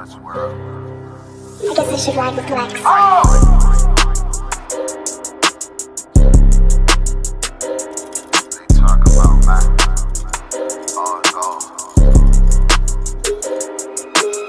I guess I should ride with Lex. They talk about man. Oh, go.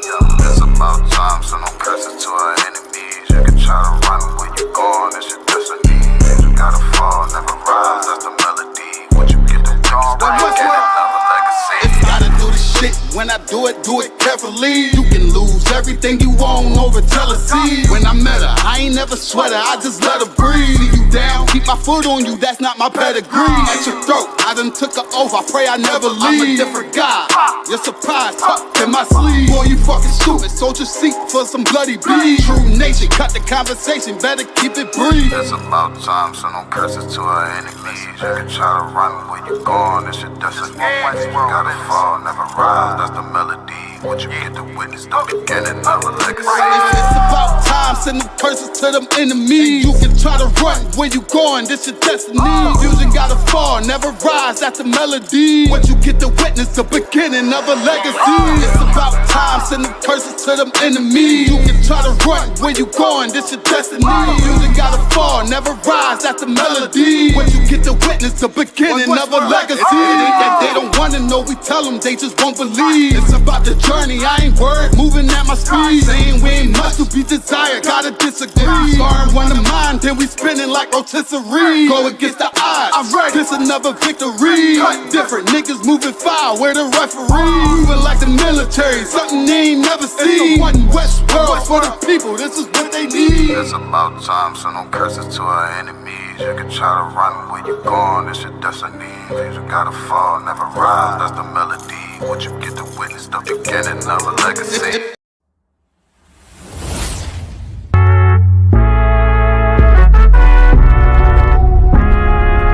Yeah, it's about time, so no curses to our enemies. You can try to run where you going, it's your destiny. You gotta fall, never rise, that's the melody. What you get the dawn right, get another legacy. If you gotta do the shit, when I do it carefully. You can lose everything you own over jealousy. When I met her, I ain't never sweat her, I just let her breathe. See you down, keep my foot on you, that's not my pedigree. At your throat, I done took an oath, I pray I never leave. I'm a different guy, you're surprised, tucked in my sleeve. Boy, you fucking stupid, sold your seat for some bloody beef. True nation, cut the conversation, better keep it brief. It's about time, so no curses to our enemies. You can try to run where you going, it's your destiny. You gotta fall, never rise, that's the melody. What you get to witness, the beginning of a legacy. It's about time, send them curses to them enemies. You can try to run where you going, this your destiny. Fusion gotta fall, never rise, that's the melody. What you get to witness, the beginning of a legacy. It's about time, send them curses to them enemies. You can try to run where you going, this your destiny. Fusion gotta fall, never rise, that's the melody. What you get to witness, the beginning of a legacy. It ain't that they don't wanna know, we tell them, they just won't believe. It's about the journey, I ain't worried, moving at my speed. Saying we ain't much to be desired, gotta disagree. Scarring one of mine, then we spinning like rotisserie. Go against the odds, I'm ready, this another victory. Cut different, niggas moving foul, where the referee. Moving like the military, something they ain't never seen. One West world for the people, this is what they need. It's about time, so no curses to our enemies. You can try to run where you going, it's your destiny. You gotta fall, never rise, that's the melody. What you get to witness, the beginning of a legacy.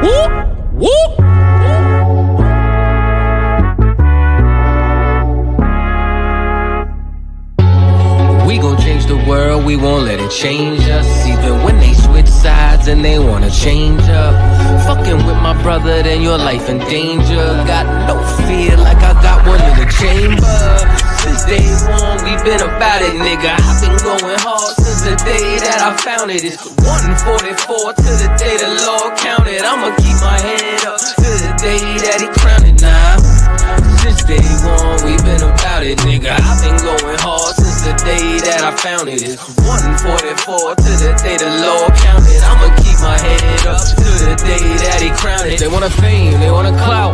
Whoop, whoop. We gon' change the world, we won't let it change us. Even when they switch sides and they wanna change up. Fucking with my brother, then your life in danger. Got no fear like I got one in the chamber. Since day one, we been about it, nigga. I've been going hard since the day that I found it. It's 144 to the day the Lord counted. I'ma keep my head up to the day that he crowned it now. Since day one, we been about it, nigga. I've been going hard since the day that I found it. It's 144 to the day the Lord counted. I'ma keep my head up to the day that he crowned it. They want a fame, they want a clout.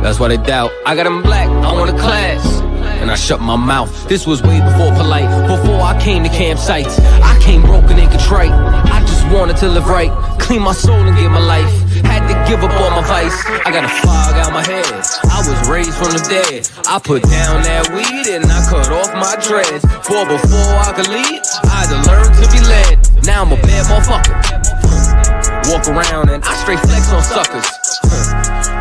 That's why they doubt. I got them black, I want a class. And I shut my mouth. This was way before polite, before I came to campsites. I came broken and contrite. I just wanted to live right, clean my soul and give my life. Had to give up all my vice. I got a fog out my head. I was raised from the dead. I put down that weed and I cut off my dreads. For before I could lead, I had to learn to be led. Now I'm a bad motherfucker. Walk around and I straight flex on suckers.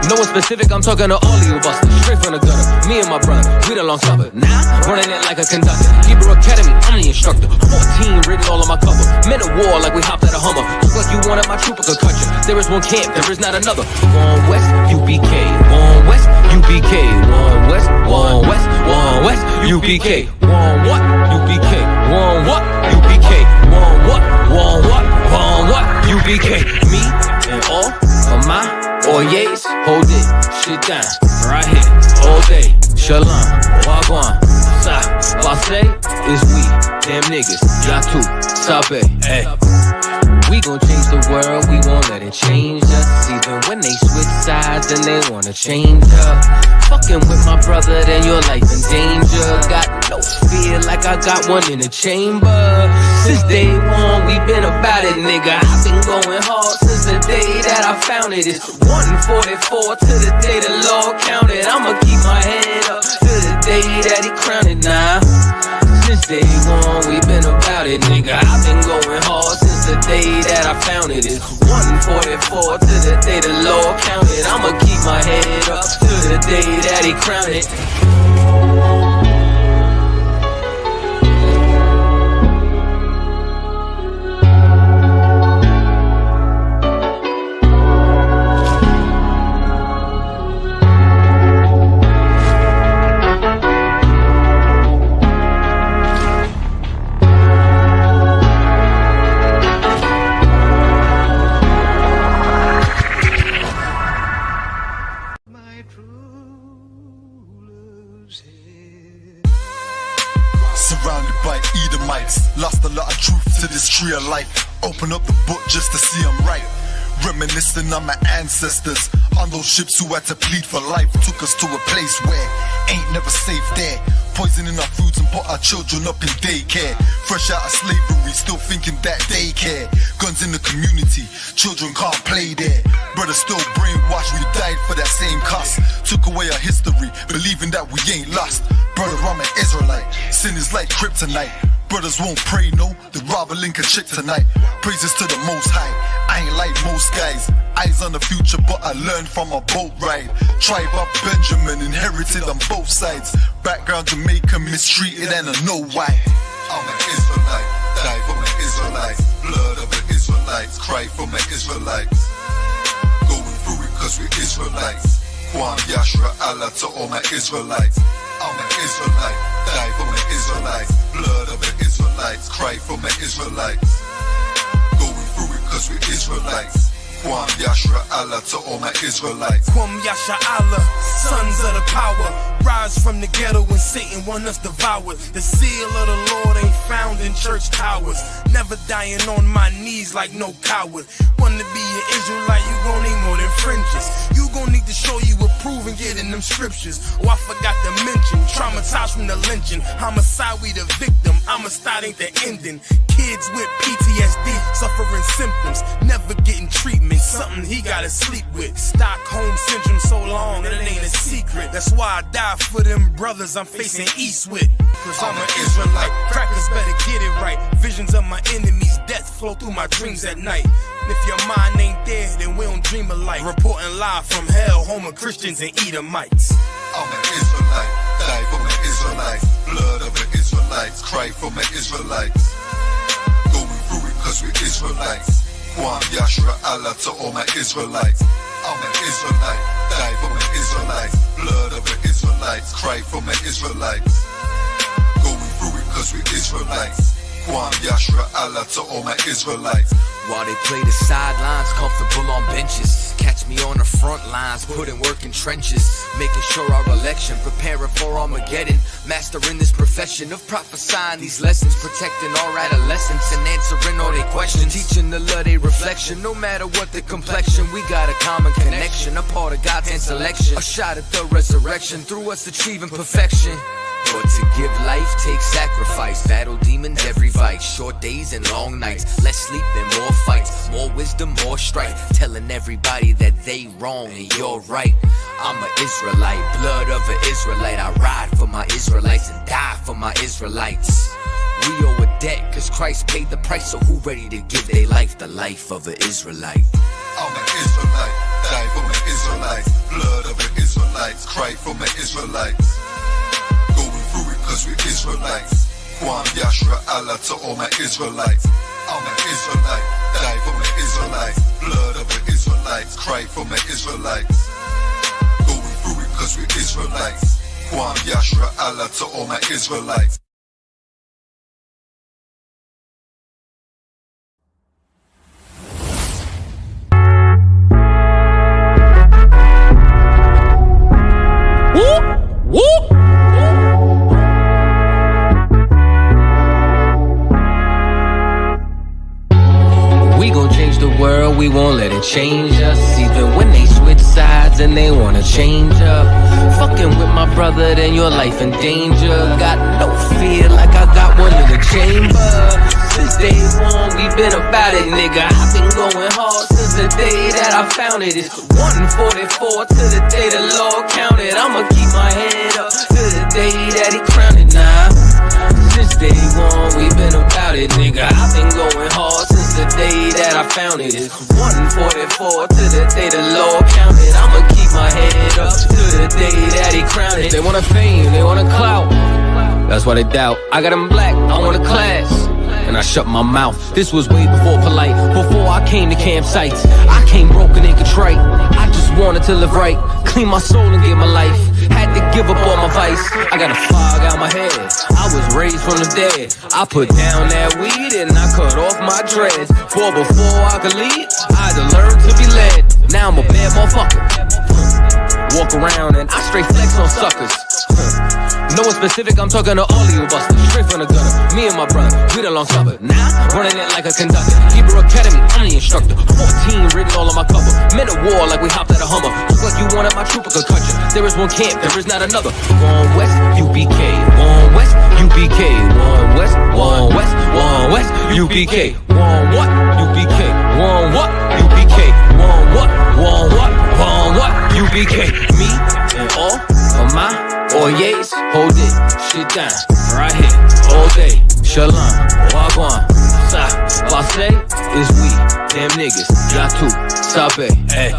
No one specific, I'm talking to all of you busters. Straight from the gutter, me and my brother, we the long supper. Now, running it like a conductor. Hebrew Academy, I'm the instructor. 14 written all on my cover. Men of war like we hopped at a Hummer. Just like you wanted my trooper could cut you. There is one camp, there is not another. One West, UPK. One West, UPK. One West, one West, one West, UPK. One what? UPK. One what? UPK. One what? One what? One what? UPK. Me and all of my Oyes, hold it, shit down, right here, all day. Shalom, wagwan, sa, passe, is we, damn niggas, yatu, sabe, hey. We gon' change the world, we won't let it change us. Even when they switch sides and they wanna change up. Fucking with my brother, then your life in danger. Got no fear like I got one in the chamber. Since day one, we been about it, nigga. I've been going hard since the day that I found it. It's 144 to the day the Lord counted. I'ma keep my head up to the day that he crowned it now. Since day one, we been about it, nigga. I've been going hard since the day that I found it. It's 144 to the day the Lord counted. I'ma keep my head up to the day that he crowned it. Surrounded by Edomites, lost a lot of truth to this tree of life. Open up the book just to see I'm right. Reminiscing on my ancestors, on those ships who had to plead for life. Took us to a place where ain't never safe there. Poisoning our foods and put our children up in daycare. Fresh out of slavery, still thinking that they care. Guns in the community, children can't play there. Brothers still brainwashed, we died for that same cost. Took away our history, believing that we ain't lost. Brother, I'm an Israelite, sin is like kryptonite. Brothers won't pray, no, they'd rather link a chick tonight. Praises to the Most High, I ain't like most guys. Eyes on the future, but I learned from a boat ride. Tribe of Benjamin, inherited on both sides. Background Jamaican, mistreated and I know why. I'm an Israelite, die for my Israelites. Blood of the Israelites, cry for my Israelites. Going through it cause we're Israelites. Kwam Yashra Allah to all my Israelites. I'm an Israelite, die for my Israelites. Blood of the Israelites, cry for my Israelites. Going through it cause we're Israelites. Kwam Yashra Allah to all my Israelites. Kwam Yasha Allah, sons of the power. Rise from the ghetto when Satan want us devoured. The seal of the Lord ain't found in church towers. Never dying on my knees like no coward. Wanna be an Israelite, you gon' need more than fringes. You gon' need to show you approve and get in them scriptures. Oh, I forgot to mention, traumatized from the lynching. Homicide, we the victim, Amistad ain't the ending. Kids with PTSD, suffering symptoms, never getting treatment, something he gotta sleep with. Stockholm syndrome so long, and it ain't a secret. That's why I die for them brothers I'm facing east with. Cause I'm an Israelite, crackers better get it right. Visions of my enemies, death flow through my dreams at night. And if your mind ain't there, then we don't dream alike. Reporting live from hell, home of Christians and Edomites. I'm an Israelite, die for my Israelites. Blood of the Israelites, cry for my Israelites. Going through it cause we're Israelites. Kwam Yashra Allah to all my Israelites. I'm an Israelite, die for my Israelites. Blood of the Israelites, cry for my Israelites. Going through it cause we're Israelites. Kwam Yashra Allah to all my Israelites. While they play the sidelines, comfortable on benches. Catch me on the front lines, putting work in trenches. Making sure our election, preparing for Armageddon. Mastering this profession of prophesying these lessons. Protecting our adolescents and answering all their questions. Teaching the love they reflection, no matter what the complexion. We got a common connection, a part of God's hand selection. A shot at the resurrection, through us achieving perfection. But to give life takes sacrifice. Battle demons every vice. Short days and long nights. Less sleep and more fights. More wisdom, more strife. Telling everybody that they wrong and you're right. I'm an Israelite, blood of an Israelite. I ride for my Israelites and die for my Israelites. We owe a debt cause Christ paid the price. So who ready to give their life the life of an Israelite? I'm an Israelite, die for my Israelites. Blood of the Israelites, cry for my Israelites. Going through it cause we're Israelites. Kwam Yashra Allah to all my Israelites. I'm an Israelite, die for my Israelites. Blood of the Israelites, cry for my Israelites. Going through it cause we're Israelites. Kwam Yashra Allah to all my Israelites. We won't let it change us. Even when they switch sides and they wanna change up. Fucking with my brother, then your life in danger. Got no fear like I got one in the chamber. Since day one, we been about it, nigga. I've been going hard since the day that I found it. It's 144 to the day the Lord counted. I'ma keep my head up to the day that he crowned it now. Since day one, we been about it, nigga. I've been going hard since the day that I found it. It's 144 to the day the Lord counted. I'ma keep my head up to the day that he crowned it. They want a fame, they want a clout. That's why they doubt. I got them black, I want a class. And I shut my mouth. This was way before polite. Before I came to campsites, I came broken and contrite. I just wanted to live right, clean my soul and give my life. Had to give up all my vice. I got a fog out my head. I was raised from the dead. I put down that weed and I cut off my dreads. For before I could lead, I had to learn to be led. Now I'm a bad motherfucker. Walk around and I straight flex on suckers. No one specific, I'm talking to all of you busters. Straight from the gutter, me and my brother, we the long supper. Now, running it like a conductor. Hebrew Academy, I'm the instructor. 14 written all on my cover. Men of war like we hopped at a Hummer. Look like you wanted my trooper could cut you. There is one camp, there is not another. One West, UPK. One West, UPK. One West, one West, one West, UPK. One what? UPK. One what? UPK. One what? One what? One what? UPK. Me and all of my Oyes, hold it, shit down, right here, all day. Shalom, wagwan, sa, passe is we, damn niggas, yatu, sabe, hey.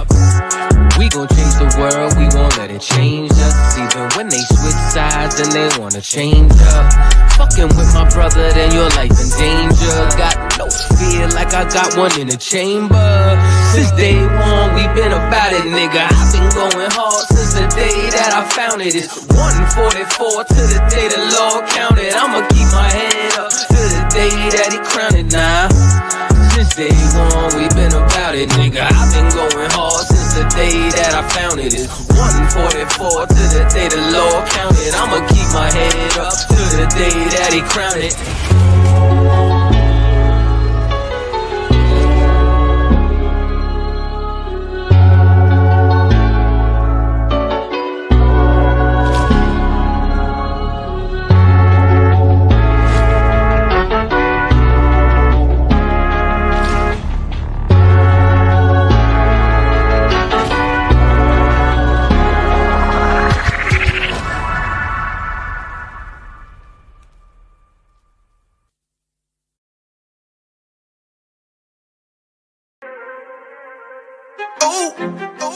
We gon' change the world, we won't let it change us. Even when they switch sides and they wanna change up. Fucking with my brother, then your life in danger. Got no fear like I got one in the chamber. Since day one, we been about it, nigga. I've been going hard since the day that I found it. It's 144 to the day the Lord counted. I'ma keep my head up to the day that he crowned it now. Since day one, we been about it, nigga. I've been going hard since the day that I found it. It's 144 to the day the Lord counted. I'ma keep my head up to the day that he crowned it.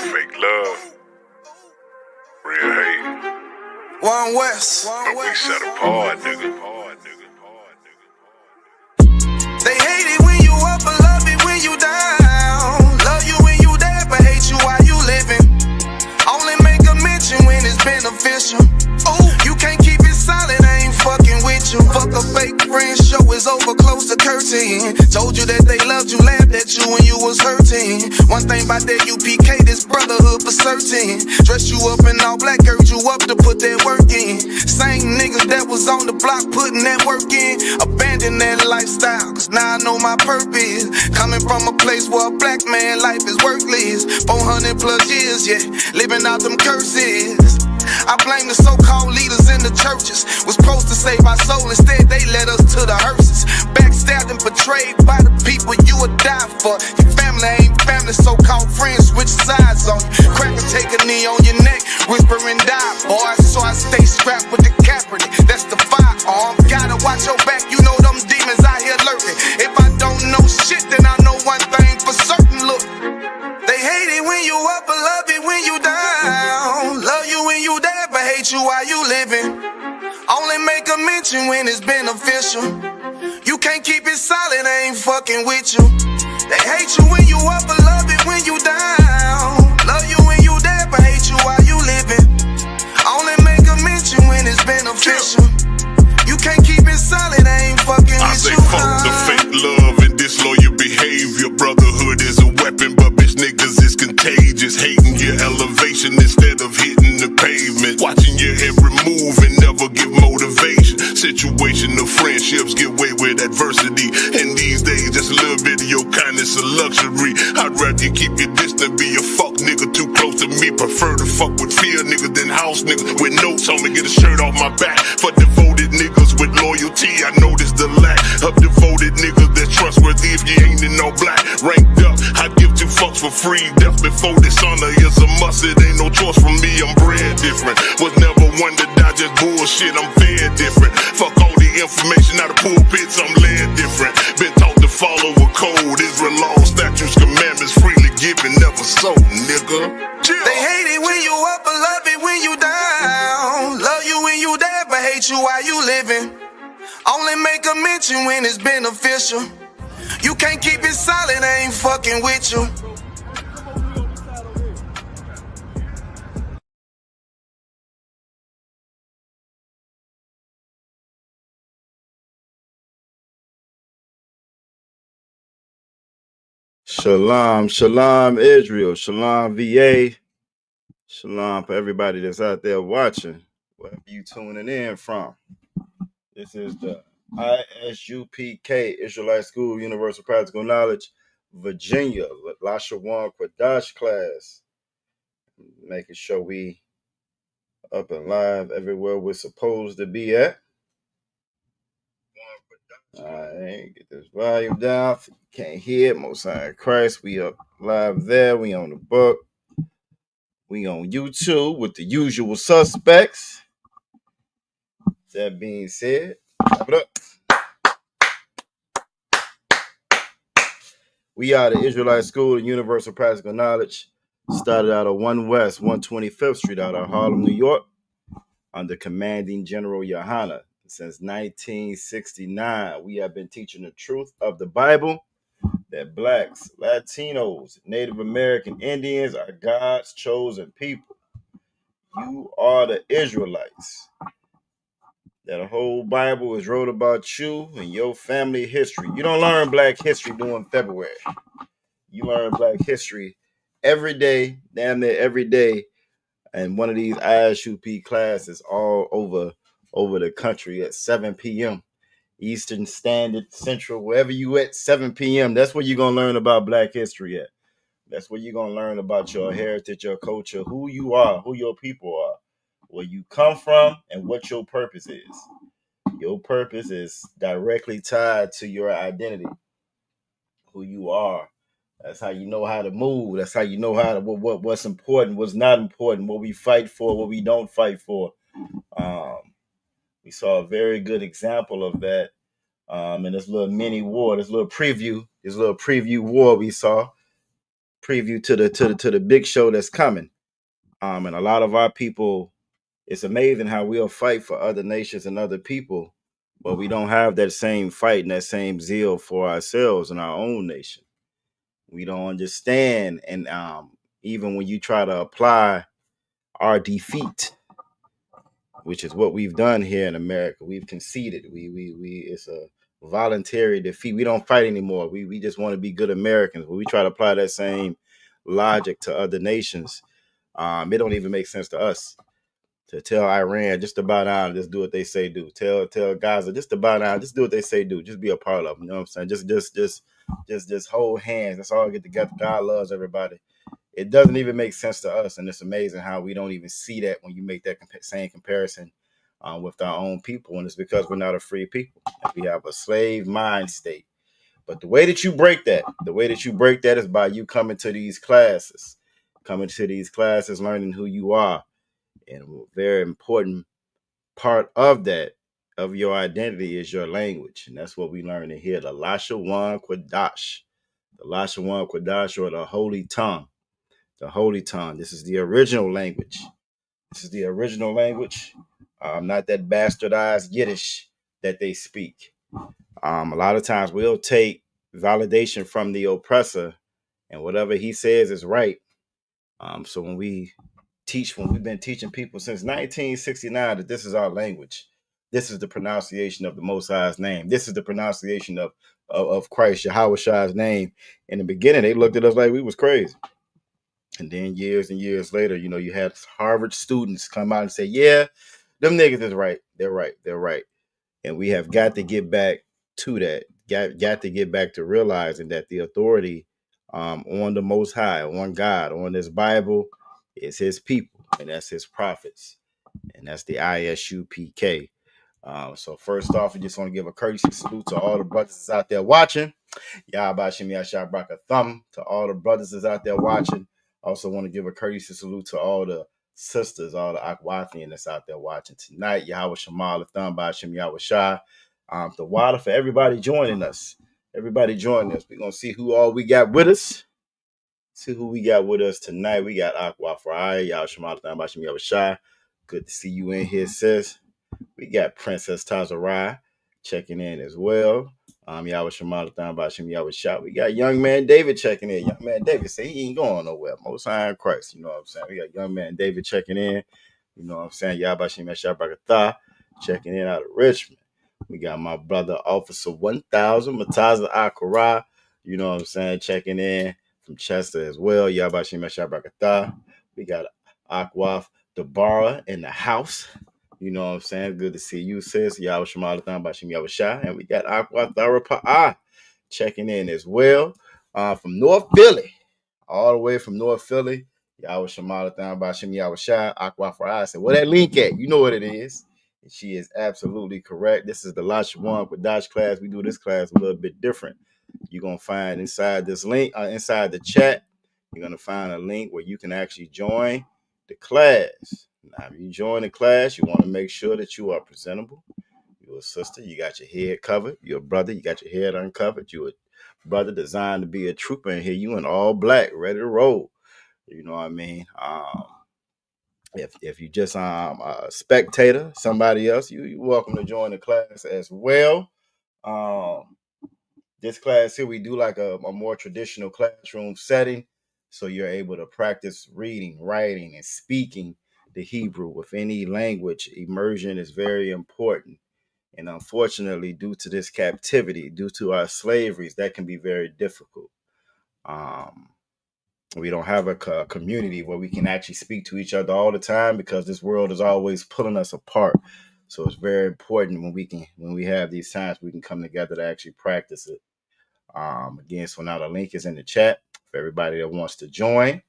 Fake love, real hate. One West. But we set apart, nigga. They hate it when you up, but love it when you down. Love you when you dead, but hate you while you living. Only make a mention when it's beneficial. Ooh, you can't keep it solid, I ain't fucking with you. Fuck a fake friend, show is over, close the curtain. Told you that they loved you, laughed at you when you was hurting. One thing about that UPK, this brotherhood for certain. Dress you up in all black, urge you up to put that work in. Same niggas that was on the block putting that work in. Abandon that lifestyle, cause now I know my purpose. Coming from a place where a black man life is worthless. 400 plus years, yeah, living out them curses. I blame the so-called leaders in the churches. Was supposed to save our soul, instead they led us to the hearses. Backstabbed and betrayed by the people you would die for. Your family ain't family, so-called friends switch sides on you. Cracker take a knee on your neck, whisper and die, boy. So I stay strapped with the Kaepernick, that's the firearm. Gotta watch your back, you know them demons out here lurking. If I don't know shit, then I know one thing for certain, look. They hate it when you up, but love it when you down. Love you when you dead, but hate you while you living. Only make a mention when it's beneficial. You can't keep it solid, I ain't fucking with you. They hate you when you up, but love it when you down. Love you when you dead, but hate you while you living. Only make a mention when it's beneficial. You can't keep it solid, I ain't fucking I with say you. fuck the fake love and disloyal behavior. Brotherhood is a weapon, but bitch niggas is contagious. Hating your elevation instead of hitting the pavement. Watching your every move and never give motivation. Situational friendships give way with adversity. And these days, just a little bit of your kindness a luxury. I'd rather you keep your distance, be a fuck nigga too close to me. Prefer to fuck with fear niggas than house niggas with notes on me. Get a shirt off my back for devoted niggas with loyalty. I notice the lack of devoted niggas that's trustworthy if you ain't in no black. Ranked up, I'd give two fucks for free. Death before dishonor is a must. It ain't no choice for me, I'm bred different. Was never one to die, just bullshit, I'm fed different. Fuck all the information out of pulpits, I'm led different. Been taught to follow a code. Israel law, statutes, commandments, freely given, never sold, nigga. They hate it when you up, but love it when you down. Love you when you dead, but hate you while you living. Only make a mention when it's beneficial. You can't keep it solid, I ain't fucking with you. Shalom, shalom, Israel, shalom, VA, shalom for everybody that's out there watching. wherever you tuning in from. This is the ISUPK, Israelite School of Universal Practical Knowledge, Virginia, Lashawan Qadash class. Making sure we up and live everywhere we're supposed to be at. Alright, get this volume down. If you can't hear it, Most High in Christ. We up live there. We on the book. We on YouTube with the usual suspects. That being said, clap it up. We are the Israelite School of Universal Practical Knowledge. Started out of 1 West, 125th Street out of Harlem, New York, under Commanding General Yohana. Since 1969, we have been teaching the truth of the Bible, that blacks, Latinos, Native American Indians are God's chosen people. You are the Israelites. That whole Bible is wrote about you and your family history. You don't learn black history during February. You learn black history every day, damn near every day, and one of these ISUP classes all over the country at 7 p.m. Eastern Standard, Central, wherever you at, 7 p.m. That's where you're going to learn about black history at. That's where you're going to learn about your heritage, your culture, who you are, who your people are, where you come from, and what your purpose is. Your purpose is directly tied to your identity, who you are. That's how you know how to move. That's how you know how to what's important, what's not important, what we fight for, what we don't fight for. We saw a very good example of that in this little mini war, this little preview war we saw, preview to the big show that's coming. And a lot of our people, it's amazing how we'll fight for other nations and other people, but we don't have that same fight and that same zeal for ourselves and our own nation. We don't understand, and even when you try to apply our defeat, which is what we've done here in America, we've conceded. We it's a voluntary defeat. We don't fight anymore. We just want to be good Americans. But we try to apply that same logic to other nations. It don't even make sense to us to tell Iran just about down, just do what they say do. Tell Gaza just about down, just do what they say do. Just be a part of them. You know what I'm saying? Just hold hands. That's all get together. God loves everybody. It doesn't even make sense to us, and it's amazing how we don't even see that when you make that same comparison with our own people, and it's because we're not a free people. We have a slave mind state. But the way that you break that is by you coming to these classes, learning who you are, and a very important part of that, of your identity, is your language, and that's what we learn in here, the Lashawan Qadash, or the Holy Tongue. The Holy Tongue. This is the original language. Not that bastardized Yiddish that they speak. A lot of times we'll take validation from the oppressor, and whatever he says is right. So when we've been teaching people since 1969 that this is our language. This is the pronunciation of the Most High's name. This is the pronunciation of Christ, Yahweh Shai's name. In the beginning, they looked at us like we was crazy. And then years and years later, you had Harvard students come out and say, yeah, them niggas is right. They're right. And we have got to get back to that. Got to get back to realizing that the authority on the Most High, on God, on this Bible, is his people, and that's his prophets. And that's the ISUPK. So first off, I just want to give a courtesy salute to all the brothers out there watching. Yahbashim Yashar Braka Thumb to all the brothers that's out there watching. Also want to give a courtesy salute to all the sisters, all the Akwathian that's out there watching tonight. Yahweh Shamal Thumb Bashim Yahweh Shah. The water for everybody joining us. We're going to see who all we got with us. Tonight. We got Aqua Fry, Yahweh Shamal Thumb Bashim Yahweh Shah. Good to see you in here, sis. We got Princess Tazarai checking in as well. Yahweh Shemad Bashim Yahweh Shah. We got young man David checking in. Young man David say he ain't going nowhere. Most High in Christ. You know what I'm saying? We got young man David checking in. You know what I'm saying? Yahweh Bashim Yashar Bagatha checking in out of Richmond. We got my brother Officer 1000 Mataza Akara. You know what I'm saying? Checking in from Chester as well. Yahweh Bashim Yashar Bagatha. We got Akwaf Dabara in the house. You know what I'm saying? Good to see you, sis. Yahweh Shemalathan Bashim Yahweh Shai. And we got Aqua Tharapa checking in as well from North Philly. All the way from North Philly. Yahweh Shemalathan Bashim Yahweh Shai. Aqua Farah said, where that link at? You know what it is. And she is absolutely correct. This is the Lashawan Qadash class. We do this class a little bit different. You're going to find inside this link, inside the chat, you're going to find a link where you can actually join the class. Now, if you join the class, you want to make sure that you are presentable. You're a sister, you got your head covered. You're a brother, you got your head uncovered. You're a brother designed to be a trooper, and here you in all black, ready to roll. You know what I mean? If you just a spectator, somebody else, you're welcome to join the class as well. This class here, we do like a more traditional classroom setting. So you're able to practice reading, writing, and speaking the Hebrew with any language. Immersion is very important. And unfortunately, due to this captivity, due to our slaveries, that can be very difficult. We don't have a community where we can actually speak to each other all the time because this world is always pulling us apart. So it's very important when we have these times, we can come together to actually practice it. Again, so now the link is in the chat for everybody that wants to join.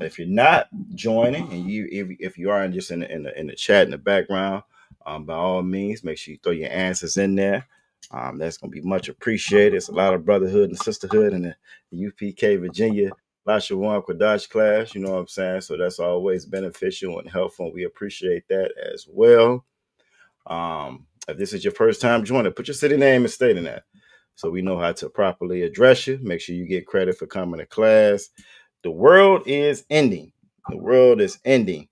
If you're not joining, and if you are just in the chat in the background, by all means, make sure you throw your answers in there. That's going to be much appreciated. It's a lot of brotherhood and sisterhood in the UPK Virginia Lashawan Qadash class. You know what I'm saying? So that's always beneficial and helpful. We appreciate that as well. If this is your first time joining, put your city name and state in that, so we know how to properly address you. Make sure you get credit for coming to class. The world is ending. The world is ending.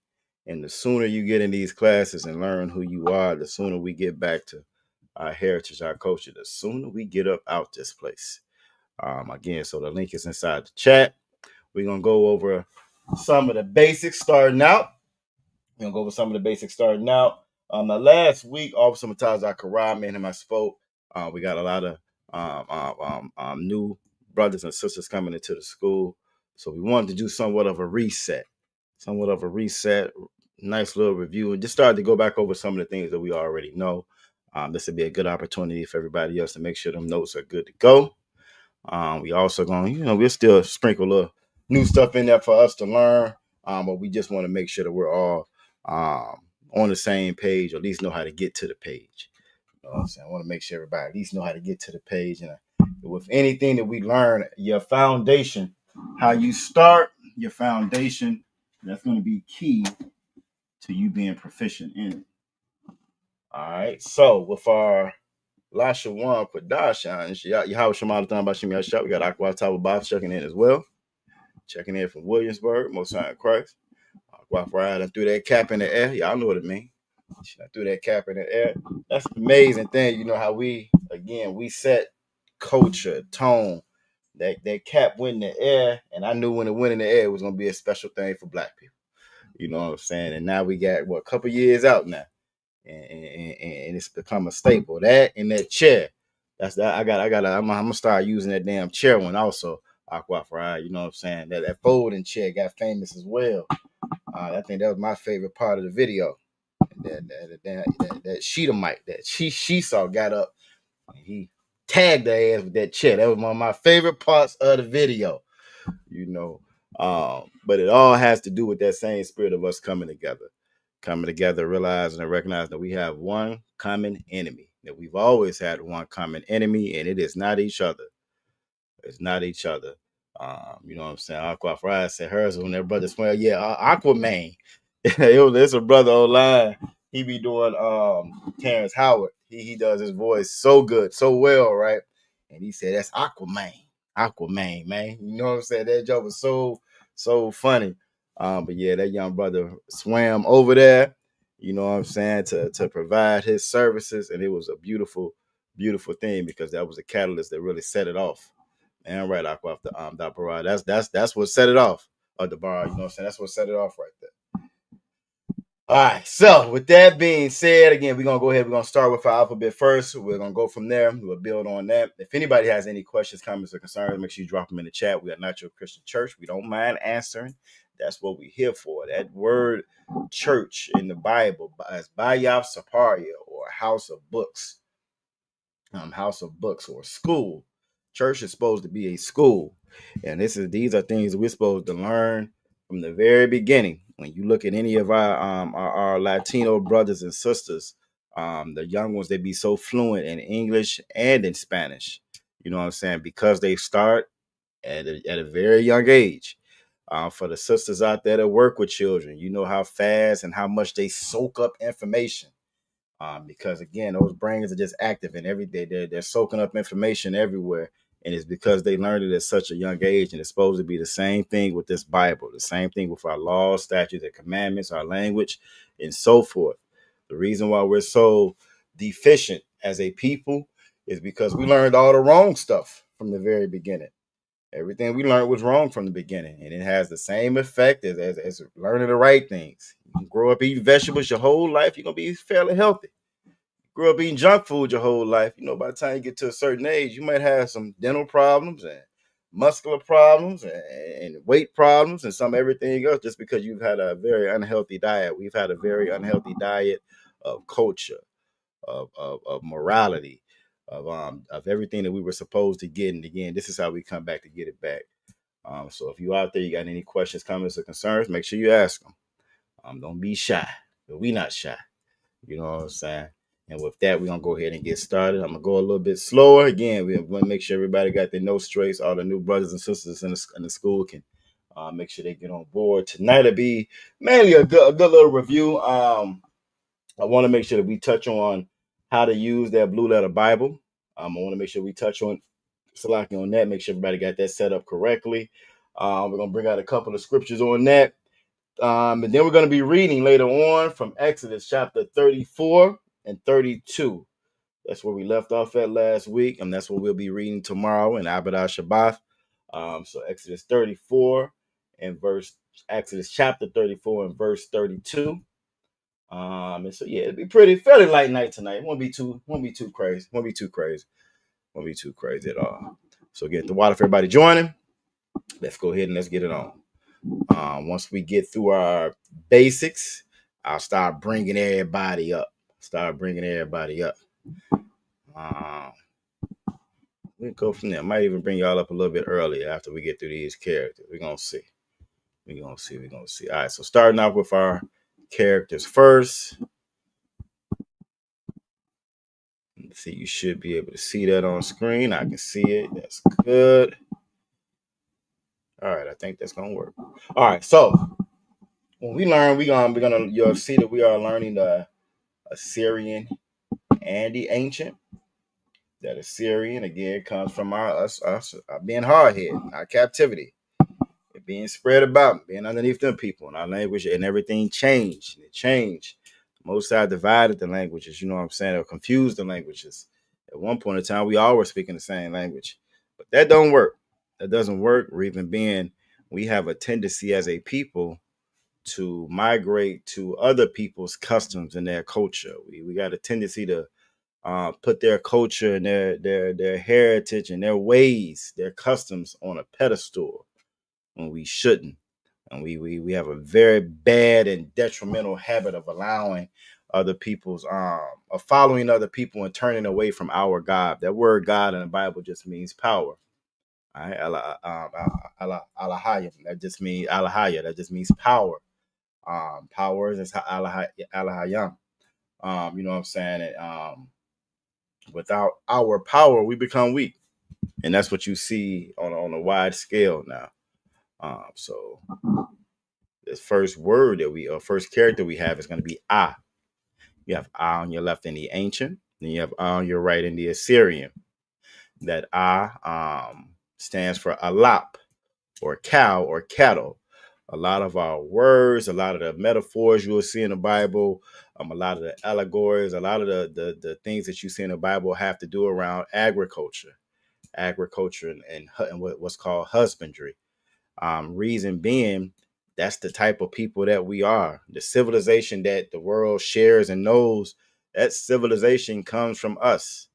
And the sooner you get in these classes and learn who you are, the sooner we get back to our heritage, our culture, the sooner we get up out this place. Again, so the link is inside the chat. We're going to go over some of the basics starting out. Now, last week, Officer Mataz Akaram, me and him, I spoke. We got a lot of new brothers and sisters coming into the school. So we wanted to do somewhat of a reset, nice little review, and just started to go back over some of the things that we already know. This would be a good opportunity for everybody else to make sure them notes are good to go. We also going, we'll still sprinkle a little new stuff in there for us to learn, but we just want to make sure that we're all on the same page, or at least know how to get to the page. You know what I'm saying? I want to make sure everybody at least know how to get to the page. And with anything that we learn, your foundation, how you start your foundation, that's going to be key to you being proficient in it. All right. So with our Lashawan Qadash, Yahweh Shemalathan Bashim Yahweh Shai, we got Aqua Tababaf checking in as well. Checking in from Williamsburg, Most High in Christ. Aqua Farah done threw that cap in the air. Y'all know what it means. She done threw that cap in the air. That's an amazing thing. You know how we set culture, tone. That cap went in the air, and I knew when it went in the air, it was going to be a special thing for black people. You know what I'm saying? And now we got, a couple years out now. And it's become a staple. That and that chair. That's that. I'm gonna start using that damn chair one also. Aqua Fry, you know what I'm saying? That folding chair got famous as well. I think that was my favorite part of the video. That Sheetamite that she saw got up. And he tagged her ass with that chair. That was one of my favorite parts of the video. But it all has to do with that same spirit of us coming together, realizing and recognizing that we have one common enemy, that we've always had one common enemy, and it is not each other. It's not each other. You know what I'm saying? Aqua Fry said hers when their brother swam. Yeah, Aquaman. There's a brother online. He be doing Terrence Howard. He does his voice so good, so well, right? And he said that's Aquaman, man. You know what I'm saying? That joke was so funny. But yeah, that young brother swam over there, you know what I'm saying, to provide his services, and it was a beautiful, beautiful thing because that was a catalyst that really set it off. And right, Aqua, that's what set it off. The bar, you know what I'm saying? That's what set it off right there. All right, so with that being said, again, we're going to go ahead. We're going to start with our alphabet first. We're going to go from there. We'll build on that. If anybody has any questions, comments, or concerns, make sure you drop them in the chat. We are not your Christian church. We don't mind answering That's what we're here for. That word church in the Bible is Bayaf Saparia, or house of books. House of books or school. Church is supposed to be a school. And these are things we're supposed to learn from the very beginning. When you look at any of our Latino brothers and sisters, the young ones, they be so fluent in English and in Spanish. You know what I'm saying? Because they start at a very young age. For the sisters out there that work with children, you know how fast and how much they soak up information. Because again, those brains are just active and every day they're soaking up information everywhere. And it's because they learned it at such a young age. And it's supposed to be the same thing with this Bible, the same thing with our laws, statutes, and commandments, our language, and so forth. The reason why we're so deficient as a people is because we learned all the wrong stuff from the very beginning. Everything we learned was wrong from the beginning, and it has the same effect as learning the right things. You can grow up eating vegetables your whole life, you're going to be fairly healthy. Grow up eating junk food your whole life, by the time you get to a certain age, you might have some dental problems and muscular problems and weight problems and some everything else just because you've had a very unhealthy diet. We've had a very unhealthy diet of culture, of morality, of everything that we were supposed to get. And again, this is how we come back to get it back. So if you out there, you got any questions, comments, or concerns, make sure you ask them. Don't be shy. We not shy. You know what I'm saying? And with that, we're going to go ahead and get started. I'm going to go a little bit slower. Again, we want to make sure everybody got their notes straight. All the new brothers and sisters in the school can make sure they get on board. Tonight will be mainly a good little review. I want to make sure that we touch on how to use that blue letter Bible. I want to make sure we touch on Salaki on that, make sure everybody got that set up correctly. We're going to bring out a couple of scriptures on that. And then we're going to be reading later on from Exodus chapter 34 and 32. That's where we left off at last week, and that's what we'll be reading tomorrow in Abadah Shabbat. So Exodus 34 and Exodus chapter 34 and verse 32. And so yeah, it'll be fairly light night tonight. Won't be too crazy. Won't be too crazy at all. So get the water for everybody joining. Let's go ahead and let's get it on. Once we get through our basics, I'll start bringing everybody up. We'll go from there. Might even bring y'all up a little bit earlier after we get through these characters. We're gonna see. All right, so starting off with our characters first. Let's see, you should be able to see that on screen. I can see it. That's good. All right, I think that's gonna work. All right, so when we learn, you'll see that we are learning the Assyrian and the ancient. That Assyrian again comes from us being hard hit, our captivity, it being spread about, being underneath them people, and our language and everything changed. It changed. Most side divided the languages, you know what I'm saying, or confused the languages. At one point in time, we all were speaking the same language, but that don't work. That doesn't work. Reason being, we have a tendency as a people to migrate to other people's customs and their culture. We got a tendency to put their culture and their heritage and their ways, their customs on a pedestal when we shouldn't. And we have a very bad and detrimental habit of allowing other people's of following other people and turning away from our God. That word God in the Bible just means power. All right, Alahayim. That just means Alahaya. That just means power. Power is Alahayam. You know what I'm saying? Without our power, we become weak, and that's what you see on a wide scale now. So this first character we have is going to be Ah. You have Ah on your left in the ancient, then you have Ah on your right in the Assyrian. That Ah stands for Alap, or cow, or cattle. A lot of our words, a lot of the metaphors you will see in the Bible, a lot of the allegories, a lot of the things that you see in the Bible have to do around agriculture and what's called husbandry. Reason being, that's the type of people that we are. The civilization that the world shares and knows, that civilization comes from us.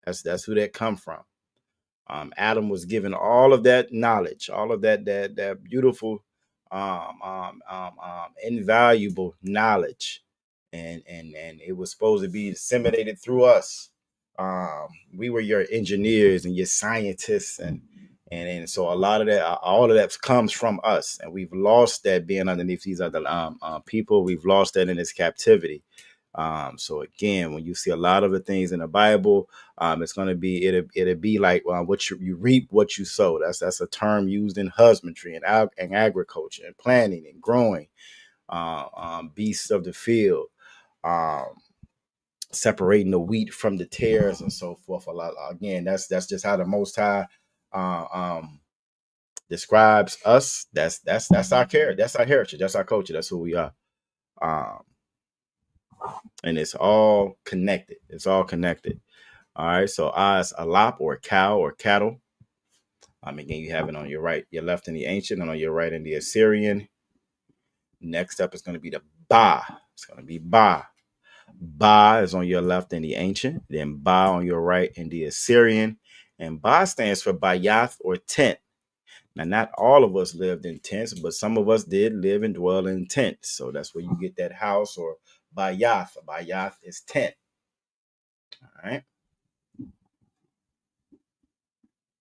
That's who that come from. Adam was given all of that knowledge, all of that beautiful invaluable knowledge, and it was supposed to be disseminated through us. We were your engineers and your scientists, and so a lot of that, all of that comes from us, and we've lost that being underneath these other people. We've lost that in this captivity. So again, when you see a lot of the things in the Bible, it's going to be it'll be like what you reap, what you sow. That's a term used in husbandry and agriculture and planting and growing. Beasts of the field, separating the wheat from the tares and so forth. A lot again. That's just how the Most High describes us. That's our character. That's our heritage. That's our culture. That's who we are. And it's all connected. It's all connected. All right. So as a lop or cow or cattle. Again, you have it on your right, your left in the ancient, and on your right in the Assyrian. Next up is going to be the ba. It's going to be ba. Ba is on your left in the ancient, then ba on your right in the Assyrian. And ba stands for bayath or tent. Now, not all of us lived in tents, but some of us did live and dwell in tents. So that's where you get that house or bayath. Bayath is tent. All right.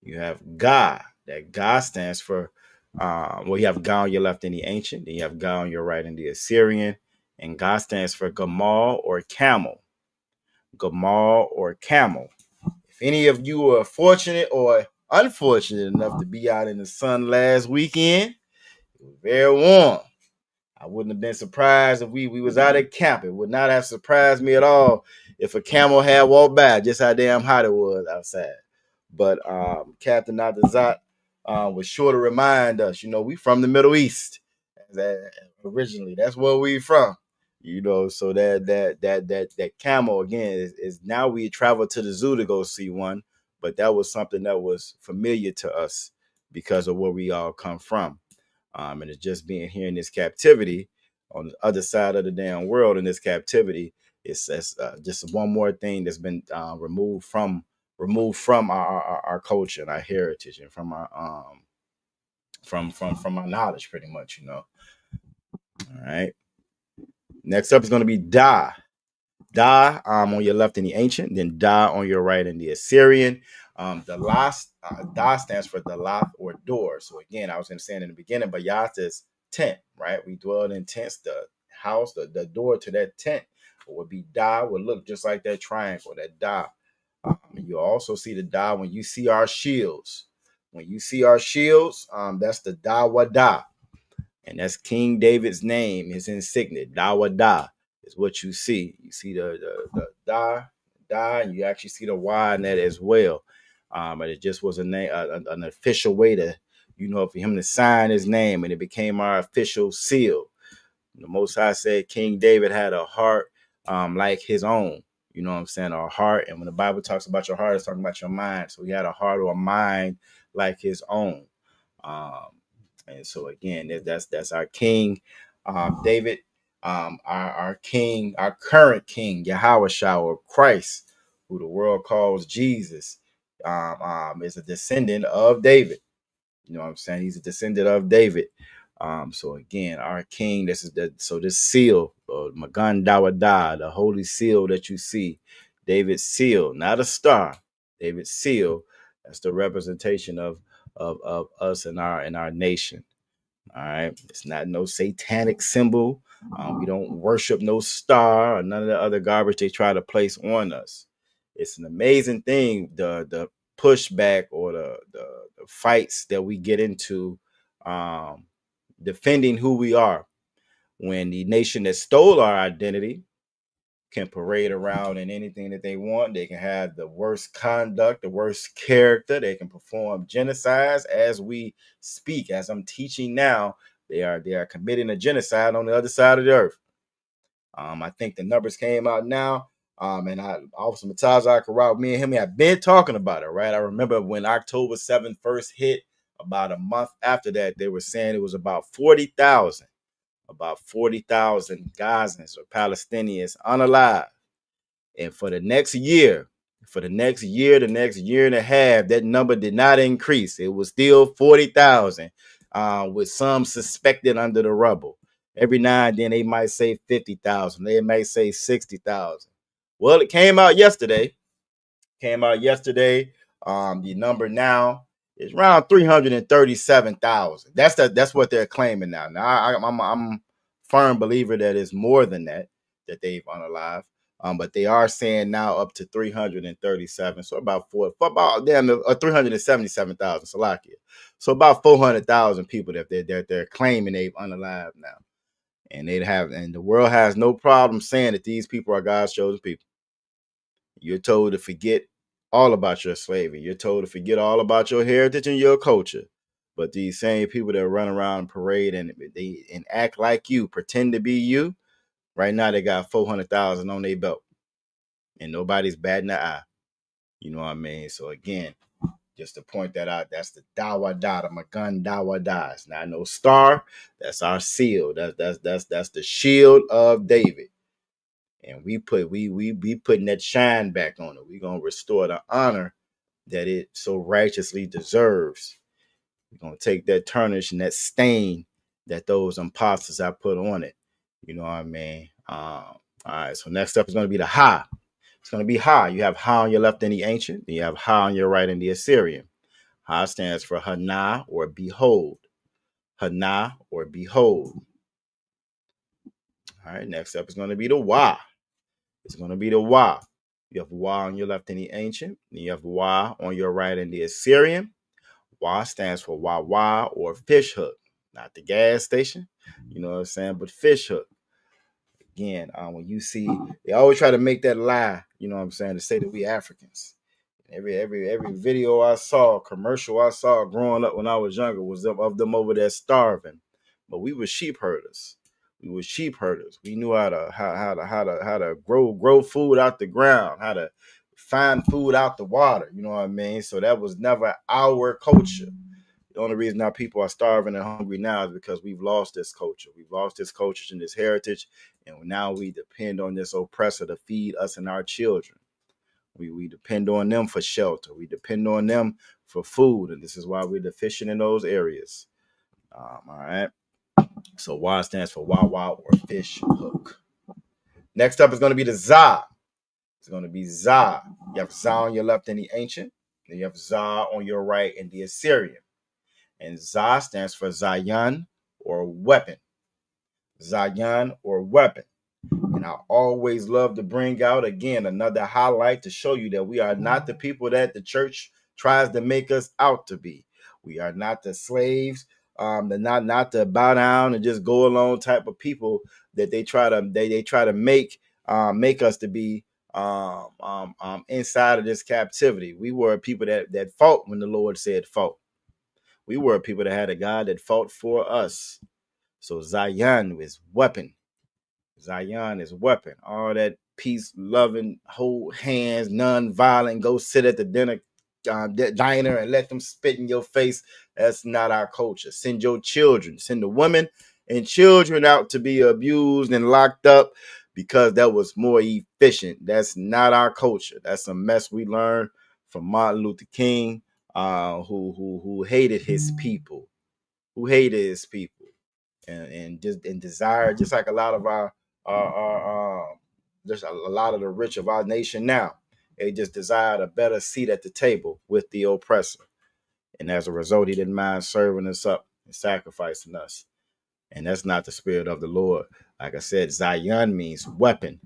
You have Ga. That Ga stands for, you have Ga on your left in the ancient, then you have Ga on your right in the Assyrian, and Ga stands for Gamal or camel. Gamal or camel. If any of you were fortunate or unfortunate enough to be out in the sun last weekend, it was very warm. I wouldn't have been surprised if we was out at camp. It would not have surprised me at all if a camel had walked by, just how damn hot it was outside. But Captain Natazat was sure to remind us, we from the Middle East. Originally, that's where we from. So that camel again is now we travel to the zoo to go see one, but that was something that was familiar to us because of where we all come from. And it's just being here in this captivity on the other side of the damn world in this captivity. It's just one more thing that's been removed from our culture and our heritage and from our from our knowledge, pretty much. All right. Next up is going to be Da. Da on your left in the ancient, then Da on your right in the Assyrian. The last Da stands for the loth or door. So again, I was going to say in the beginning, but Yath is tent, right? We dwelled in tents. The house, the door to that tent would be Da, would look just like that triangle, that Da. You also see the Da when you see our shields. When you see our shields, that's the Da. And that's King David's name, his insignia. Da is what you see. You see the Da, and you actually see the Y in that as well. But it just was a name, an official way to, for him to sign his name, and it became our official seal. The Most High said King David had a heart like his own. You know what I'm saying? Our heart. And when the Bible talks about your heart, it's talking about your mind. So he had a heart or a mind like his own. And so again, that's our King, David, our King, our current King, Yahweh or Christ, who the world calls Jesus, is a descendant of David. You know what I'm saying? He's a descendant of David. So again, our King, this seal, Magan Dawada, the holy seal that you see, David's seal, not a star, David's seal. That's the representation of us and our nation. All right, it's not no satanic symbol. We don't worship no star or none of the other garbage they try to place on us. It's an amazing thing, the pushback or the fights that we get into defending who we are, when the nation that stole our identity can parade around in anything that they want. They can have the worst conduct, the worst character. They can perform genocides as we speak. As I'm teaching now, they are committing a genocide on the other side of the earth. I think the numbers came out now. And Officer Mataza Karab, me and him have been talking about it, right? I remember when October 7th first hit, about a month after that, they were saying it was about 40,000 Gazans or Palestinians unalive. And for the next year, the next year and a half, that number did not increase. It was still 40,000 with some suspected under the rubble. Every now and then they might say 50,000. They may say 60,000. Well, it came out yesterday. The number now is around 337,000. That's what they're claiming now. Now I'm a firm believer that it's more than that they've unalive. But they are saying now up to 337. So about 377,000 Salakia. So about 400,000 people that they're claiming they've unalive now. And the world has no problem saying that these people are God's chosen people. You're told to forget all about your slavery. You're told to forget all about your heritage and your culture. But these same people that run around and parade and act like you, pretend to be you, right now they got 400,000 on their belt. And nobody's batting an eye. You know what I mean? So again, just to point that out, that's the Dawa Da, the Magun Dawa Da. It's not no star. That's our seal. That's the shield of David. And we putting that shine back on it. We're gonna restore the honor that it so righteously deserves. We're gonna take that tarnish and that stain that those imposters have put on it. You know what I mean? All right. So next up is gonna be the Ha. It's gonna be Ha. You have Ha on your left in the ancient. Then you have Ha on your right in the Assyrian. Ha stands for Hana or behold. Hana or behold. All right. Next up is gonna be the Wa. It's going to be the Wa. You have Wa on your left in the ancient. And you have Wa on your right in the Assyrian. Wa stands for Wawa or fish hook. Not the gas station. You know what I'm saying? But fish hook. Again, when you see, they always try to make that lie, you know what I'm saying, to say that we Africans. Every video I saw, commercial I saw growing up when I was younger was of them over there starving. But we were sheep herders. We knew how to grow food out the ground, how to find food out the water. You know what I mean? So that was never our culture. The only reason our people are starving and hungry now is because we've lost this culture. We've lost this culture and this heritage, and now we depend on this oppressor to feed us and our children. We depend on them for shelter. We depend on them for food, and this is why we're deficient in those areas. All right. So Y stands for Wawa or fish hook. Next up is going to be the Za. It's going to be Za. You have Za on your left in the ancient. Then you have Za on your right in the Assyrian. And Za stands for Zion or weapon. Zion or weapon. And I always love to bring out, again, another highlight to show you that we are not the people that the church tries to make us out to be. We are not the slaves, not the bow down and just go along type of people that they try to make us to be inside of this captivity. We were people that fought when the Lord said fought. We were people that had a God that fought for us. So Zion is weapon. Zion is weapon. All that peace, loving, hold hands, non-violent, go sit at the diner and let them spit in your face. That's not our culture. Send your children, send the women and children out to be abused and locked up because that was more efficient. That's not our culture. That's a mess we learned from Martin Luther King, who hated his people, and desire, just like a lot of our just a lot of the rich of our nation now. They just desired a better seat at the table with the oppressor. And as a result, he didn't mind serving us up and sacrificing us. And that's not the spirit of the Lord. Like I said, Zion means weapon.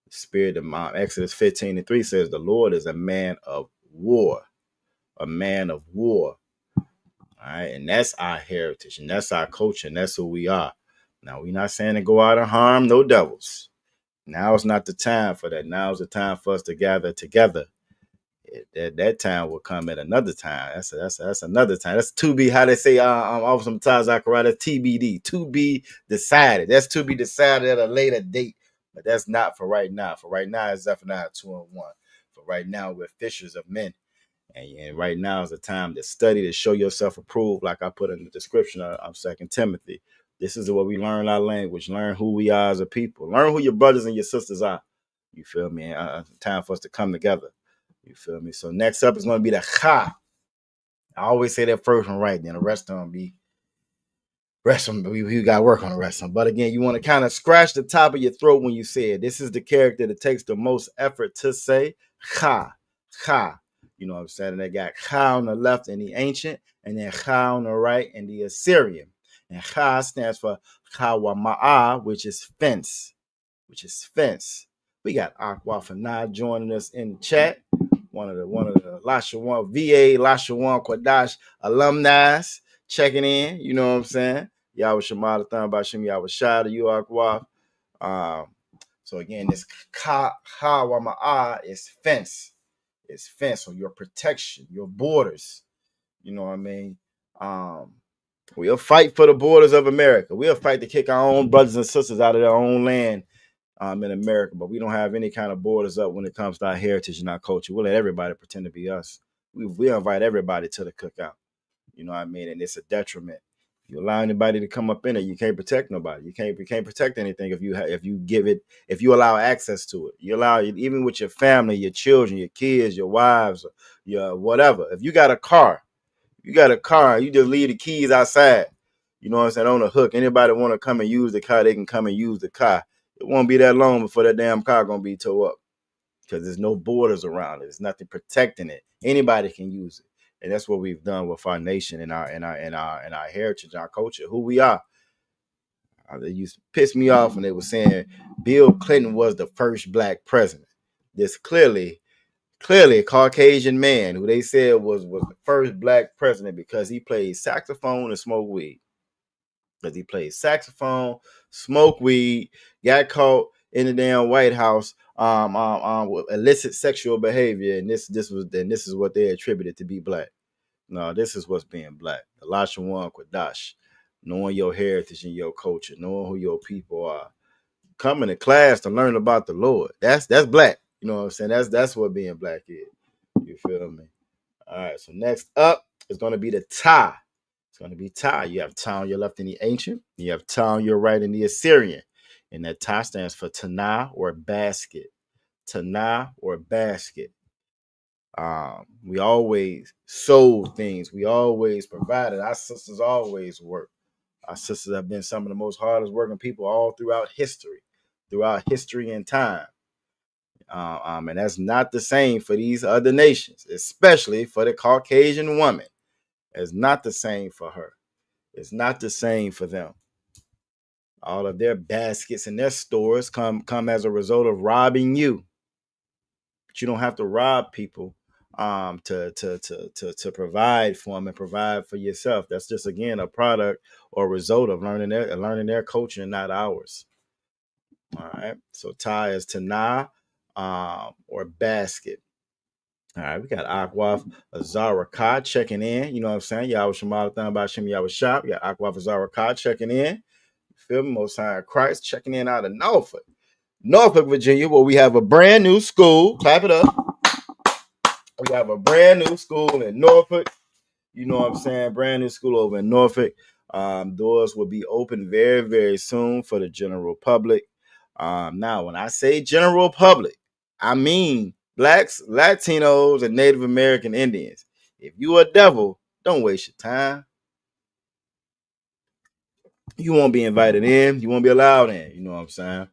The spirit of Exodus 15:3 says the Lord is a man of war. A man of war. All right. And that's our heritage. And that's our culture. And that's who we are. Now, we're not saying to go out and harm no devils. Now is not the time for that. Now is the time for us to gather together. That time will come at another time. That's another time. That's to be, how they say, sometimes I can write that's TBD, to be decided. That's to be decided at a later date. But that's not for right now. For right now, it's Zephaniah 2:1. For right now, we're fishers of men. And right now is the time to study, to show yourself approved, like I put in the description of 2 Timothy. This is what we learn our language, learn who we are as a people, learn who your brothers and your sisters are. You feel me? Time for us to come together. You feel me? So next up is going to be the Cha. I always say that first one right, then the rest of them be rest of them. We got to work on the rest of them. But again, you want to kind of scratch the top of your throat when you say it. This is the character that takes the most effort to say. Cha. You know what I'm saying? And they got Cha on the left in the ancient, and then Cha on the right in the Assyrian. And Cha stands for Chawama'a, which is fence. We got Aqua Fanad joining us in the chat. One of the Lashawan VA Lashawan Qadash alumni checking in. You know what I'm saying? Y'all was Shamada Thon Bashim, y'all was shy to you, Aqua. So again, this Chawama'a is fence. It's fence, or your protection, your borders. You know what I mean? We'll fight for the borders of America. We'll fight to kick our own brothers and sisters out of their own land in America, but we don't have any kind of borders up when it comes to our heritage and our culture. We'll let everybody pretend to be us. We invite everybody to the cookout. You know what I mean? And it's a detriment. If you allow anybody to come up in it, you can't protect nobody. You can't protect anything if you allow access to it. You allow it, even with your family, your children, your kids, your wives, your whatever. If you got a car, you just leave the keys outside. You know what I'm saying? On the hook. Anybody want to come and use the car, they can come and use the car. It won't be that long before that damn car gonna be towed up, because there's no borders around it. There's nothing protecting it. Anybody can use it. And that's what we've done with our nation and our heritage, our culture, who we are. They used to piss me off when they were saying Bill Clinton was the first black president. This clearly a Caucasian man who they said was the first black president because he played saxophone and smoked weed. Because he played saxophone, smoked weed, got caught in the damn White House with illicit sexual behavior, and this is what they attributed to be black. No, this is what's being black. The Lashawan Qadash, knowing your heritage and your culture, knowing who your people are, coming to class to learn about the Lord. That's black. You know what I'm saying? That's what being black is. You feel me? All right. So next up is going to be the tie. It's going to be tie. You have tie on your left in the ancient. You have tie on your right in the Assyrian. And that tie stands for Tanah, or basket. Tanah, or basket. We always sold things. We always provided. Our sisters always work. Our sisters have been some of the most hardest working people all throughout history and time. And that's not the same for these other nations, especially for the Caucasian woman. It's not the same for her. It's not the same for them. All of their baskets and their stores come as a result of robbing you. But you don't have to rob people to provide for them and provide for yourself. That's just, again, a product or result of learning their culture and not ours. All right. So tie is Tanah, or basket. All right, we got Akwaf Azara Ka checking in. You know what I'm saying? Y'all was Shemala by Shem Yahweh Shop. We got Akwaf Azara Ka checking in. You feel me? Most High Christ checking in out of Norfolk, Virginia, where we have a brand new school. Clap it up. We have a brand new school in Norfolk. You know what I'm saying? Brand new school over in Norfolk. Doors will be open very, very soon for the general public. Now, when I say general public, I mean Blacks, Latinos, and Native American Indians. If you a devil, don't waste your time. You won't be invited in. You won't be allowed in. You know what I'm saying?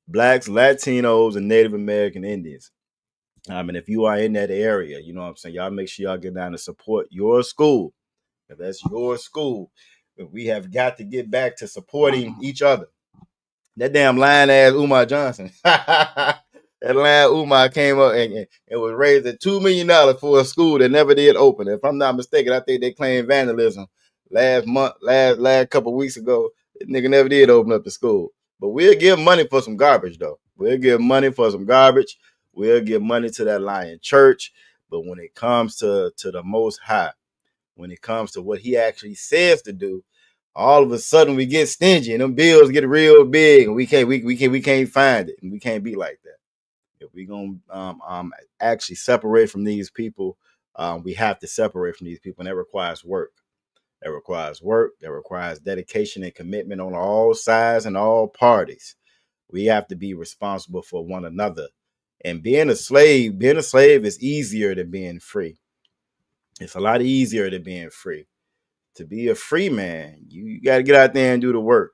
Blacks, Latinos, and Native American Indians. And if you are in that area, you know what I'm saying, y'all make sure y'all get down to support your school. If that's your school, we have got to get back to supporting each other. That damn lying ass Umar Johnson. That lying Umar came up and was raised at $2 million for a school that never did open. If I'm not mistaken, I think they claimed vandalism last couple of weeks ago. That nigga never did open up the school. But we'll give money for some garbage, though. We'll give money for some garbage. We'll give money to that lying church. But when it comes to the Most High, when it comes to what he actually says to do, all of a sudden we get stingy and them bills get real big and we can't find it, and we can't be like that. If we're gonna actually separate from these people, we have to separate from these people, and that requires work. That requires dedication and commitment on all sides and all parties. We have to be responsible for one another. And being a slave is easier than being free. It's a lot easier than being free. To be a free man, you got to get out there and do the work.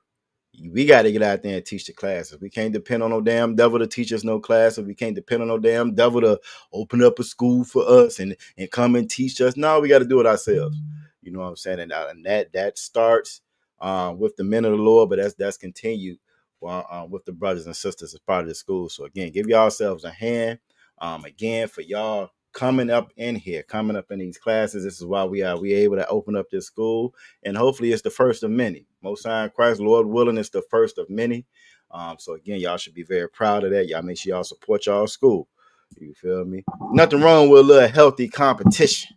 We got to get out there and teach the classes. We can't depend on no damn devil to teach us no classes. We can't depend on no damn devil to open up a school for us and come and teach us. No, we got to do it ourselves. You know what I'm saying? And that starts with the men of the Lord, but that's continued with the brothers and sisters as part of the school. So again, give yourselves a hand. Again, for y'all coming up in here, coming up in these classes. This is why we able to open up this school, and hopefully it's the first of many. Most High in Christ, Lord willing, it's the first of many. So again, y'all should be very proud of that. Y'all make sure y'all support y'all school. You feel me? Nothing wrong with a little healthy competition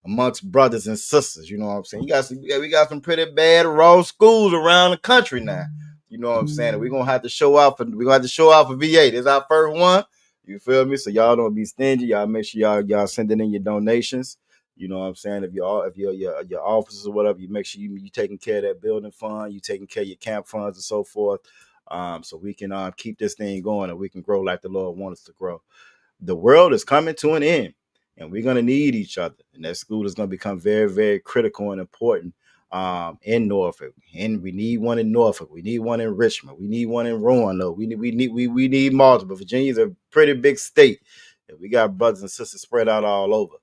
amongst brothers and sisters. You know what I'm saying? We got some pretty bad raw schools around the country now. You know what I'm saying? We're gonna have to show out for VA. This is our first one. You feel me? So y'all don't be stingy. Y'all make sure y'all sending in your donations. You know what I'm saying? If your offices or whatever, you make sure you taking care of that building fund, you taking care of your camp funds and so forth. So we can keep this thing going and we can grow like the Lord wants us to grow. The world is coming to an end, and we're going to need each other. And that school is going to become very, very critical and important in Norfolk. And we need one in Norfolk. We need one in Richmond. We need one in Roanoke. We need multiple. Virginia's a pretty big state, and we got brothers and sisters spread out all over.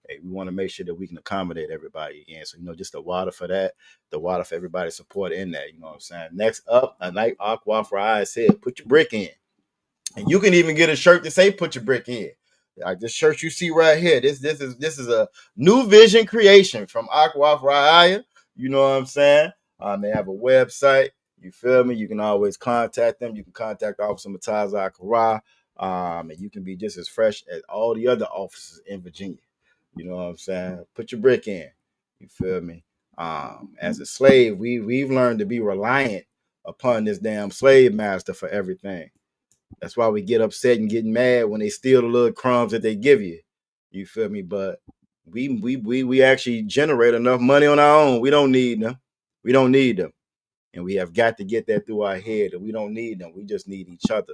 Hey, we want to make sure that we can accommodate everybody again. So, just the water for that, the water for everybody's support in that. You know what I'm saying? Next up, a night aqua for eyes said, put your brick in. And you can even get a shirt that say "Put your brick in." Like this shirt you see right here. This is a new vision creation from Aqua Raya. You know what I'm saying? They have a website. You feel me? You can always contact them. You can contact Officer Mataza Akara. And you can be just as fresh as all the other officers in Virginia. You know what I'm saying? Put your brick in. You feel me? As a slave, we've learned to be reliant upon this damn slave master for everything. That's why we get upset and get mad when they steal the little crumbs that they give you. You feel me? But we actually generate enough money on our own. We don't need them. We don't need them. And we have got to get that through our head that we don't need them. We just need each other.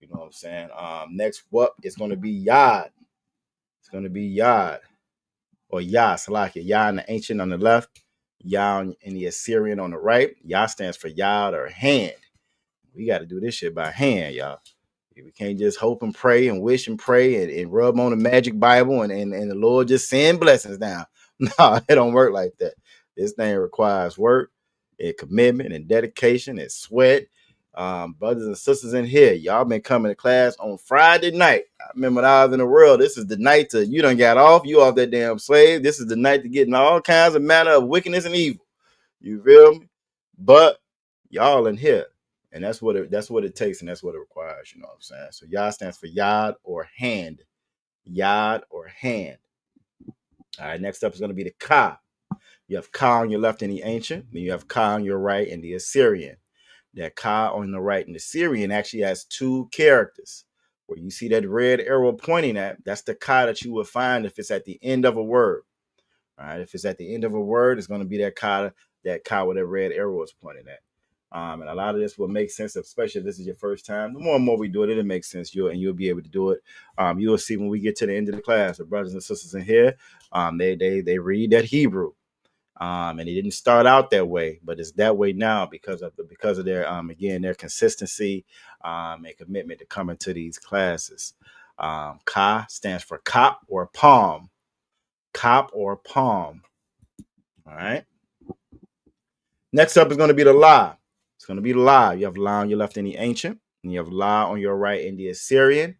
You know what I'm saying? Next up, it's going to be Yad. It's going to be Yad. Or Yah, Salakia. Yah in the ancient on the left. Yah in the Assyrian on the right. Yah stands for Yad or hand. We got to do this shit by hand, y'all. We can't just hope and pray and wish and pray and rub on the magic Bible and the Lord just send blessings down. No, it don't work like that. This thing requires work and commitment and dedication and sweat. Brothers and sisters in here, y'all been coming to class on Friday night. I remember when I was in the world, this is the night to, you done got off, you off that damn slave. This is the night to get in all kinds of manner of wickedness and evil. You feel me? But y'all in here. And that's what it takes, and that's what it requires, you know what I'm saying? So Yad stands for Yad or hand. Yad or hand. All right, next up is going to be the Ka. You have Ka on your left in the ancient, then you have Ka on your right in the Assyrian. That Ka on the right in the Assyrian actually has two characters. Where you see that red arrow pointing at, that's the Ka that you will find if it's at the end of a word. All right, if it's at the end of a word, it's going to be that Ka where that red arrow is pointing at. And a lot of this will make sense, especially if this is your first time. The more and more we do it, it'll make sense. You'll be able to do it. You'll see when we get to the end of the class, the brothers and sisters in here, they read that Hebrew. And it didn't start out that way, but it's that way now because of their again their consistency and commitment to coming to these classes. Ka stands for cop or palm. Cop or palm. All right. Next up is going to be the La. It's going to be the La. You have La on your left in the ancient, and you have La on your right in the Assyrian.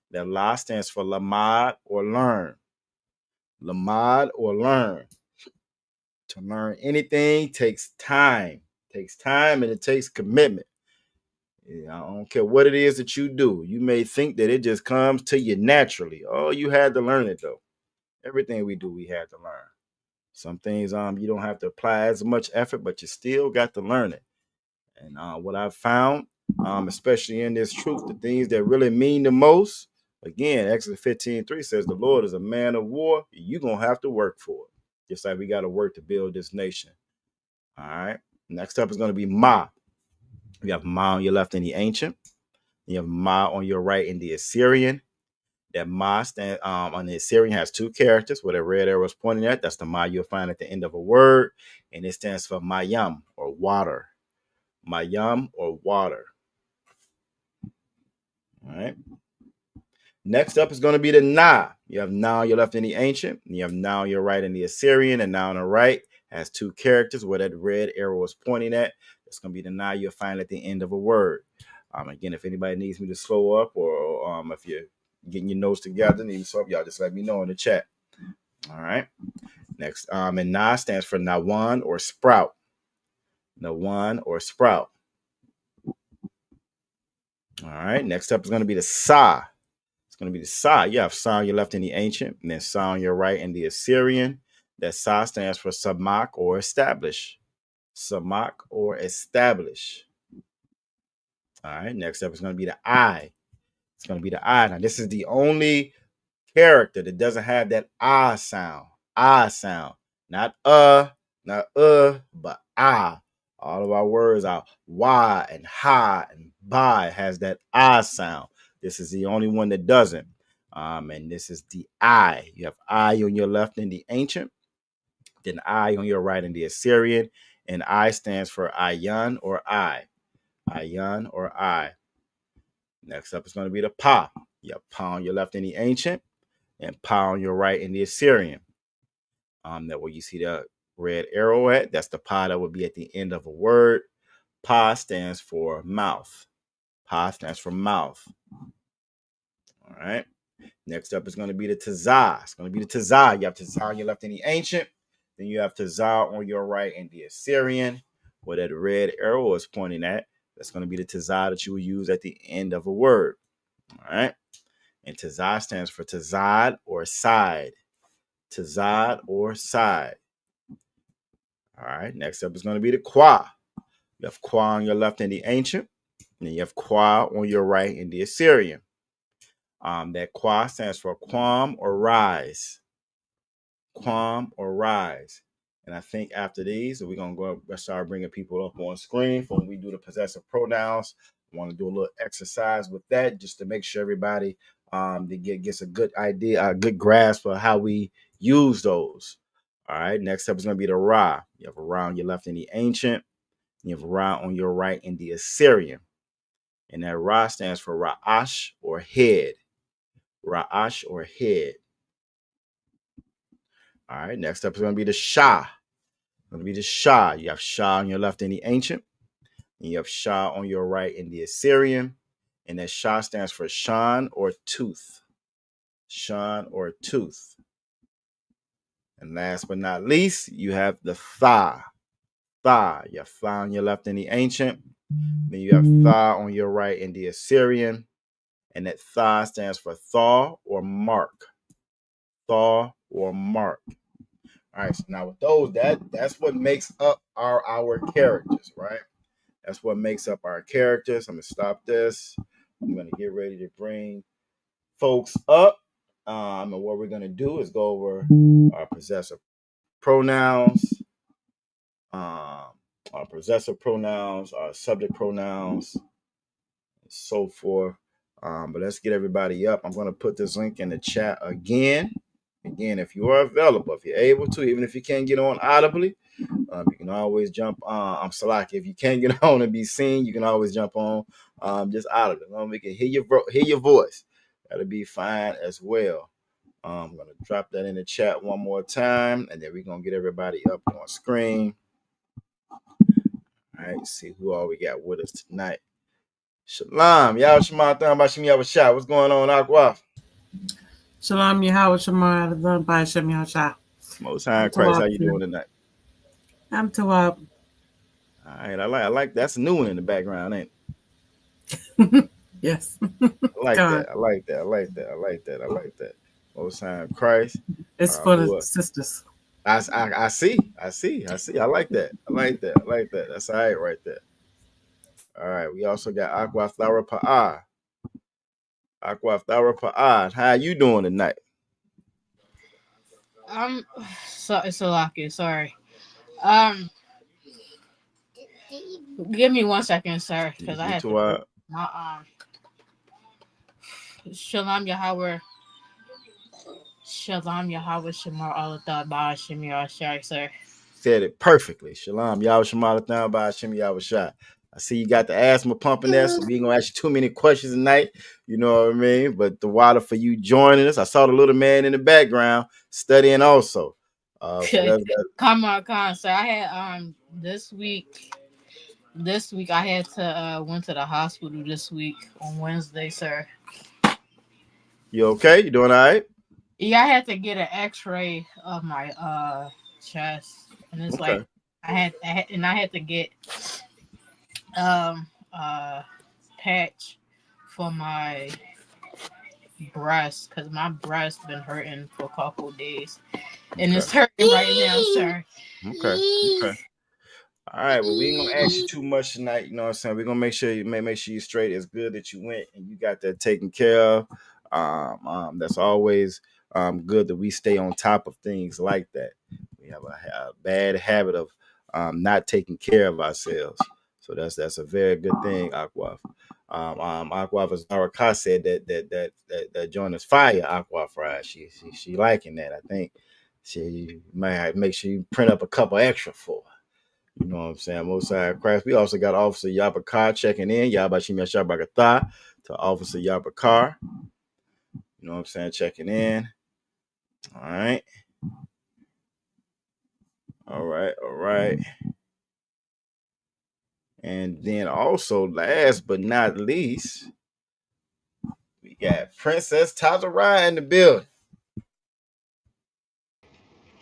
That La stands for Lamad or learn. Lamad or learn. To learn anything takes time. It takes time and it takes commitment. I don't care what it is that you do. You may think that it just comes to you naturally. Oh, you had to learn it though. Everything we do, we had to learn. Some things you don't have to apply as much effort, but you still got to learn it. And what I've found, especially in this truth, the things that really mean the most, again, Exodus 15:3 says the Lord is a man of war. You're going to have to work for it. Just like we got to work to build this nation. All right. Next up is going to be Ma. You have Ma on your left in the ancient. You have Ma on your right in the Assyrian. That Ma stand on the Assyrian has two characters where the red arrow is pointing at. That's the Ma you'll find at the end of a word, and it stands for Mayam or water. Mayam or water. All right. Next up is going to be the Na. You have Na on your left in the ancient, and you have Na on your right in the Assyrian, and Na on the right has two characters where that red arrow is pointing at. That's going to be the Na you'll find at the end of a word. Again, if anybody needs me to slow up, or if you're getting your notes together, need me to slow up, y'all just let me know in the chat. All right. Next, and Na stands for Nawan or sprout. Nawan or sprout. All right. Next up is going to be the Sa. It's going to be the Sa. You have Sa on your left in the ancient, and then Sa on your right in the Assyrian. That Sa stands for Samak or establish. Samak or establish. All right. Next up is going to be the I. It's going to be the I. Now, this is the only character that doesn't have that I sound. I sound. Not but I. All of our words are why and ha and by has that I sound. This is the only one that doesn't. And this is the I. You have I on your left in the ancient, then I on your right in the Assyrian, and I stands for Ayan or I. Ayan or I. Next up is going to be the Pa. You have Pa on your left in the ancient, and Pa on your right in the Assyrian. That where you see the red arrow at, that's the Pa that would be at the end of a word. Pa stands for mouth. Pa stands for mouth. All right. Next up is going to be the Tazah. It's going to be the Tazah. You have Tazah on your left in the ancient. Then you have Tazah on your right in the Assyrian, where that red arrow is pointing at. That's going to be the Tazah that you will use at the end of a word. All right. And Tazah stands for Tazad or side. Tazad or side. All right. Next up is going to be the Kwa. You have Kwa on your left in the ancient. And then you have Kwa on your right in the Assyrian. That Kwa stands for quam or rise. Quam or rise. And I think after these, we're going to go start bringing people up on screen for when we do the possessive pronouns. I want to do a little exercise with that just to make sure everybody gets a good idea, a good grasp of how we use those. All right. Next up is going to be the Ra. You have a Ra on your left in the ancient. You have a Ra on your right in the Assyrian. And that Ra stands for Ra'ash or head. Ra'ash or head. All right, next up is going to be the Shah. Going to be the Shah. You have Shah on your left in the ancient, and you have Shah on your right in the Assyrian, and that Shah stands for Shan or tooth. Shan or tooth. And last but not least, you have the Tha. Tha. You have Tha on your left in the ancient, then you have Tha on your right in the Assyrian, and that Tha stands for Thaw or mark. Thaw or mark. All right, so now with those, that's what makes up our characters, right? That's what makes up our characters. I'm gonna stop this. I'm gonna get ready to bring folks up. And what we're gonna do is go over our possessive pronouns, our subject pronouns, and so forth. But let's get everybody up. I'm gonna put this link in the chat again. Again, if you are available, if you're able to, even if you can't get on audibly, you can always jump on. I'm Salaki. If you can't get on and be seen, you can always jump on just audibly. We can hear your voice. That'll be fine as well. I'm going to drop that in the chat one more time, and then we're going to get everybody up on screen. All right, let's see who all we got with us tonight. Shalom. Y'all Shema Thon Bashim Yawashah. What's going on, Aqua? Shalom, Yahweh Shema, Adonai, B'Hashem Yahshua. Most High Christ, how you doing tonight? I'm Tawab. All right, I like that's a new one in the background, ain't it? Yes. I like that. Most High Christ. It's for the sisters. I see. I like that. That's all right there. All right, we also got Aqua Flower Pa'ah. How you doing tonight? It's a locket. Sorry. Give me 1 second, sir, because I have to. Shalom Yahweh. Shalom Yahweh Shamar Alatha Ba'ashim Yahshai, sir. Said it perfectly. Shalom, Yahweh Shemalathan by Hashem Yahweh Shai. I see you got the asthma pumping there, so we ain't gonna ask you too many questions tonight. You know what I mean? But the water for you joining us. I saw the little man in the background studying also. So that's Come on, sir. I had this week I had to went to the hospital this week on Wednesday, sir. you okay? You doing all right? Yeah, I had to get an X-ray of my chest, and it's like Okay. I had to get um patch for my breast because my breast been hurting for a couple days, and Okay. it's hurting right now, sir. Okay. Okay. All right, well, we ain't gonna ask you too much tonight. You know what I'm saying? We're gonna make sure make sure you straight. It's good that you went and you got that taken care of. That's always good that we stay on top of things like that. We have a bad habit of not taking care of ourselves, so that's a very good thing. Aquaf, Aquaf, as Araka said that joint is fire. Aquaf fried. She liking that. I think she might make sure you print up a couple extra for her. You know what I'm saying? Most side Christ. We also got Officer Yabakar checking in. Yabashim Yashabakatha to Officer Yabakar. You know what I'm saying? Checking in. All right. All right. All right. And then also, last but not least, we got Princess Tazariah in the building.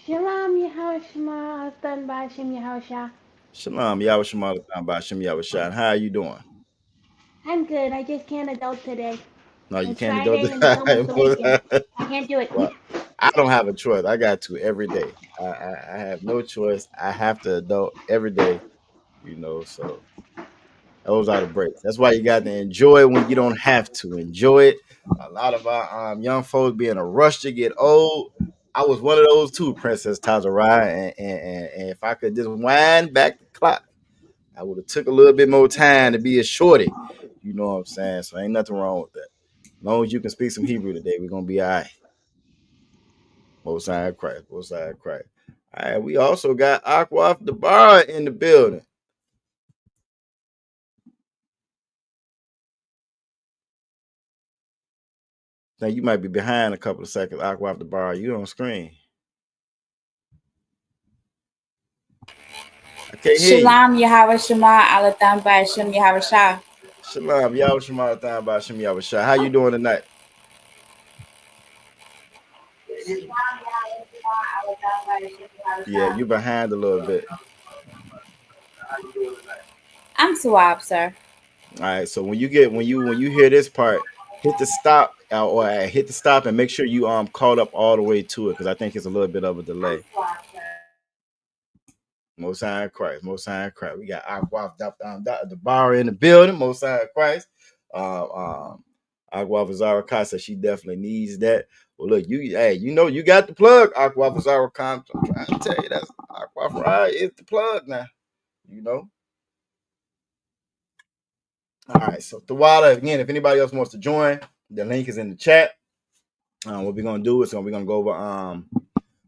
Shalom Yahweh Shema done by Hashem Yahushua. Shalom. Yabashim Bashim Yabashah. How are you doing? I'm good. I just can't adult today. No, you It's can't do Friday and it's almost the weekend. it. I can't do it. Well, I don't have a choice. I got to every day. I have no choice. I have to adult every day, you know, so those are the breaks. That's why you got to enjoy it when you don't have to enjoy it. A lot of our young folks be in a rush to get old. I was one of those too, Princess Tazariah, and if I could just wind back the clock, I would have took a little bit more time to be a shorty. You know what I'm saying? So ain't nothing wrong with that. As long as you can speak some Hebrew today, we're gonna be all right. Most High Christ, Most High Christ. All right, we also got Aquaf the Bar in the building. Now you might be behind a couple of seconds. Aquaf the Bar, you on screen. I can't hear you. Shalom Yahweh Shema Alatham Ba'ashem Yahweh Shah. Shalom, Yahweh Shema Thon by Shem Yahweh Shah. How you doing tonight? Yeah, you behind a little bit. I'm Suab, sir. All right, so when you hear this part, hit the stop or hit the stop and make sure you caught up all the way to it because I think it's a little bit of a delay. Most High Christ, Most High Christ. We got Aquaf the bar in the building. Most High Christ. Aquaf Azara Casa. She definitely needs that. Well, look, you got the plug, Aquaf Azara. I'm trying to tell you that's Aquaf Ride is the plug now. You know. All right, so Tawada, again, if anybody else wants to join, the link is in the chat. What we're gonna do is we're gonna go over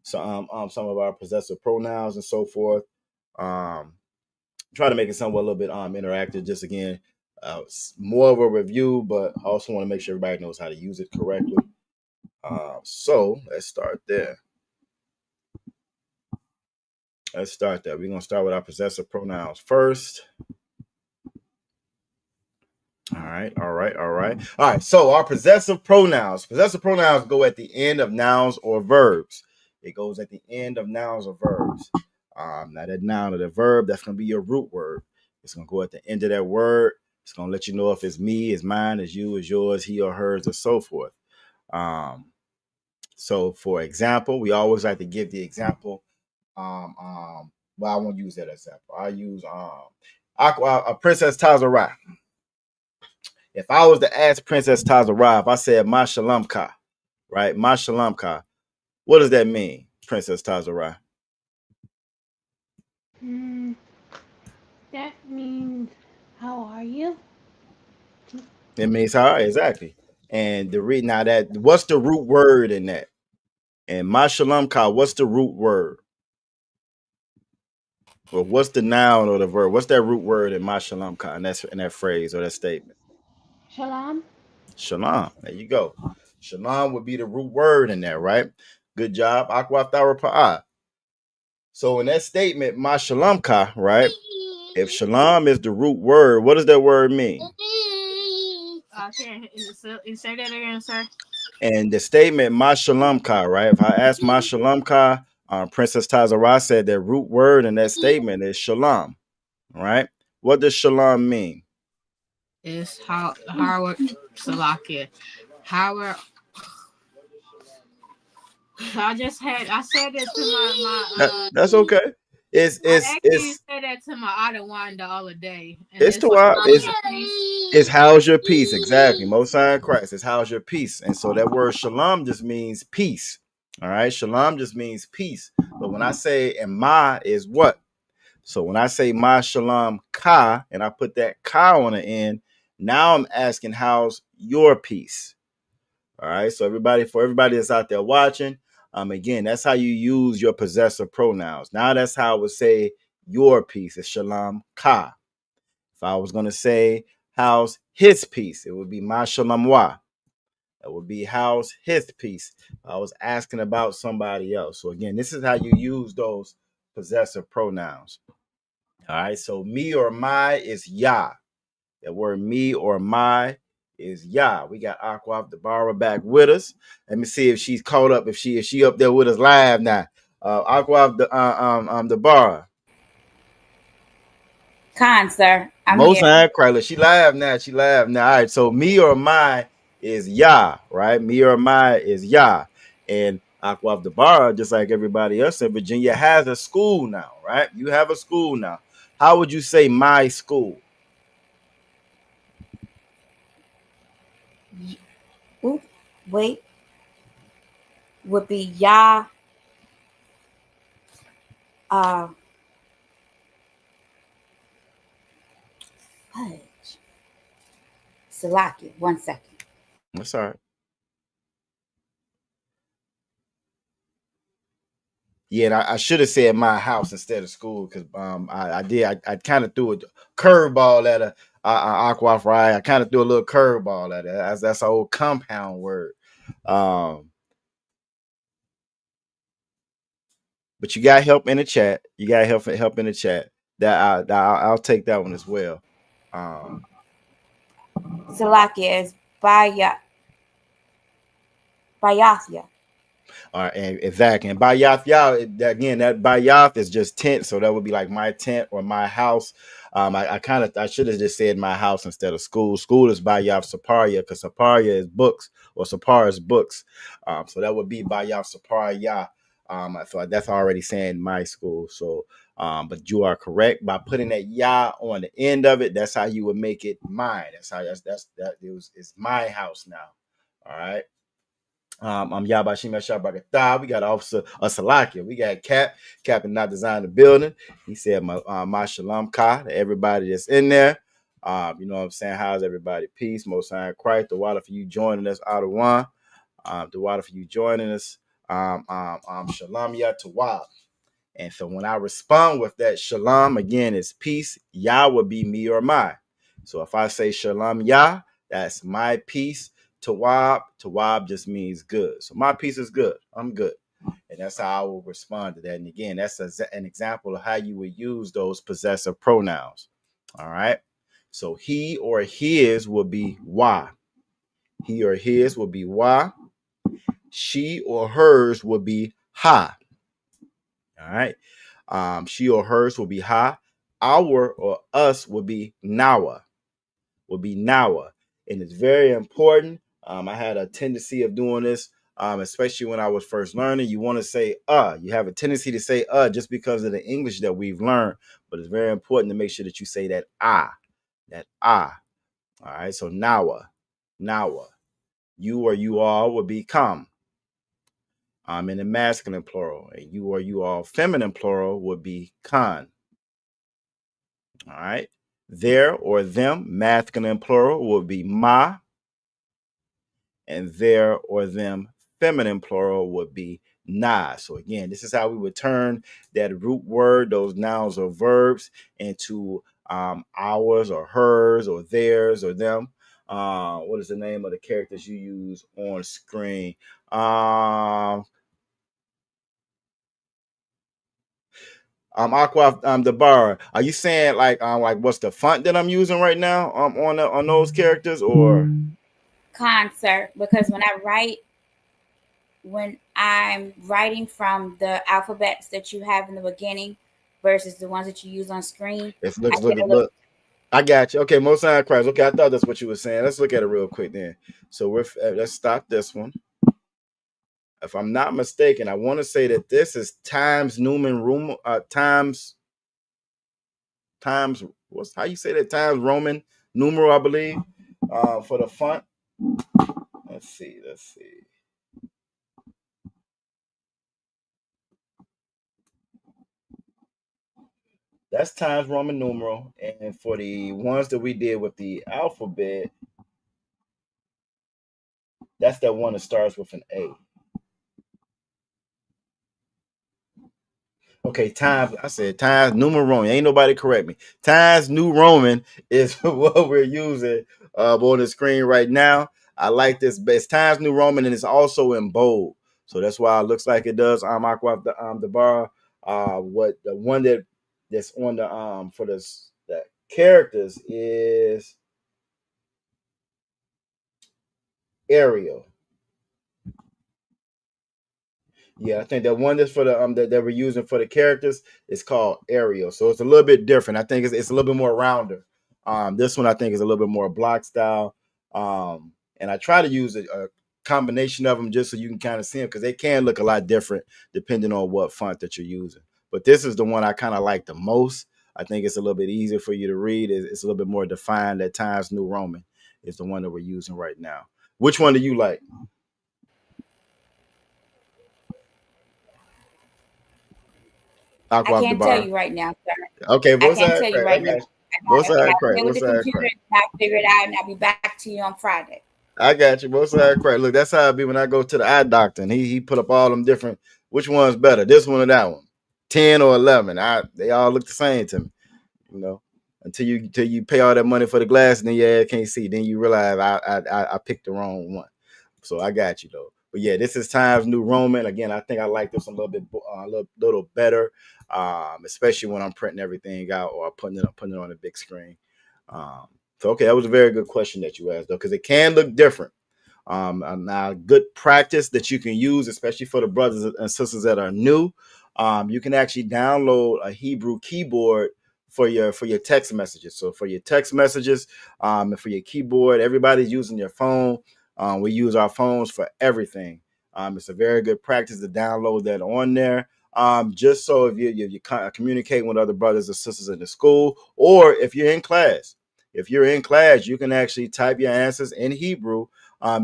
some of our possessive pronouns and so forth. Try to make it somewhat a little bit interactive. Just again, more of a review, but I also want to make sure everybody knows how to use it correctly. So let's start there. We're gonna start with our possessive pronouns first. All right. So our possessive pronouns go at the end of nouns or verbs. It goes at the end of nouns or verbs. Now that noun or the verb, that's gonna be your root word. It's gonna go at the end of that word. It's gonna let you know if it's me, it's mine, it's you, it's yours, he or hers, or so forth. So for example, we always like to give the example. Well, I won't use that example. I use Princess Tazariah. If I was to ask Princess Tazariah, if I said Ma Shalom Ka, right? Ma Shalom Ka, what does that mean, Princess Tazariah? That means, how are you? It means how exactly. And now what's the root word in that? And my shalom ka, what's the root word? Or what's the noun or the verb? What's that root word in my shalom ka in that phrase or that statement? Shalom. Shalom. There you go. Shalom would be the root word in there, right? Good job. Akwa thara pa'a. So in that statement, my shalom ka, right? If shalom is the root word, what does that word mean? Okay, say that again, sir. And the statement, my shalom ka, right? If I ask my shalom ka, Princess Tazara said that root word in that statement is shalom, right? What does shalom mean? It's Howard Salakia. Howard. I said that to my That's okay. It's I it's actually it's said that to my Adawan the other day, and it's it's to like our how's your peace? it's how's your peace, exactly. Most High in Christ is how's your peace, and so that word shalom just means peace. All right, shalom just means peace. But when I say and ma is what? So when I say my shalom ka and I put that ka on the end, now I'm asking how's your peace. All right. So for everybody that's out there watching, again, that's how you use your possessive pronouns. Now that's how I would say your peace is shalom ka. If I was gonna say how's his peace, it would be my shalom wa. That would be how's his peace. I was asking about somebody else. So again, this is how you use those possessive pronouns. All right. So me or my is Yah. That word me or my is Yah. We got Aqua the Barra back with us. Let me see if she's caught up. If she up there with us live now. Aqua the Barra. Khan, sir. I'm Most here. High Chrysler. She live now. She live now. All right. So me or my is Yah, right? Me or my is Yah. And Aqua the Barra, just like everybody else in Virginia, has a school now, right? You have a school now. How would you say my school? Oop, wait. Would be Yah. Uh, fudge. Salakia. 1 second. That's all right. Yeah, and I should have said my house instead of school because I kind of threw a curveball at a aqua fry. I kind of threw a little curveball at it. That's an old compound word. Um, but you got help in the chat. You got help in the chat. I'll take that one as well. Salakia is Bayathia. And exactly. And Bayath Yah, again, that Bayath is just tent. So that would be like my tent or my house. I should have just said my house instead of school. School is Bayath Saparia because Saparia is books or Sapar is books. So that would be Bayath Saparia. So that's already saying my school. So, but you are correct by putting that Yah on the end of it. That's how you would make it mine. It's my house now. All right. I'm Yabashima Shabakata. We got Officer Salakia. We got Captain not designed the building. He said my shalom ka to everybody that's in there. You know what I'm saying? How's everybody? Peace, most high in Christ. The water for you joining us out of one. The water for you joining us. Shalom ya tawab. And so when I respond with that shalom, again, it's peace. Yah would be me or my. So if I say shalom Yah, that's my peace. Tawab just means good. So my peace is good. I'm good. And that's how I will respond to that. And again, that's an example of how you would use those possessive pronouns. All right. So he or his will be why. He or his will be why. She or hers will be ha. All right. She or hers will be ha. Our or us will be nawa. And it's very important. I had a tendency of doing this, especially when I was first learning. You want to say You have a tendency to say just because of the English that we've learned, but it's very important to make sure that you say that that ah. All right. So nawa. You or you all will be come. In the masculine plural, and you or you all feminine plural would be kan. All right. There or them, masculine plural, will be ma. And there or them, feminine plural, would be nah. So again, this is how we would turn that root word, those nouns or verbs, into ours or hers or theirs or them. What is the name of the characters you use on screen? Aqua, the bar. Are you saying like what's the font that I'm using right now on those characters or? Concert, because when I'm writing from the alphabets that you have in the beginning versus the ones that you use on screen, It's I looks get a little. look. I got you. Okay, most high Christ. Okay, I thought that's what you were saying. Let's look at it real quick then. So let's stop this one. If I'm not mistaken, I want to say that this is Times Newman Room times what's how you say that Times Roman numeral, I believe, for the font. Let's see. That's Times Roman numeral, and for the ones that we did with the alphabet, that's that one that starts with an A. Okay, times. I said Times New Roman. Ain't nobody correct me. Times New Roman is what we're using on the screen right now. I like this. But it's Times New Roman, and it's also in bold. So that's why it looks like it does. Aqua the bar. What the one that's on the for the characters is Arial. Yeah, I think that one that's for the that we're using for the characters is called Ariel. So it's a little bit different. I think it's a little bit more rounder. This one I think is a little bit more block style. And I try to use a combination of them just so you can kind of see them because they can look a lot different depending on what font that you're using. But this is the one I kind of like the most. I think it's a little bit easier for you to read. It's a little bit more defined at Times New Roman is the one that we're using right now. Which one do you like? I Aqua of the can't tell bar. you right now, sir. Okay, I both can't sides tell you correct. I right now. got you. Both I sides gotta correct. play with Both the sides computer correct. and I'll figure it out, and I'll be back to you on Friday. I got you. Both sides correct. Look, that's how it be when I go to the eye doctor and he put up all them different. Which one's better, this one or that one? 10 or 11. They all look the same to me. You know, until you pay all that money for the glass and then your ass can't see. Then you realize I picked the wrong one. So I got you though. But yeah, this is Times New Roman. Again, I think I like this a little bit little better, especially when I'm printing everything out or putting it on a big screen. Um, so okay, that was a very good question that you asked though, because it can look different. Now, good practice that you can use, especially for the brothers and sisters that are new. You can actually download a Hebrew keyboard for your text messages. So for your text messages and for your keyboard, everybody's using your phone. We use our phones for everything. It's a very good practice to download that on there. Just so if you communicate with other brothers and sisters in the school, or if you're in class. If you're in class, you can actually type your answers in Hebrew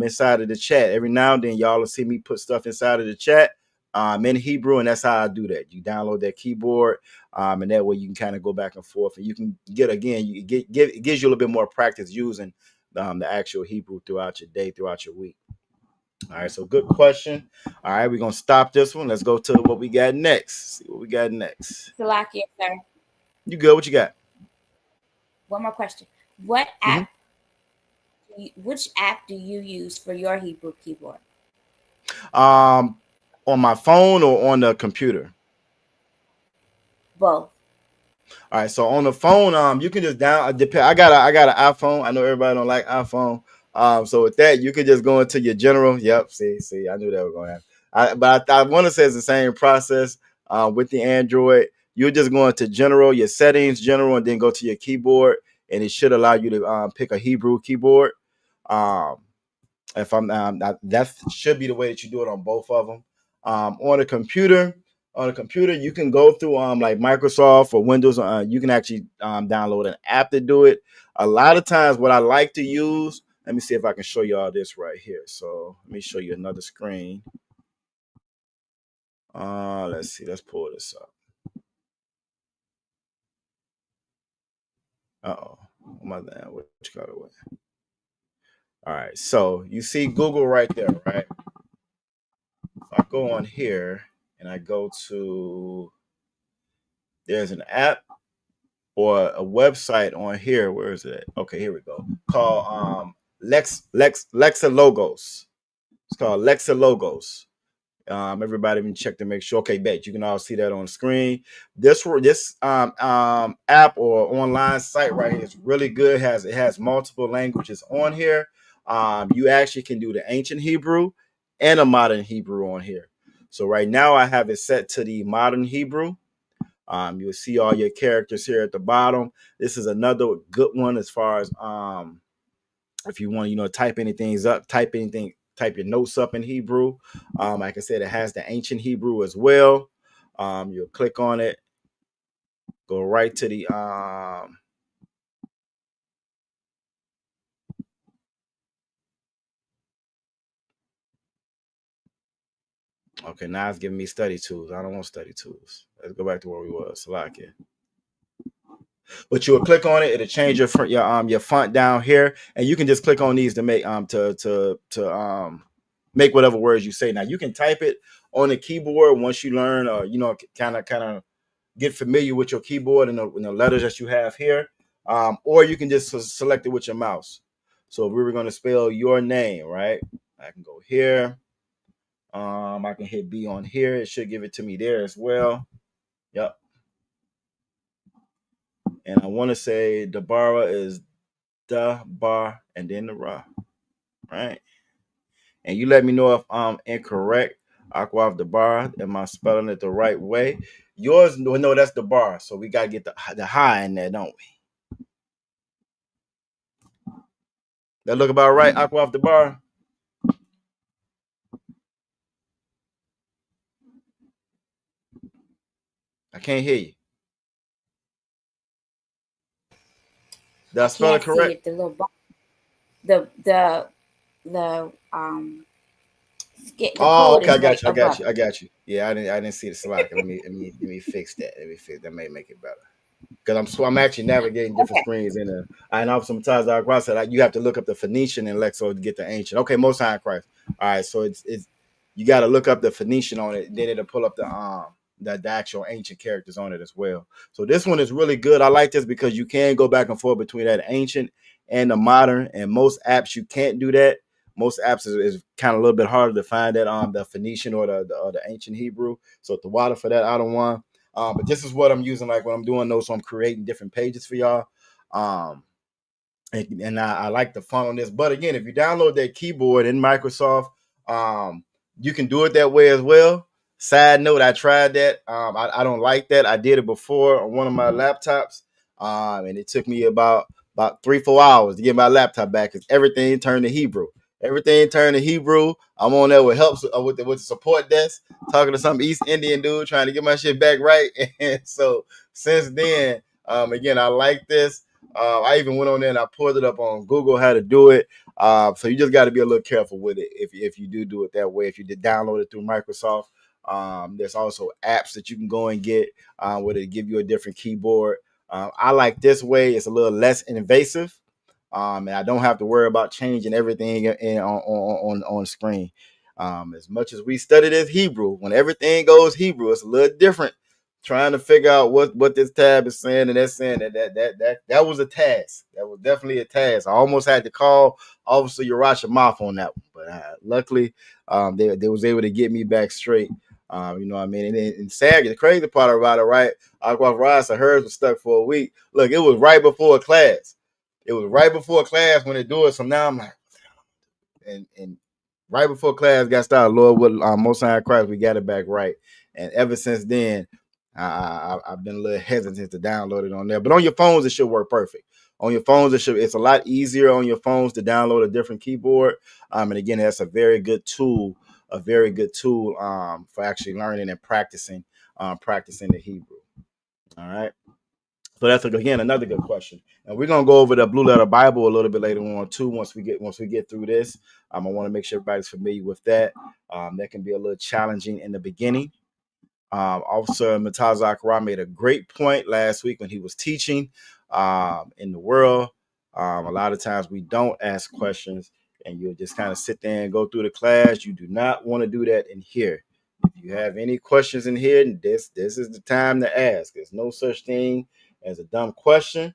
inside of the chat. Every now and then, y'all will see me put stuff inside of the chat in Hebrew, and that's how I do that. You download that keyboard, and that way you can kind of go back and forth, and you can it gives you a little bit more practice using the actual Hebrew throughout your day, throughout your week. All right, so good question. All right, we're gonna stop this one. Let's go to what we got next. See what we got next. Salakia, sir. You good? What you got? One more question. What Mhm. app? Which app do you use for your Hebrew keyboard? Um, on my phone or on the computer? Both. All right, so on the phone, you can just depend. I got an iPhone. I know everybody don't like iPhone. So with that, you can just go into your general. Yep, see, I knew that was gonna happen. I want to say it's the same process with the Android. You're just going to general, your settings, general, and then go to your keyboard, and it should allow you to pick a Hebrew keyboard. Um, if I'm that should be the way that you do it on both of them. On a computer, you can go through like Microsoft or Windows. You can actually download an app to do it. A lot of times, what I like to use. Let me see if I can show you all this right here. So let me show you another screen. Let's see. Let's pull this up. Oh, my damn, which got away. All right. So you see Google right there, right? I go on here and I go to, there's an app or a website on here. Where is it? Okay, here we go. Called Lexa Logos. It's called Lexa Logos. Everybody can check to make sure. Okay, bet you can all see that on the screen. This app or online site right here is really good. It has multiple languages on here. You actually can do the ancient Hebrew and a modern Hebrew on here. So right now I have it set to the modern Hebrew. You'll see all your characters here at the bottom. This is another good one as far as if you want to, type type your notes up in Hebrew. Like I said, it has the ancient Hebrew as well. You'll click on it, go right to the okay, now it's giving me study tools. I don't want study tools. Let's go back to where we was. Salakia. But you'll click on it, it'll change your font down here, and you can just click on these to make make whatever words you say. Now you can type it on the keyboard once you learn, kind of get familiar with your keyboard and the letters that you have here, or you can just select it with your mouse. So if we were going to spell your name, right? I can go here. I can hit B on here. It should give it to me there as well. Yep. And I want to say Dabara is da bar and then the ra, right? And you let me know if I'm incorrect. Aquaf Dabar, am I spelling it the right way? Yours, no, that's the bar. So we gotta get the high in there, don't we? That look about right, Aquaf Dabar. I can't hear you. Did I spell it correct? The little bar, the Oh, code okay, is right above. I got you. Yeah, I didn't see the slack. Let me fix that. That may make it better. Because I'm actually navigating different screens in there. I know sometimes I said you have to look up the Phoenician in Lexo to get the ancient. Okay, Most High Christ. All right, so it's you got to look up the Phoenician on it. Then it'll pull up the actual ancient characters on it as well. So this one is really good. I like this because you can go back and forth between that ancient and the modern. And most apps you can't do that. Most apps is kind of a little bit harder to find that the Phoenician or the ancient Hebrew. So the water for that, I don't want. But this is what I'm using, like when I'm doing those. So I'm creating different pages for y'all. And I like the fun on this. But again, if you download that keyboard in Microsoft, you can do it that way as well. Side note, I tried that. I don't like that. I did it before on one of my laptops. And it took me about 3-4 hours to get my laptop back because everything turned to Hebrew. Everything turned to Hebrew. I'm on there with help with the support desk, talking to some East Indian dude trying to get my shit back right. And so since then, again, I like this. I even went on there and I pulled it up on Google how to do it. So you just got to be a little careful with it if you do it that way. If you did download it through Microsoft, there's also apps that you can go and get where they give you a different keyboard. I like this way. It's a little less invasive. And I don't have to worry about changing everything on screen. As much as we study this Hebrew, when everything goes Hebrew, it's a little different. Trying to figure out what this tab is saying and that's saying that was a task. That was definitely a task. I almost had to call Officer Urash Moff on that one, but luckily they was able to get me back straight. You know what I mean? And sad, the crazy part about it, right? Aqua Rasa, hers was stuck for a week. Look, it was right before class. It was right before class when they do it. So now I'm like, and right before class got started, Lord, with Most High Christ, we got it back right. And ever since then, I've been a little hesitant to download it on there. But on your phones, it should work perfect. On your phones, it's a lot easier on your phones to download a different keyboard. And again, that's a very good tool for actually learning and practicing the Hebrew. All right. So that's again another good question, and we're gonna go over the Blue Letter Bible a little bit later on too. Once we get through this, I want to make sure everybody's familiar with that. That can be a little challenging in the beginning. Officer Matazak Ra made a great point last week when he was teaching in the world. A lot of times we don't ask questions and you'll just kind of sit there and go through the class. You do not want to do that in here. If you have any questions in here, this is the time to ask. There's no such thing as a dumb question.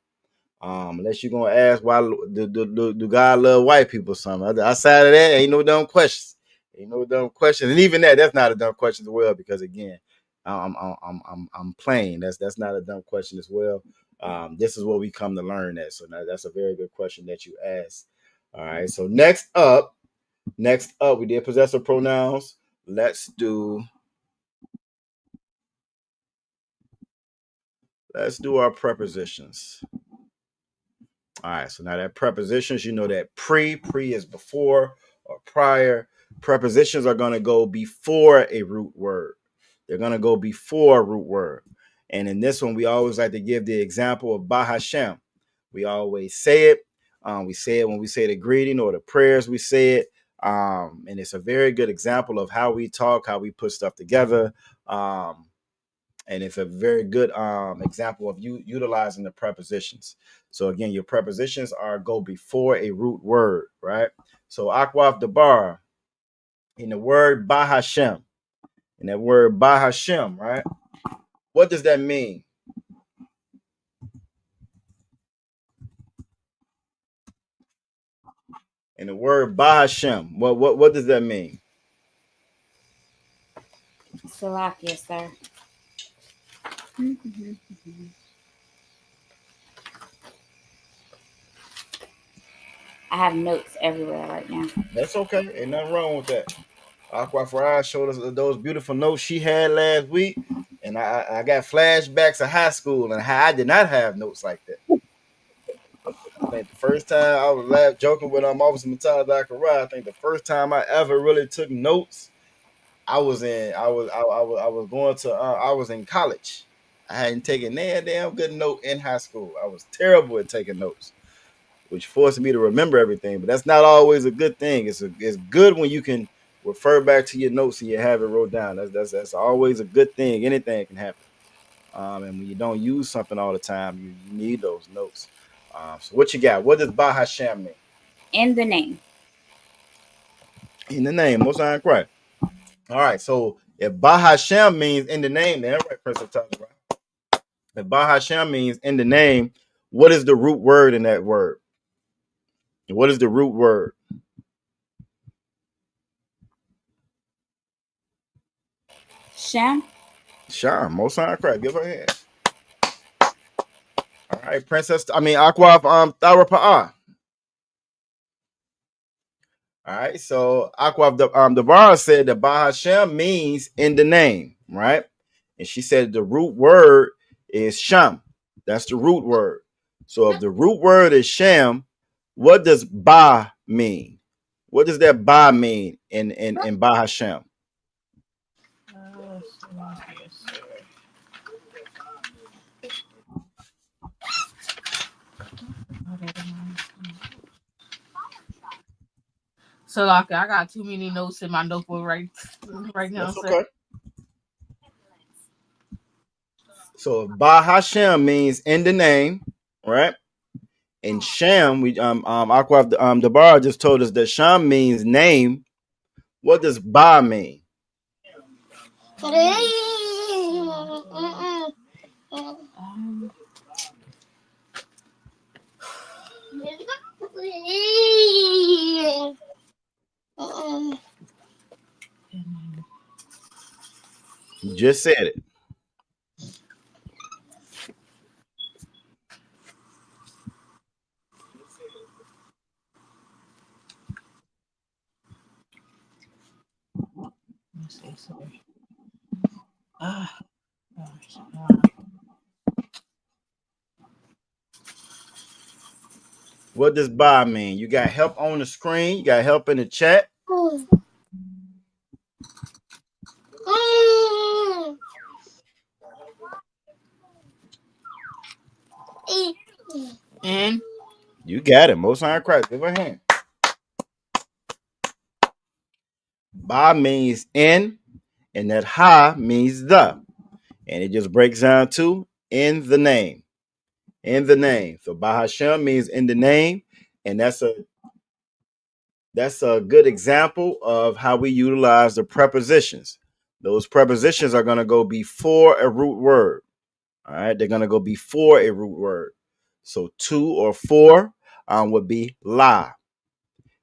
Unless you're gonna ask why do God love white people or something. Outside of that, ain't no dumb questions. Ain't no dumb questions. And even that's not a dumb question as well, because again, I'm playing. That's not a dumb question as well. This is what we come to learn that. So now that's a very good question that you asked. All right. So next up, we did possessive pronouns. Let's do our prepositions. All right, so now that prepositions, you know that pre is before or prior. Prepositions are going to go before a root word. They're going to go before a root word. And in this one, we always like to give the example of Bahashem. We always say it. We say it when we say the greeting or the prayers, we say it. And it's a very good example of how we talk, how we put stuff together. And it's a very good example of you utilizing the prepositions. So again, your prepositions go before a root word, right? So Akwaf Dabar, in the word Bahashem, right? What does that mean? In the word Bahashem, what does that mean? Salakia, sir. I have notes everywhere right now. That's okay. Ain't nothing wrong with that. Aqua Farah showed us those beautiful notes she had last week, and I got flashbacks of high school and how I did not have notes like that. I think the first time I was joking with Officer Matala Dakara, I think the first time I ever really took notes, I was in college. I hadn't taken a damn good note in high school. I was terrible at taking notes, which forced me to remember everything. But that's not always a good thing. It's good when you can refer back to your notes and you have it wrote down. That's always a good thing. Anything can happen. And when you don't use something all the time, you need those notes. So what you got? What does Bahashem mean? In the name. In the name, most I correct. All right. So if Bahashem means in the name, then right, person talking about. If Bahashem means in the name, what is the root word in that word? What is the root word? Shem. Sure, most I correct. Give her a hand. All right, Aqua Thara Pa'a. All right, so Aqua Devara said that Bahashem means in the name, right? And she said the root word is Sham. That's the root word. So if the root word is Shem, what does Ba mean? What does that Ba mean in Bahashem? So like I got too many notes in my notebook right now. That's okay. So Bahashem means in the name, right? And Shem, Aqua Debar just told us that Sham means name. What does Ba mean? You just said it. What does Ba mean? You got help on the screen. You got help in the chat. And you got it. Most High Christ. Give her a hand. Ba means in, and that Ha means the. And it just breaks down to in the name. In the name. So Bahashem means in the name, and that's That's a good example of how we utilize the prepositions. Those prepositions are going to go before a root word. All right, they're going to go before a root word. So to or for would be la,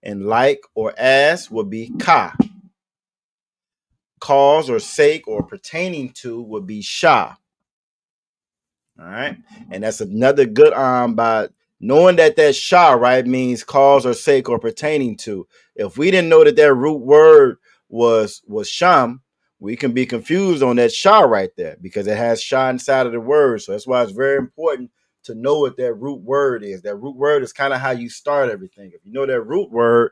and like or as would be ka. Cause or sake or pertaining to would be sha. All right, and that's another good by knowing that sha, right, means cause or sake or pertaining to. If we didn't know that root word was sham, we can be confused on that sha right there because it has sha inside of the word. So that's why it's very important to know what that root word is. That root word is kind of how you start everything. If you know that root word,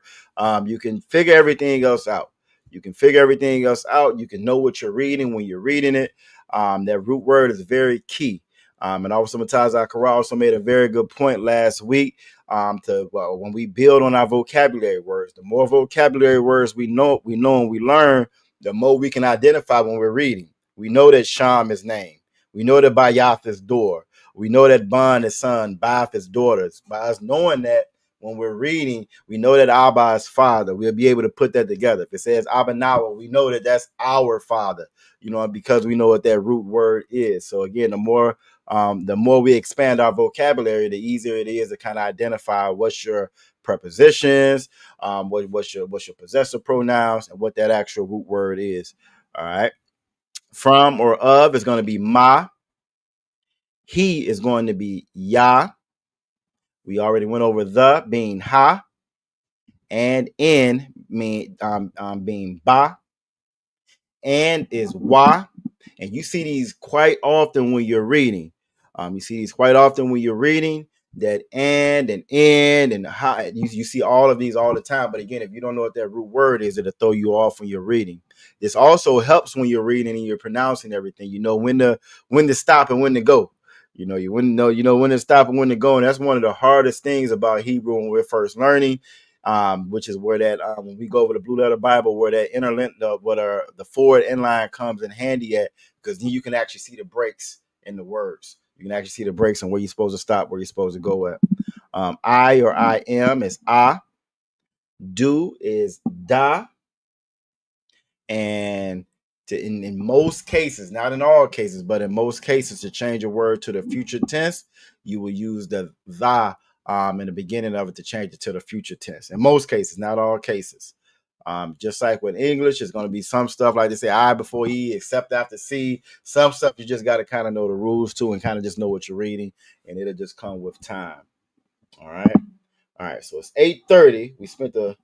you can figure everything else out. You can figure everything else out. You can know what you're reading when you're reading it. That root word is very key. And also, Mataz Akara also made a very good point last week when we build on our vocabulary words. The more vocabulary words we know and we learn, the more we can identify when we're reading. We know that Sham is name. We know that Bayath is door. We know that Ban is son, Bath is daughters. By us knowing that when we're reading, we know that Abba is father. We'll be able to put that together. If it says Abba Nawa, we know that that's our father, because we know what that root word is. So again, the more we expand our vocabulary, the easier it is to kind of identify what's your prepositions, what's your possessor pronouns, and what that actual root word is. All right. From or of is going to be ma. He is going to be ya. We already went over the being ha, and in being ba, and is wa. And you see these quite often when you're reading. That and in and how you see all of these all the time. But again, if you don't know what that root word is, it'll throw you off when you're reading. This also helps when you're reading and you're pronouncing everything. You know when to stop and when to go. You wouldn't know, when to stop and when to go. And that's one of the hardest things about Hebrew when we're first learning. Which is where that when we go over the Blue Letter Bible, where that the forward inline comes in handy at, because then you can actually see the breaks in the words. You can actually see the breaks on where you're supposed to stop, where you're supposed to go at. I or I am is ah. Do is da. And in most cases, not in all cases, but in most cases, to change a word to the future tense, you will use the tha in the beginning of it to change it to the future tense. In most cases, not all cases. Just like with English, it's going to be some stuff like they say I before E, except after C. Some stuff you just got to kind of know the rules to and kind of just know what you're reading, and it'll just come with time. All right. So it's 8:30. We spent a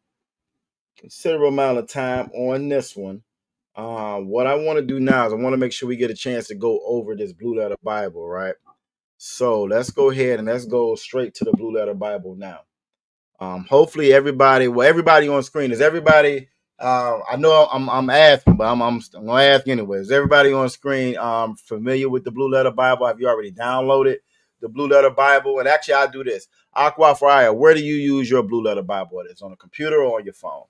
considerable amount of time on this one. What I want to do now is I want to make sure we get a chance to go over this Blue Letter Bible, right? So let's go ahead and let's go straight to the Blue Letter Bible now. Hopefully everybody on screen, is everybody, I know I'm asking, but I'm gonna ask anyway. Is everybody on screen familiar with the Blue Letter Bible? Have you already downloaded the Blue Letter Bible? And actually, I'll do this. Aqua Fryer, where do you use your Blue Letter Bible? It's on a computer or on your phone?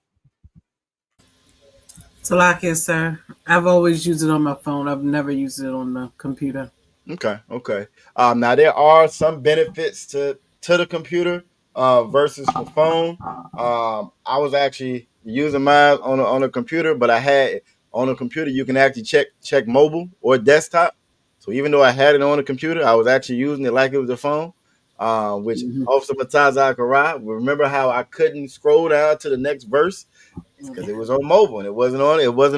Salakia, sir. I've always used it on my phone. I've never used it on the computer. Okay. Now there are some benefits to the computer versus the phone. I was actually using mine on a computer, but I had on a computer you can actually check mobile or desktop. So even though I had it on a computer, I was actually using it like it was a phone. Which Officer Mataz Akara, remember how I couldn't scroll down to the next verse? It's because it was on mobile and it wasn't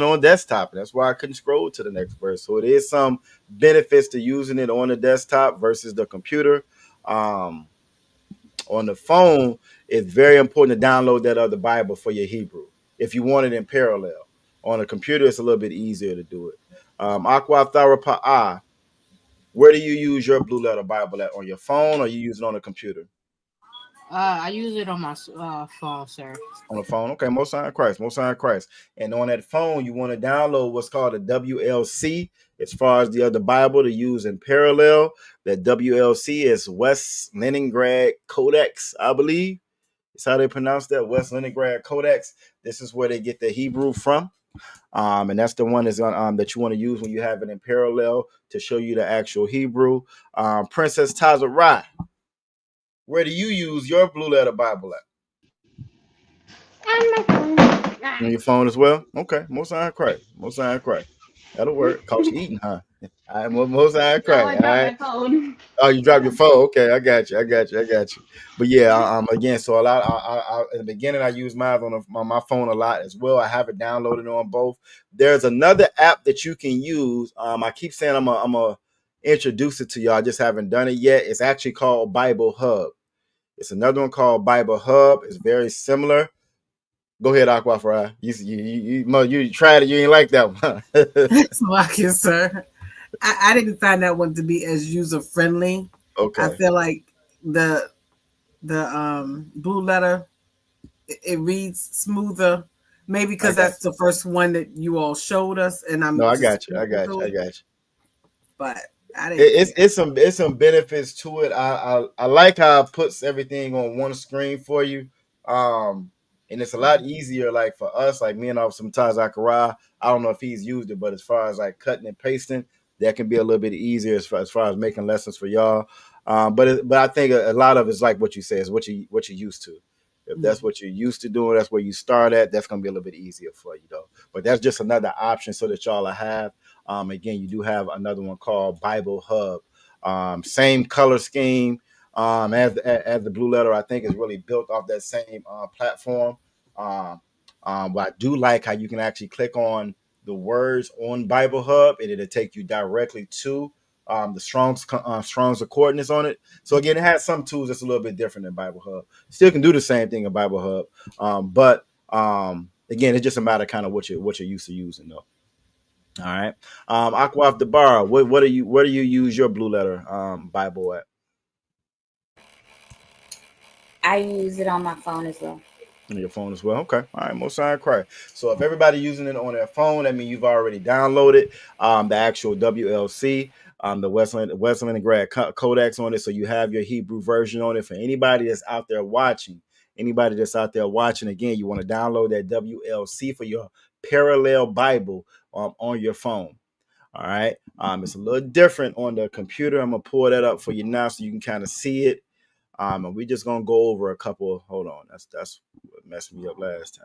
on desktop. And that's why I couldn't scroll to the next verse. So it is some benefits to using it on the desktop versus the computer. On the phone, it's very important to download that other Bible for your Hebrew if you want it in parallel. On a computer, it's a little bit easier to do it. Aqua Tharapa'ah, where do you use your Blue Letter Bible at? On your phone or you use it on a computer? I use it on my phone, sir. On the phone, okay. Most High Christ. And on that phone, you want to download what's called a WLC. As far as the other Bible to use in parallel, that WLC is West Leningrad Codex, I believe. It's how they pronounce that, West Leningrad Codex. This is where they get the Hebrew from. And that's the one that's that you want to use when you have it in parallel to show you the actual Hebrew. Princess Tazarai, where do you use your Blue Letter Bible at? On my phone. On your phone as well? Okay. Most High Christ. Most High Christ. That'll work. Caught you eating, huh? All right. Most High No, Christ. I All dropped right. my phone. Oh, you dropped your phone. Okay, I got you. I got you. I got you. But yeah, again, so a lot. In the beginning, I use mine on my phone a lot as well. I have it downloaded on both. There's another app that you can use. I keep saying I'm a introduce it to y'all. I just haven't done it yet. It's actually called Bible Hub. It's another one called Bible Hub. It's very similar. Go ahead, Aquafry. You tried it. You ain't like that one. So I can, sir. I didn't find that one to be as user friendly. I Okay. feel like the blue letter it reads smoother. Maybe I because got that's the first one that you all showed us, and you. No, I'm I just got you. I got you. I got you. but I didn't care. It's some benefits to it. I like how it puts everything on one screen for you. And it's a lot easier, like for us, like me and sometimes Zachariah, I don't know if he's used it, but as far as like cutting and pasting, that can be a little bit easier as far as making lessons for y'all. But I think a lot of it's like what you say is what you're used to. If that's what you're used to doing, that's where you start at. That's gonna be a little bit easier for you though. But that's just another option so that y'all have. Again, you do have another one called Bible Hub. Same color scheme as the Blue Letter. I think is really built off that same platform. But I do like how you can actually click on the words on Bible Hub, and it'll take you directly to the Strong's coordinates on it. So again, it has some tools that's a little bit different than Bible Hub. Still can do the same thing in Bible Hub, but again, it's just a matter of kind of what you're used to using though. All right. Aqua the bar. What do you use your blue letter Bible at? I use it on my phone as well. On your phone as well. Okay. All right. Most High Christ. So if everybody using it on their phone, that means you've already downloaded the actual WLC, the Westland and Grad Codex on it. So you have your Hebrew version on it. For anybody that's out there watching, again, you want to download that WLC for your parallel Bible on your phone. All right. It's a little different on the computer. I'm gonna pull that up for you now so you can kind of see it. And we just gonna go over a couple. Hold on, that's what messed me up last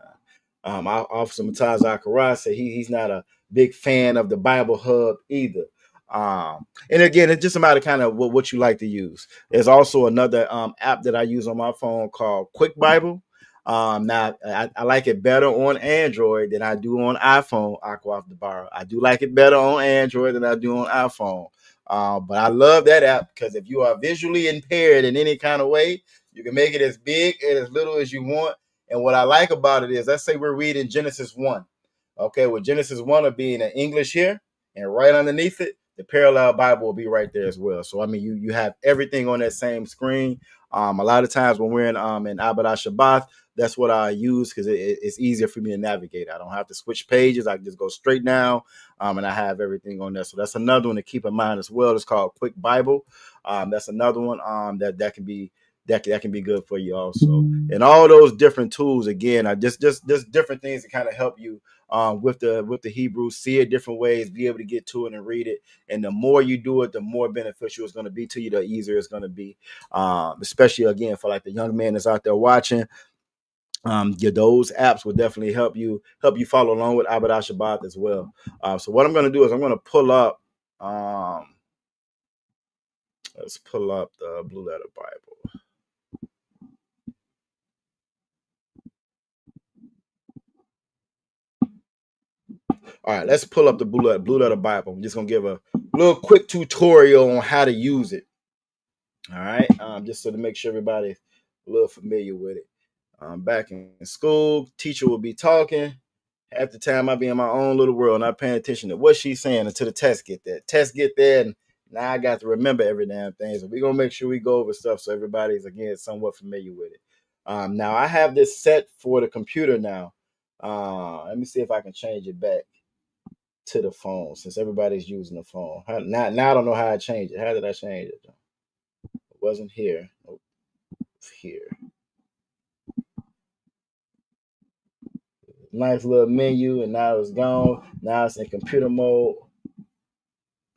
time. Officer Mataz Zachariah said he's not a big fan of the Bible Hub either. And again, it's just a matter of kind of what you like to use. There's also another app that I use on my phone called Quick Bible. Now I like it better on Android than I do on iPhone. Aqua off the bar. I do like it better on Android than I do on iPhone. But I love that app because if you are visually impaired in any kind of way, you can make it as big and as little as you want. And what I like about it is, let's say we're reading Genesis 1. Okay, with Genesis 1 will be in English here, and right underneath it, the parallel Bible will be right there as well. So I mean, you have everything on that same screen. A lot of times when we're in Abada Shabbat, that's what I use because it's easier for me to navigate. I don't have to switch pages. I can just go straight down, and I have everything on there. So that's another one to keep in mind as well. It's called Quick Bible. That's another one that can be that can be good for you also. And all those different tools again are just different things to kind of help you with the Hebrew, see it different ways, be able to get to it and read it. And the more you do it, the more beneficial it's going to be to you, the easier it's going to be. Especially again for like the young man that's out there watching. Those apps will definitely help you follow along with Abad Shabbat as well. So what I'm going to do is I'm going to pull up. Let's pull up the Blue Letter Bible. All right, let's pull up the Blue Letter Bible. I'm just gonna give a little quick tutorial on how to use it. All right, just so to make sure everybody's a little familiar with it. Back in school, teacher will be talking. Half the time I be in my own little world, not paying attention to what she's saying until the test get there. Test get there, and now I got to remember every damn thing. So we're gonna make sure we go over stuff so everybody's again somewhat familiar with it. Now I have this set for the computer now. Let me see if I can change it back to the phone since everybody's using the phone. Now I don't know how I changed it. How did I change it? It wasn't here. Nope. Here. Nice little menu, and now it's gone. Now it's in computer mode.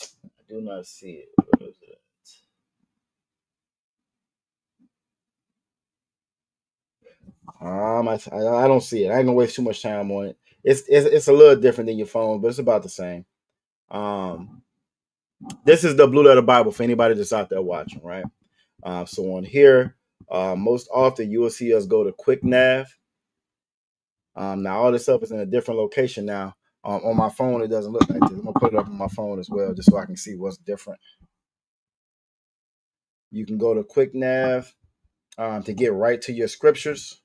I do not see it. What is it? I don't see it. I ain't gonna waste too much time on it. It's a little different than your phone, but it's about the same. This is the Blue Letter Bible for anybody that's out there watching, right? So on here, most often you will see us go to Quick Nav. Now all this stuff is in a different location now. On my phone, it doesn't look like this. I'm gonna put it up on my phone as well, just so I can see what's different. You can go to Quick Nav to get right to your scriptures.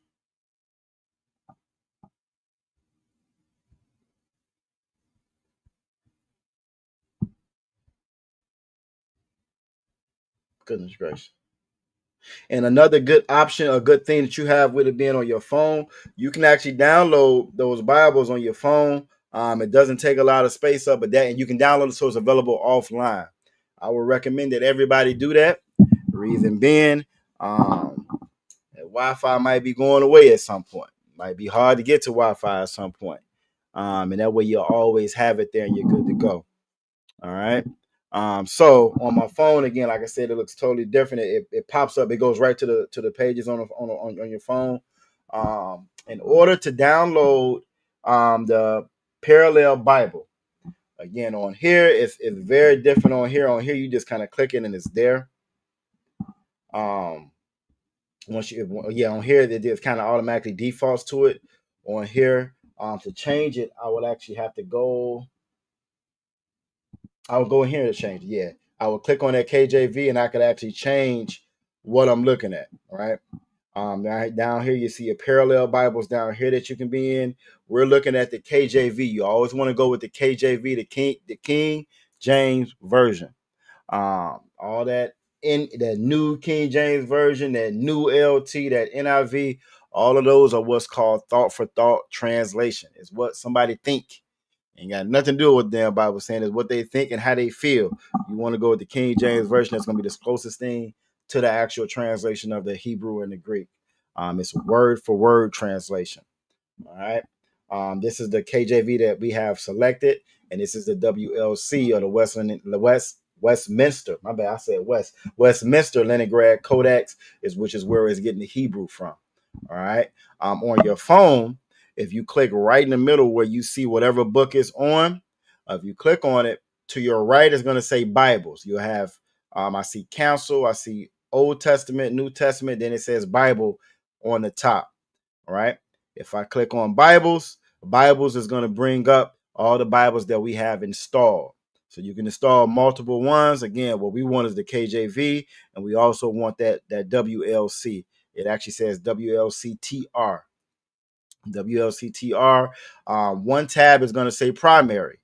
Goodness gracious. And another good option, a good thing that you have with it being on your phone, you can actually download those Bibles on your phone. It doesn't take a lot of space up, and you can download it so it's available offline. I would recommend that everybody do that. The reason being, Wi-Fi might be going away at some point. Might be hard to get to Wi-Fi at some point. And that way you'll always have it there and you're good to go. All right. So on my phone, again, like I said, it looks totally different. It pops up. It goes right to the pages on your phone. In order to download the Parallel Bible, again, on here, it's very different on here. On here, you just kind of click it and it's there. On here, it kind of automatically defaults to it. On here, to change it, I would actually have to go. I would go in here to change it. Yeah, I would click on that KJV and I could actually change what I'm looking at. All right. Down here, you see your parallel Bibles down here that you can be in. We're looking at the KJV. You always want to go with the KJV, the King James Version. All that in that new King James Version, that new LT, that NIV, all of those are what's called thought for thought translation. It's what somebody think. Ain't got nothing to do with damn Bible saying is what they think and how they feel. You want to go with the King James Version. That's going to be the closest thing to the actual translation of the Hebrew and the Greek. It's word for word translation. All right. This is the KJV that we have selected, and this is the WLC or the Westminster. My bad, I said Westminster Leningrad Codex which is where it's getting the Hebrew from. All right. On your phone, if you click right in the middle where you see whatever book is on, if you click on it, to your right is going to say Bibles. You'll have, I see Council, I see Old Testament, New Testament, then it says Bible on the top. All right. If I click on Bibles is going to bring up all the Bibles that we have installed. So you can install multiple ones. Again, what we want is the KJV, and we also want that WLC. It actually says WLCTR. WLCTR. One tab is going to say primary.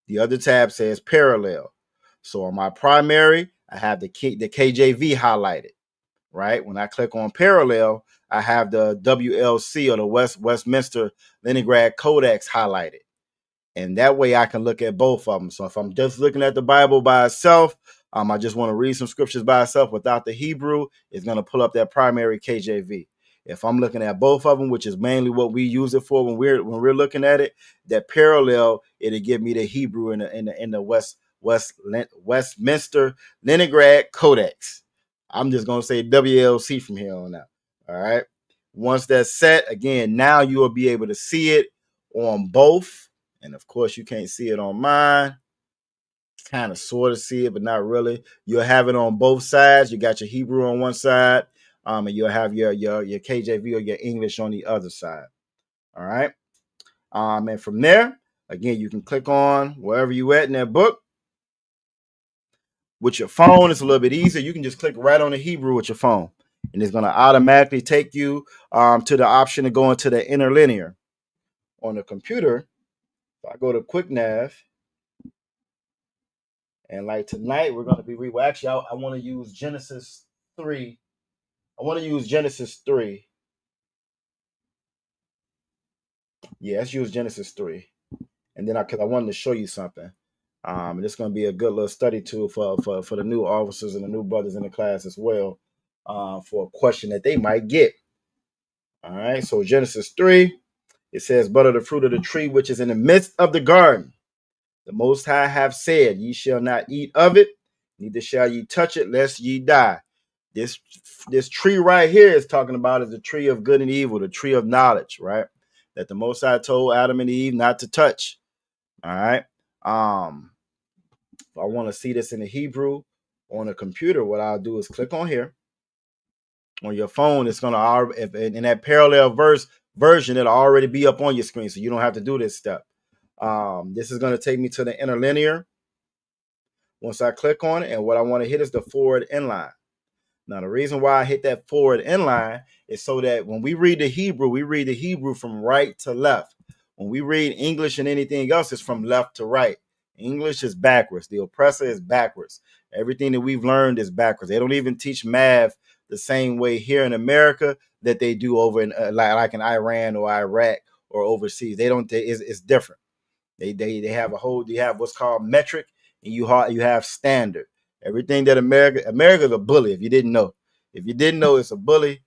The other tab says parallel. So on my primary, I have the KJV highlighted. Right? When I click on parallel, I have the WLC or the Westminster Leningrad Codex highlighted. And that way I can look at both of them. So if I'm just looking at the Bible by itself, I just want to read some scriptures by itself without the Hebrew, it's going to pull up that primary KJV. If I'm looking at both of them, which is mainly what we use it for when we're looking at it, that parallel, it'll give me the Hebrew in the Westminster Leningrad Codex. I'm just going to say WLC from here on out. All right. Once that's set, again, now you will be able to see it on both. And of course, you can't see it on mine. Kind of sort of see it, but not really. You'll have it on both sides. You got your Hebrew on one side, and you'll have your KJV or your English on the other side. All right. And from there, again, you can click on wherever you at in that book. With your phone, it's a little bit easier. You can just click right on the Hebrew with your phone, and it's going to automatically take you to the option to go into the interlinear. On the computer, if I go to Quick Nav, and like tonight, we're going to be actually, I want to use Genesis 3. I want to use Genesis 3. Yeah, let's use Genesis 3. And then because I wanted to show you something. And it's going to be a good little study tool for the new officers and the new brothers in the class as well, for a question that they might get. All right, so Genesis 3, it says, "But of the fruit of the tree which is in the midst of the garden, the Most High have said, ye shall not eat of it, neither shall ye touch it, lest ye die. This tree right here is talking about is the tree of good and evil, the tree of knowledge, right? That the Most High told Adam and Eve not to touch. All right. If I want to see this in the Hebrew on a computer, what I'll do is click on here. On your phone, it's gonna in that parallel version, it'll already be up on your screen, so you don't have to do this step. This is gonna take me to the interlinear. Once I click on it, and what I want to hit is the forward inline. Now, the reason why I hit that forward inline is so that when we read the Hebrew from right to left. When we read English and anything else, it's from left to right. English is backwards. The oppressor is backwards. Everything that we've learned is backwards. They don't even teach math the same way here in America that they do over in like in Iran or Iraq or overseas. They don't. It's different. They have you have what's called metric, and you have standard. Everything that America's a bully. If you didn't know, it's a bully.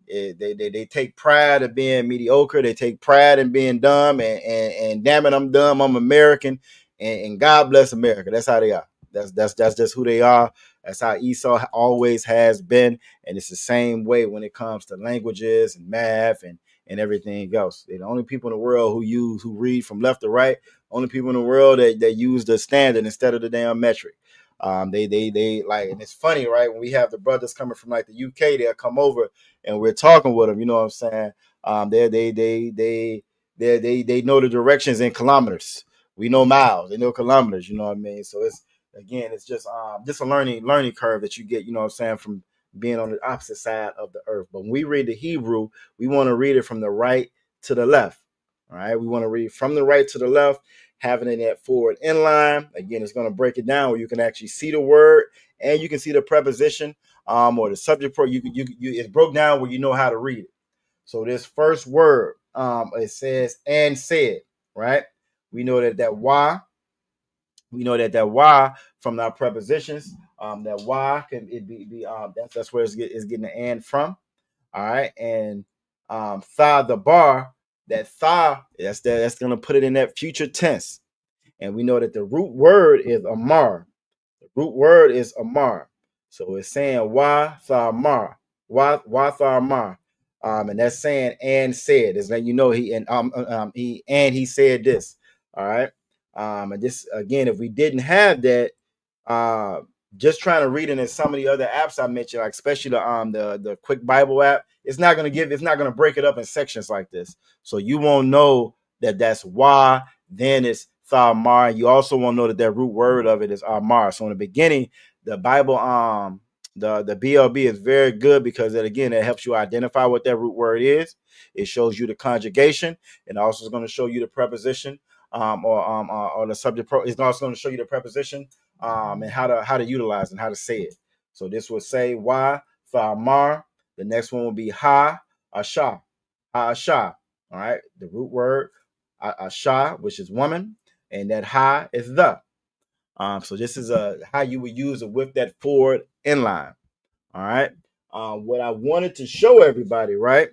They take pride in being mediocre. They take pride in being dumb, and damn it, I'm dumb. I'm American, and God bless America. That's how they are. That's just who they are. That's how Esau always has been, and it's the same way when it comes to languages and math and everything else. They're the only people in the world who read from left to right. Only people in the world that use the standard instead of the damn metric. They like, and it's funny, right? When we have the brothers coming from like the UK, they'll come over and we're talking with them. You know what I'm saying? They know the directions in kilometers. We know miles. They know kilometers. You know what I mean? So it's just a learning curve that you get. You know what I'm saying, from being on the opposite side of the earth. But when we read the Hebrew, we want to read it from the right to the left. All right, we want to read from the right to the left, having it in that forward inline. Again, it's going to break it down where you can actually see the word and you can see the preposition or the subject. It's broke down where you know how to read it. So this first word, it says and said, right? We know that why. We know that why from our prepositions. That why can it be that's where it's getting the and from. All right, and tha the bar. That tha, that's going to put it in that future tense. And we know that the root word is amar. The root word is amar. So it's saying why tha amar. Why tha amar. And that's saying and said. It's letting you know he said this. All right. And this again, if we didn't have that, just trying to read it in some of the other apps I mentioned, like especially the Quick Bible app, it's not gonna break it up in sections like this. So you won't know that that's why. Then it's thamar. You also won't know that root word of it is amar. So in the beginning, the Bible the BLB is very good because it helps you identify what that root word is. It shows you the conjugation, and also is going to show you the preposition or the subject. It's also going to show you the preposition and how to utilize and how to say it. So this will say why thamar. The next one will be ha asha. Ha asha. All right, the root word asha, which is woman, and that ha is the. So this is how you would use it with that forward inline. All right. What I wanted to show everybody, right?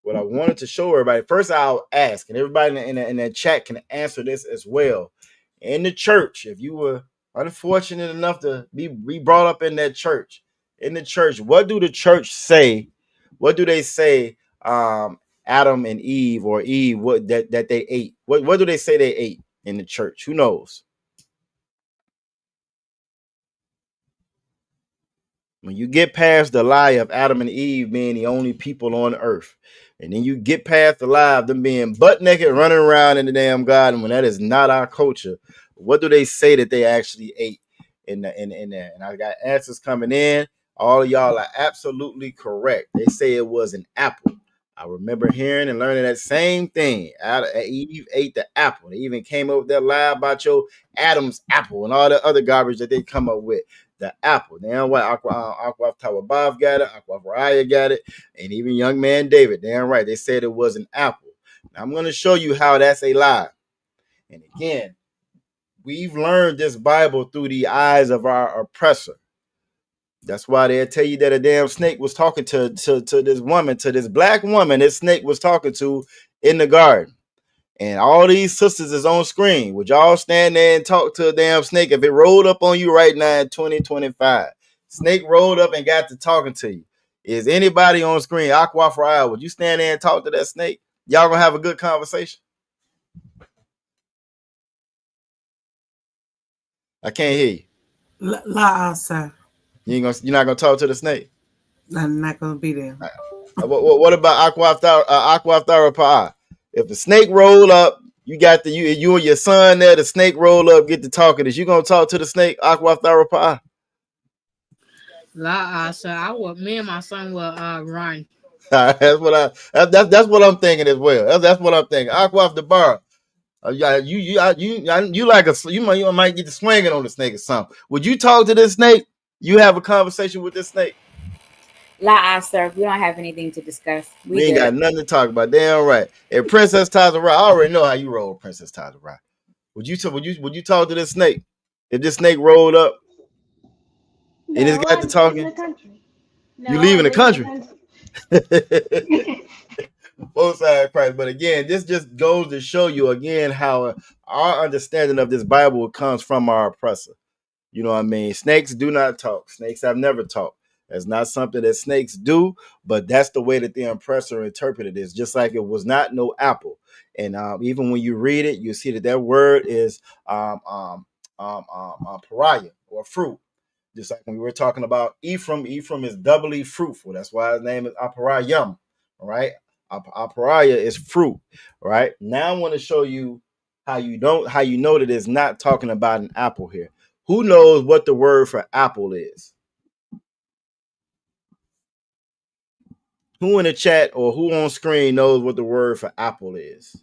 What I wanted to show everybody. First, I'll ask, and everybody in the chat can answer this as well. In the church, if you were unfortunate enough to be brought up in that church, what do the church say? What do they say? Adam and Eve, or Eve, that they ate. What do they say they ate in the church? Who knows? When you get past the lie of Adam and Eve being the only people on earth, and then you get past the lie of them being butt naked running around in the damn garden, when that is not our culture, what do they say that they actually ate in there? And I got answers coming in. All of y'all are absolutely correct. They say it was an apple. I remember hearing and learning that same thing. Eve ate the apple. They even came up with that lie about your Adam's apple and all the other garbage that they come up with. The apple. Damn right. Aqua Tawabov got it. Aqua Raya got it. And even young man David. Damn right. They said it was an apple. Now I'm going to show you how that's a lie. And again, we've learned this Bible through the eyes of our oppressor. That's why they'll tell you that a damn snake was talking to this woman, to this black woman this snake was talking to in the garden. And all these sisters is on screen. Would y'all stand there and talk to a damn snake if it rolled up on you right now in 2025? Snake rolled up and got to talking to you. Is anybody on screen, Aqua for Iowa, would you stand there and talk to that snake? Y'all gonna have a good conversation? I can't hear you. La sir. You're not gonna talk to the snake. I'm not gonna be there. What about Aqua Thyra? If the snake roll up, you got you and your son there. The snake roll up, get to talking. Is you gonna talk to the snake, Aqua Thyra? Me and my son will run. That's what I'm thinking as well. That's what I'm thinking. Aqua the bar. You like you might get to swinging on the snake or something. Would you talk to this snake? You have a conversation with this snake? Sir, we don't have anything to discuss. We ain't got nothing to talk about. Damn right. And Princess Tazara, I already know how you roll, Princess Tazara. Would you talk to this snake? If this snake rolled up and it's got to talking, you leaving the country. Both sides Christ. But again, this just goes to show you again how our understanding of this Bible comes from our oppressor. You know what I mean? Snakes do not talk. Snakes have never talked. That's not something that snakes do, but that's the way that the oppressor interpreted it. Just like it was not no apple. And even when you read it, you see that word is pariah or fruit. Just like when we were talking about Ephraim is doubly fruitful. That's why his name is Aparayam. All right. Aparaya is fruit. All right. Now I want to show you how you know that it's not talking about an apple here. Who knows what the word for apple is? Who in the chat or who on screen knows what the word for apple is?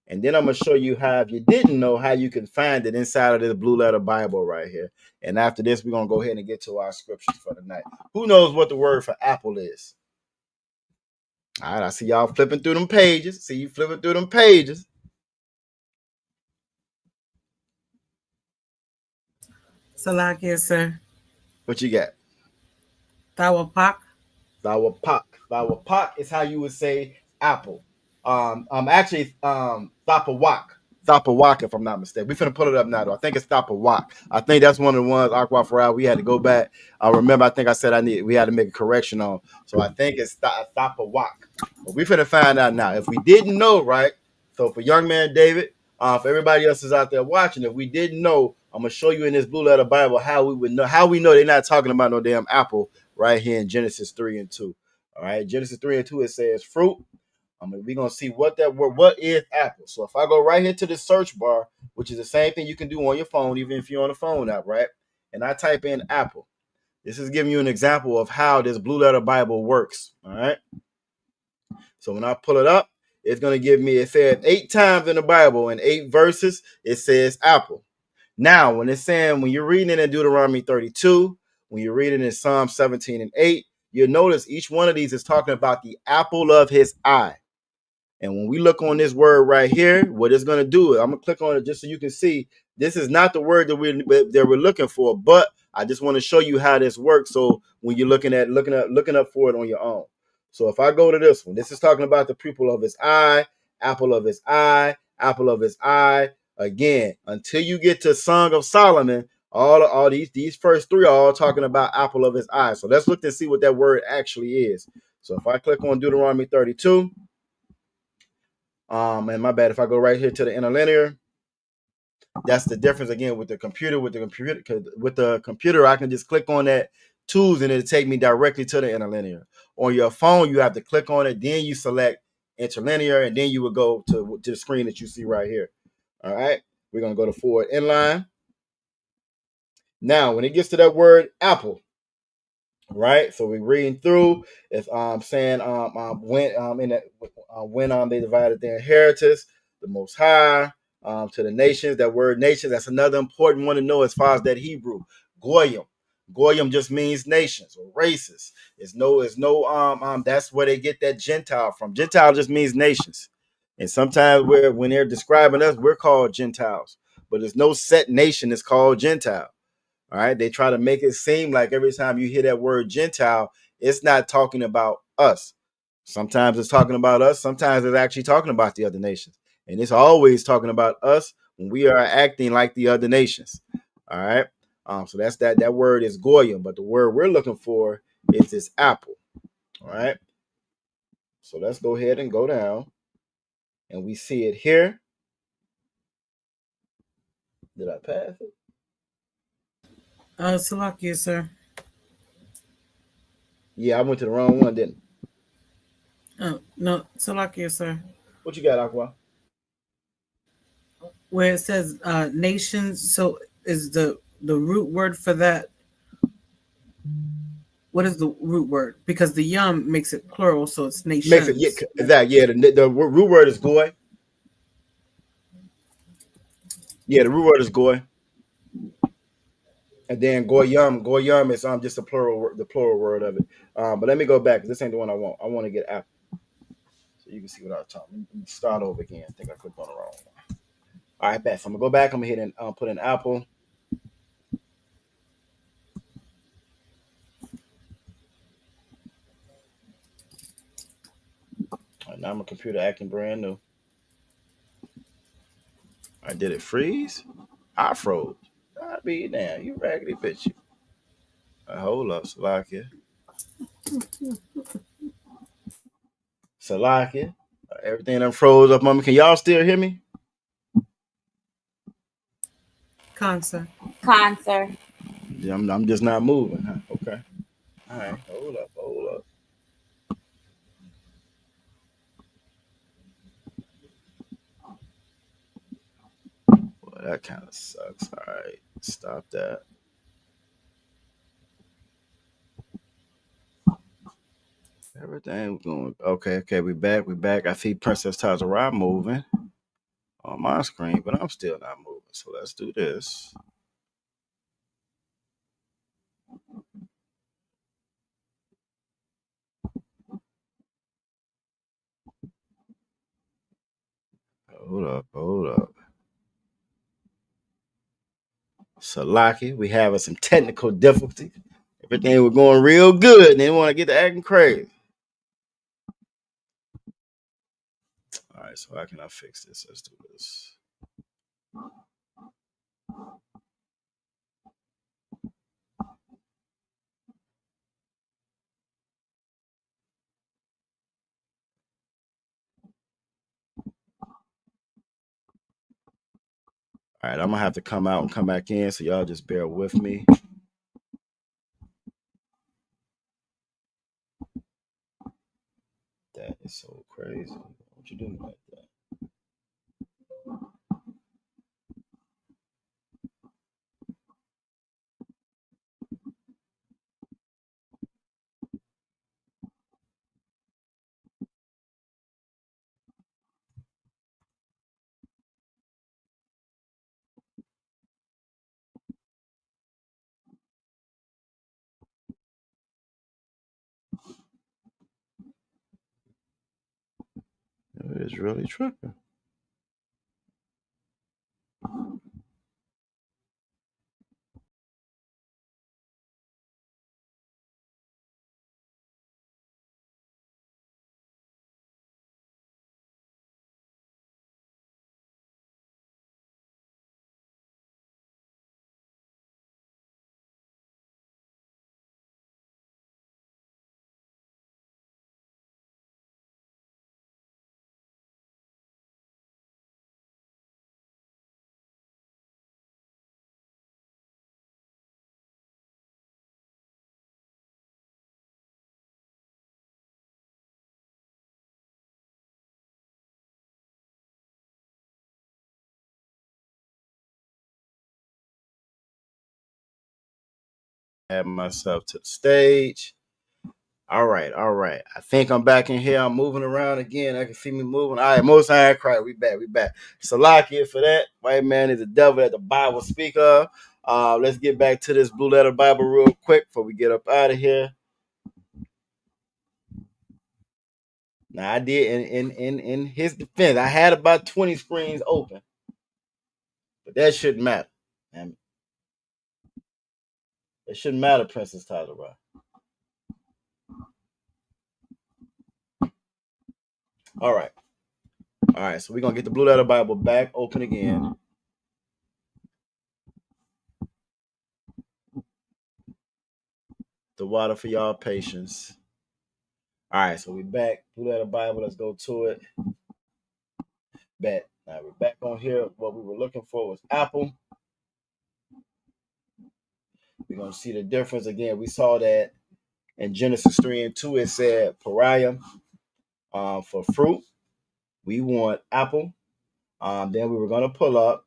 And then I'm going to show you how, if you didn't know, how you can find it inside of this blue letter Bible right here. And after this, we're going to go ahead and get to our scriptures for the night. Who knows what the word for apple is? All right, I see y'all flipping through them pages. See you flipping through them pages. Salakia, sir. What you got? Thawapak. Thawak is how you would say apple. Actually, Thapawak, if I'm not mistaken. We finna pull it up now, though. I think it's Thapawak. I think that's one of the ones, Aqua Farad, we had to go back. I remember, I think I said we had to make a correction on. So I think it's Thapawak. But we finna find out now. If we didn't know, right? So for young man David, for everybody else is out there watching, if we didn't know, I'm gonna show you in this blue letter Bible how we know they're not talking about no damn apple right here in Genesis 3 and 2. All right, Genesis 3 and 2, it says fruit. We're going to see what is apple. So if I go right here to the search bar, which is the same thing you can do on your phone, even if you're on the phone app, right? And I type in apple. This is giving you an example of how this blue letter Bible works, all right? So when I pull it up, it's going to give me, it says 8 times in the Bible, in 8 verses, it says apple. Now, when you're reading it in Deuteronomy 32, when you're reading in Psalm 17 and 8, you'll notice each one of these is talking about the apple of his eye. And when we look on this word right here, what it's going to do, I'm going to click on it just so you can see this is not the word that we're looking for, but I just want to show you how this works. So when you're looking up for it on your own. So if I go to this one, this is talking about the pupil of his eye, apple of his eye, apple of his eye. Again, until you get to Song of Solomon, all these first 3 are all talking about apple of his eye. So let's look and see what that word actually is. So if I click on Deuteronomy 32, and my bad, if I go right here to the interlinear, that's the difference again with the computer. With the computer, I can just click on that tools and it'll take me directly to the interlinear. On your phone, you have to click on it, then you select interlinear, and then you would go to the screen that you see right here. All right, we're gonna go to forward inline. Now, when it gets to that word apple, right? So we're reading through. It's saying when they divided their inheritance, the Most High to the nations. That word nations, that's another important one to know as far as that Hebrew. Goyim. Goyim just means nations or races. It's no that's where they get that Gentile from. Gentile just means nations. And sometimes when they're describing us, we're called Gentiles. But there's no set nation that's called Gentile. All right. They try to make it seem like every time you hear that word Gentile, it's not talking about us. Sometimes it's talking about us. Sometimes it's actually talking about the other nations. And it's always talking about us when we are acting like the other nations. All right. So that's that word is goyim, but the word we're looking for is this apple. All right. So let's go ahead and go down, and we see it here. Did I pass it? Salakia, sir. Yeah, I went to the wrong one, didn't I? Oh, no, Salakia, sir. What you got, Aqua? Where it says nations, so is the root word for that? What is the root word? Because the yum makes it plural, so it's nations. Makes it, yeah, exactly. Yeah, the root word is goy. Yeah, the root word is goy. And then goyim is just the plural word of it. But let me go back, because this ain't the one I want. I want to get apple, so you can see what I'm talking. Let me start over again. I think I clicked on the wrong one. All right, bet. So I'm gonna go back. I'm gonna hit and put in apple. All right, now my computer acting brand new. I did it freeze. I froze. I be damn, you raggedy bitch. Hold up, Salakia. Salakia. Everything done froze up on me. Can y'all still hear me? Concert. Yeah, I'm just not moving. Huh? Okay. All right. Hold up. Well, that kind of sucks. All right. Stop that. Everything going okay. We back. I see Princess Tazara moving on my screen, but I'm still not moving. So let's do this. Hold up. Salaki, we having some technical difficulties. Everything was going real good, and they want to get to acting crazy. All right, so how can I fix this? Let's do this. All right, I'm gonna have to come out and come back in, so y'all just bear with me. That is so crazy. What you doing like that? It is really tripping. Add myself to the stage. All right. I think I'm back in here. I'm moving around again. I can see me moving. All right, Most High Christ. We back. Salakia for that. White man is the devil that the Bible speak of. Let's get back to this Blue Letter Bible real quick before we get up out of here. Now I did in his defense, I had about 20 screens open, but that shouldn't matter. It shouldn't matter, Princess Tazara. All right. So we're gonna get the Blue Letter Bible back open again. the water for y'all patience. All right, so we back. Blue Letter Bible. Let's go to it. Bet. Now we're back on here. What we were looking for was apple. We're gonna see the difference again. We saw that in Genesis 3 and 2. It said pariah for fruit. We want apple. Then we were gonna pull up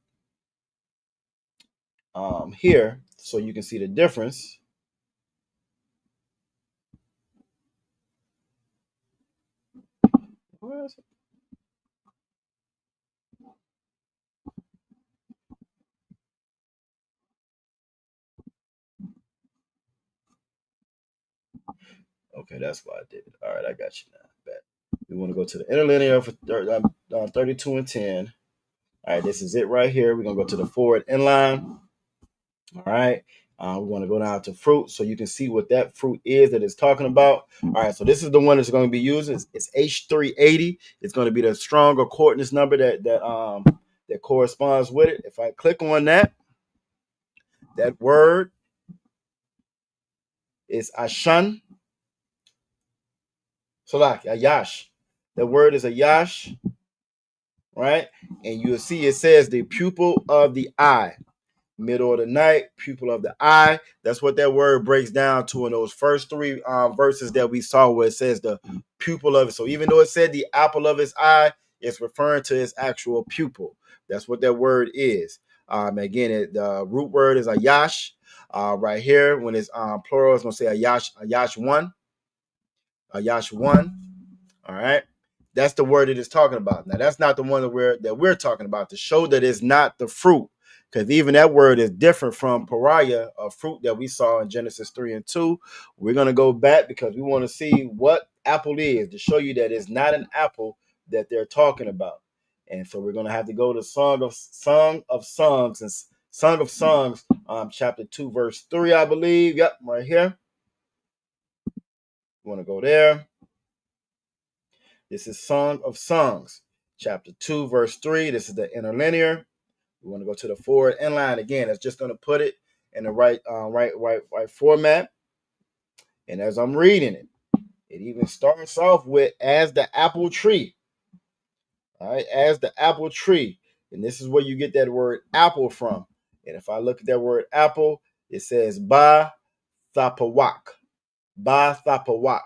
here so you can see the difference. Where is it? Okay, that's why I did it. All right, I got you now. Bet. We want to go to the interlinear for 32 and 10. All right, this is it right here. We're going to go to the forward inline. All right. We're going to go down to fruit so you can see what that fruit is that it's talking about. All right, so this is the one that's going to be used. It's H380. It's going to be the strong accordance number that corresponds with it. If I click on that word is Ashan. So like Ayash. The word is Ayash, right? And you'll see it says the pupil of the eye. Middle of the night, pupil of the eye. That's what that word breaks down to in those first three verses that we saw where it says the pupil of it. So even though it said the apple of his eye, it's referring to his actual pupil. That's what that word is. Again, the root word is Ayash. Right here, when it's plural, it's going to say Ayash one. Ayash one. All right. That's the word it is talking about. Now, that's not the one that we're talking about to show that it's not the fruit. Because even that word is different from pariah, a fruit that we saw in Genesis 3 and 2. We're going to go back because we want to see what apple is to show you that it's not an apple that they're talking about. And so we're going to have to go to Song of Songs, chapter 2, verse 3, I believe. Yep, right here. We want to go there. This is Song of Songs, chapter 2, verse 3. This is the interlinear. We want to go to the forward inline again. It's just going to put it in the right format. And as I'm reading it, it even starts off with as the apple tree. All right, as the apple tree. And this is where you get that word apple from. And if I look at that word apple, it says ba thapawak. Ba thapawak.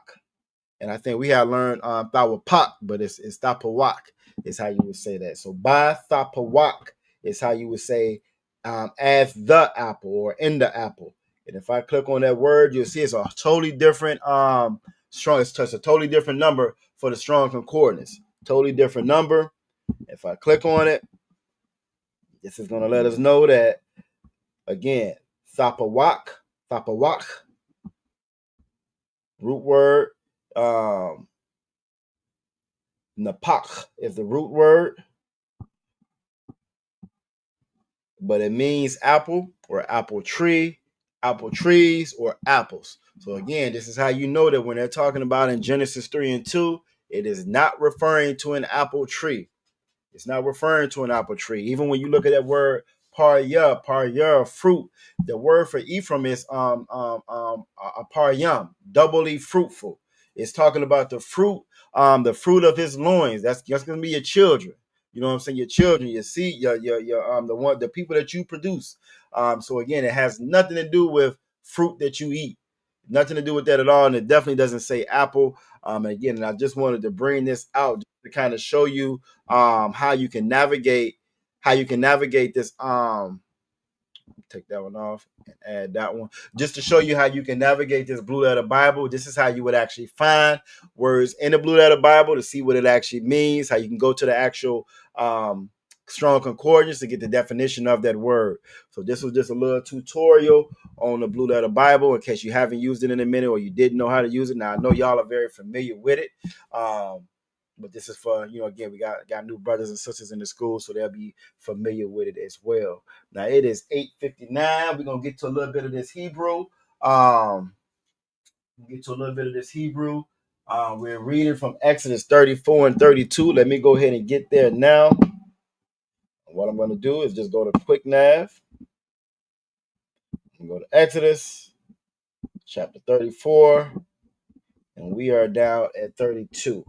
And I think we had learned Thawapak, but it's Thapawak is how you would say that. So ba Thapawak is how you would say as the apple or in the apple. And if I click on that word, you'll see it's a totally different strong. It's a totally different number for the strong concordance. Totally different number. If I click on it, this is going to let us know that again, Thapawak, root word. Napak is the root word, but it means apple or apple tree, apple trees, or apples. So again, this is how you know that when they're talking about in Genesis 3 and 2, it is not referring to an apple tree. It's not referring to an apple tree. Even when you look at that word paryah, fruit, the word for Ephraim is a paryam, doubly fruitful. It's talking about the fruit of his loins. That's gonna be your children. You know what I'm saying? Your children, your seed, your the people that you produce. So again, it has nothing to do with fruit that you eat. Nothing to do with that at all, and it definitely doesn't say apple. Again, and I just wanted to bring this out to kind of show you how you can navigate this. Take that one off and add that one just to show you how you can navigate this Blue Letter Bible. This is how you would actually find words in the Blue Letter Bible to see what it actually means, how you can go to the actual strong concordance to get the definition of that word. So this was just a little tutorial on the Blue Letter Bible in case you haven't used it in a minute or you didn't know how to use it. Now I know y'all are very familiar with it. But this is for, again, we got new brothers and sisters in the school, so they'll be familiar with it as well. Now it is 8:59. We're gonna get to a little bit of this Hebrew. We're reading from Exodus 34 and 32. Let me go ahead and get there now. What I'm gonna do is just go to Quick Nav and go to Exodus chapter 34, and we are down at 32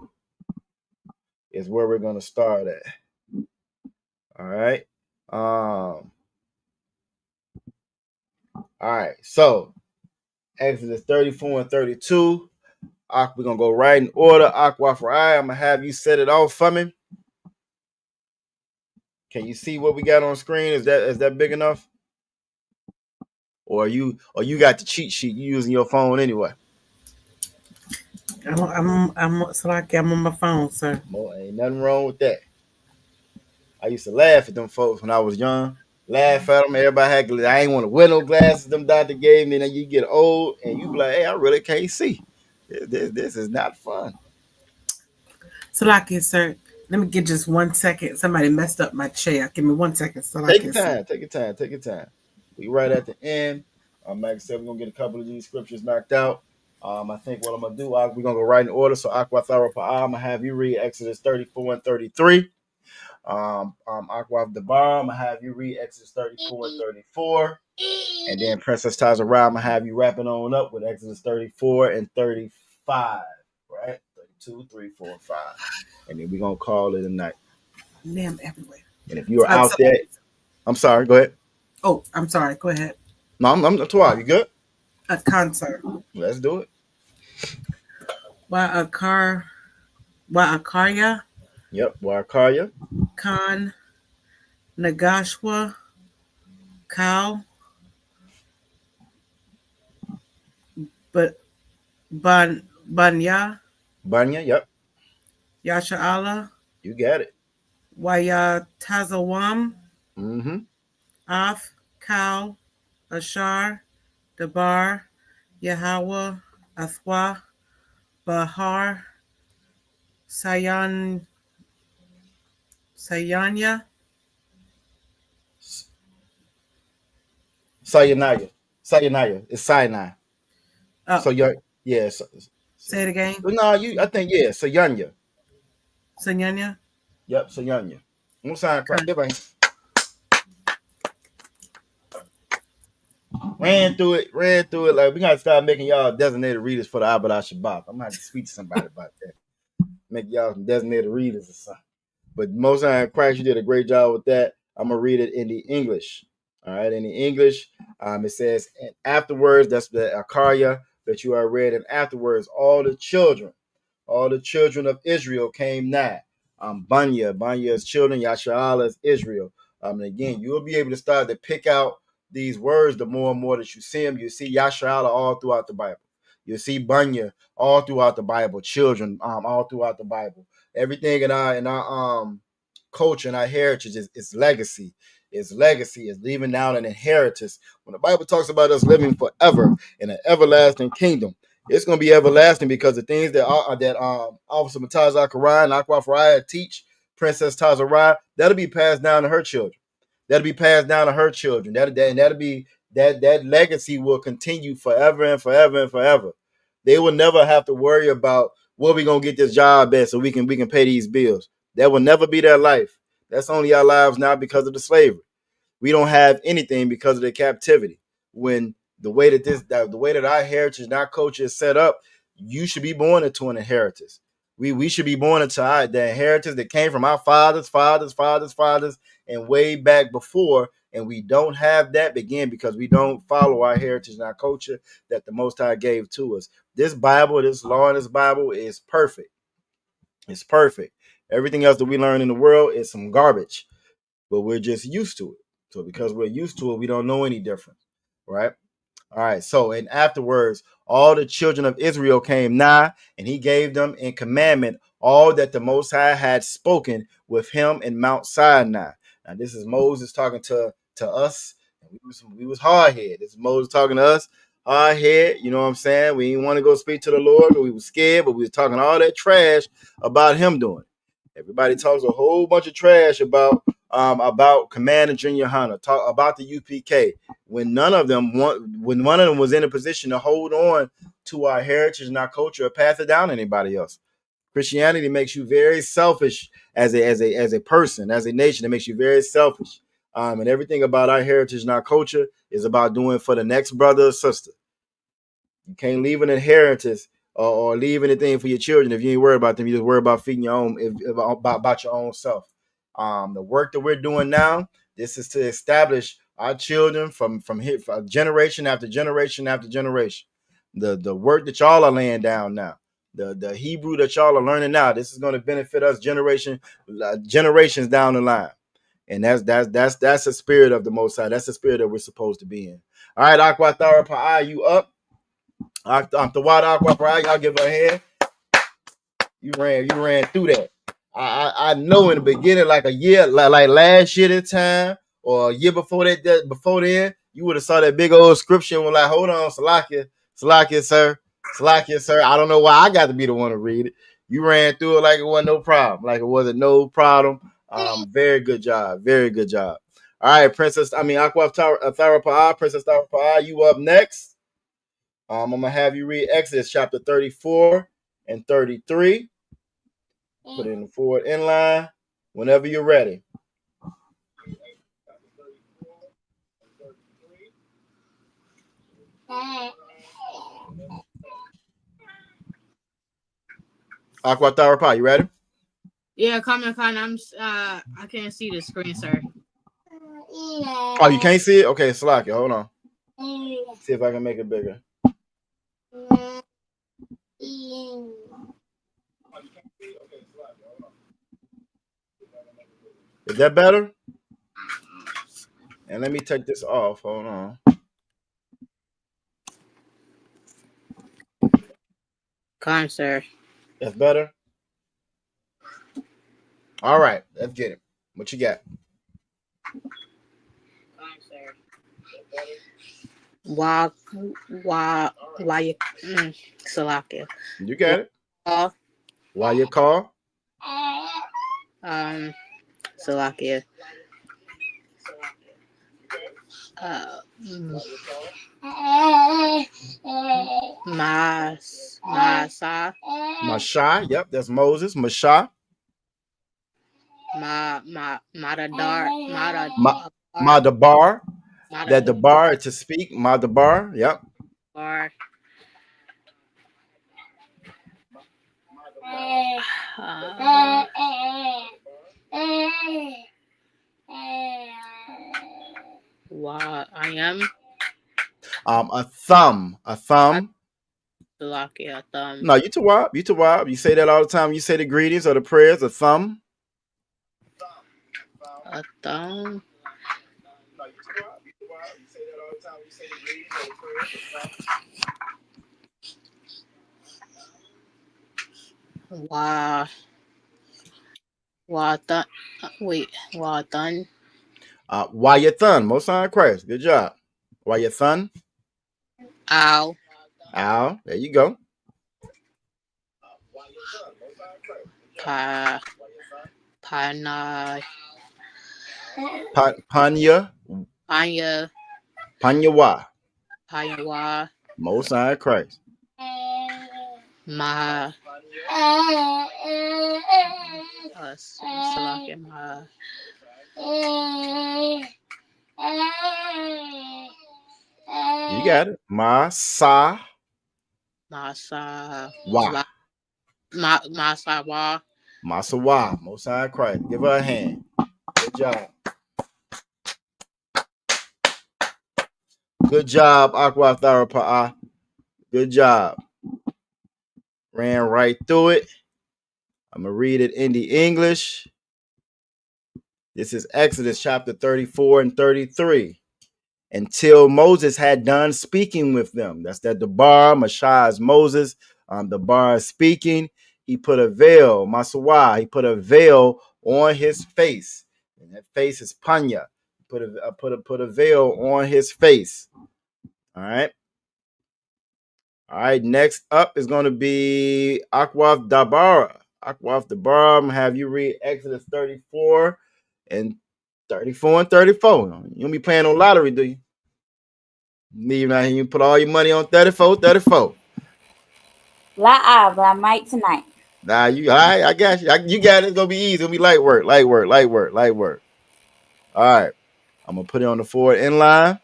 is where we're going to start at. All right. All right. So Exodus 34 and 32. We're going to go right in order. Aqua for I. I'm going to have you set it off for me. Can you see what we got on screen? Is that big enough? Or you got the cheat sheet? You using your phone anyway? I'm on my phone, sir. Well, ain't nothing wrong with that. I used to laugh at them folks when I was young. Laugh at them. Everybody had. I ain't want to wear no glasses. Them doctor gave me. Then you get old and you be like, hey, I really can't see. This is not fun. Salakia, sir. Let me get just 1 second. Somebody messed up my chair. Give me 1 second. Take your time. Take your time. We right at the end. Like I said, we're gonna get a couple of these scriptures knocked out. I think what I'm gonna do, we're gonna go right in order. So Aqua Thara Pa'ah, I'm gonna have you read Exodus 34 and 33. Aqua Debar, I'm gonna have you read Exodus 34 and 34. And then Princess Tazara, I'm gonna have you wrapping on up with Exodus 34 and 35. Right? 32, 3, 4, and 5. And then we're gonna call it a night. Lamb everywhere. And if you're out there, I'm sorry, go ahead. Oh, I'm sorry. Go ahead. No, I'm Twa. You good? A concert. Let's do it. Wa'akarya. Yep, Wa'akarya. Khan. Nagashwa. Cow. But Banya. Banya, yep. Yasha'ala. You got it. Waya Tazawam. Mm-hmm. Af. Cow. Ashar. Dabar. Yahweh. Athwa. Bahar. Sayanya. Sayanaya. It's Sinai. Oh. So you're Say it again. No, I think Sayanya. Sayanya. Yep, Sayanya. I'm sign crap. Ran through it. Like we gotta start making y'all designated readers for the ISUPK. I'm gonna have to speak to somebody about that. Make y'all some designated readers or something. But most of Christ, you did a great job with that. I'm gonna read it in the English. All right, in the English, it says, and afterwards, that's the Akarya that you are read, and afterwards, all the children of Israel came nigh. Banya's children, Yasha'ala's Israel. And again, you'll be able to start to pick out these words the more and more that you see them. You see Yasha'ala all throughout the Bible. You see Banya all throughout the Bible. Children, all throughout the Bible. Everything in our culture and our heritage is legacy. It's legacy. It's leaving down an inheritance. When the Bible talks about us living forever in an everlasting kingdom, it's going to be everlasting because the things that Officer Mataz Zachariah and Aqua Faraya teach Princess Tazariah, that'll be passed down to her children. That'll be that legacy will continue forever and forever and forever. They will never have to worry about where we gonna get this job at so we can pay these bills. That will never be their life. That's only our lives now because of the slavery. We don't have anything because of the captivity. When the way that our heritage and our culture is set up, you should be born into an inheritance. We should be born into the inheritance that came from our fathers, and way back before. And we don't have that again because we don't follow our heritage and our culture that the Most High gave to us. This Bible, this law in this Bible is perfect. It's perfect. Everything else that we learn in the world is some garbage, but we're just used to it. So because we're used to it, we don't know any different, right? All right. So, and afterwards, all the children of Israel came nigh, and he gave them in commandment all that the Most High had spoken with him in Mount Sinai. Now, this is Moses talking to us. We was hard head. This is Moses talking to us, hard head. You know what I'm saying? We didn't want to go speak to the Lord, but we were scared. But we was talking all that trash about him doing it. Everybody talks a whole bunch of trash about Command and Junior Hunter, talk about the UPK, when none of them when one of them was in a position to hold on to our heritage and our culture or pass it down to anybody else. Christianity makes you very selfish as a person, as a nation. It makes you very selfish. And everything about our heritage and our culture is about doing for the next brother or sister. You can't leave an inheritance or leave anything for your children if you ain't worried about them. You just worry about feeding your own, about your own self. The work that we're doing now, this is to establish our children from here, from generation after generation after generation. The work that y'all are laying down now, the Hebrew that y'all are learning now, this is going to benefit us generations down the line. And that's the spirit of the Most High. That's the spirit that we're supposed to be in. All right, Aqua Thara Pa'a, you up? The water Aqua Pa'a, y'all give her a hand. You ran through that. I know in the beginning, like a year, like last year this time, or a year before before then, you would have saw that big old scripture and was like, hold on, Salakia, sir. I don't know why I got to be the one to read it. You ran through it like it wasn't no problem. Like it wasn't no problem. Very good job. Very good job. All right, Aqua Thara Pa'a, Princess Thara Pa'a, you up next. I'm gonna have you read Exodus chapter 34 and 33. Put it in the forward inline whenever you're ready. Aqua Thara Pa'a, you ready? Yeah, comment. I can't see the screen, sir. Oh, you can't see it? Okay, Salakia, hold on. See if I can make it bigger. Is that better? And let me take this off. Hold on. Come, sir. That's better? All right, let's get it. What you got? Why you Salakia. You got it. Why you call? Salakia. Masha. Yep, that's Moses. Masha. Madabar. That the bar to speak. Madabar. Yep. Bar. Why I am. A thumb. Salakia, a thumb. No, you tawab. You say that all the time. You say the greetings or the prayers. A thumb. A thumb. Why thun? Wait, why thun? Why your thun? Most on Christ. Good job. Why your thun? Ow. There you go. Panya. Panyawa. Most on Christ. Ma. You got it. Masa. Wa. Masawa. Most High Christ. Give her a hand. Good job. Good job, Aqua Thara Pa'a. Good job. Ran right through it. I'm going to read it in the English. This is Exodus chapter 34 and 33. Until Moses had done speaking with them. That's that the bar, Mashah is Moses. The bar is speaking. He put a veil, Masawa. He put a veil on his face. And that face is Panya. Put a veil on his face. All right. Next up is going to be Akwaf Dabara. Akwaf Dabara. I'm going to have you read Exodus 34 and 34. You don't be playing on lottery, do you? Leave out here, you put all your money on 34. But I might tonight. Nah, you all right, I got you. You got it. It's gonna be easy. It's gonna be light work. All right. I'm gonna put it on the forward inline.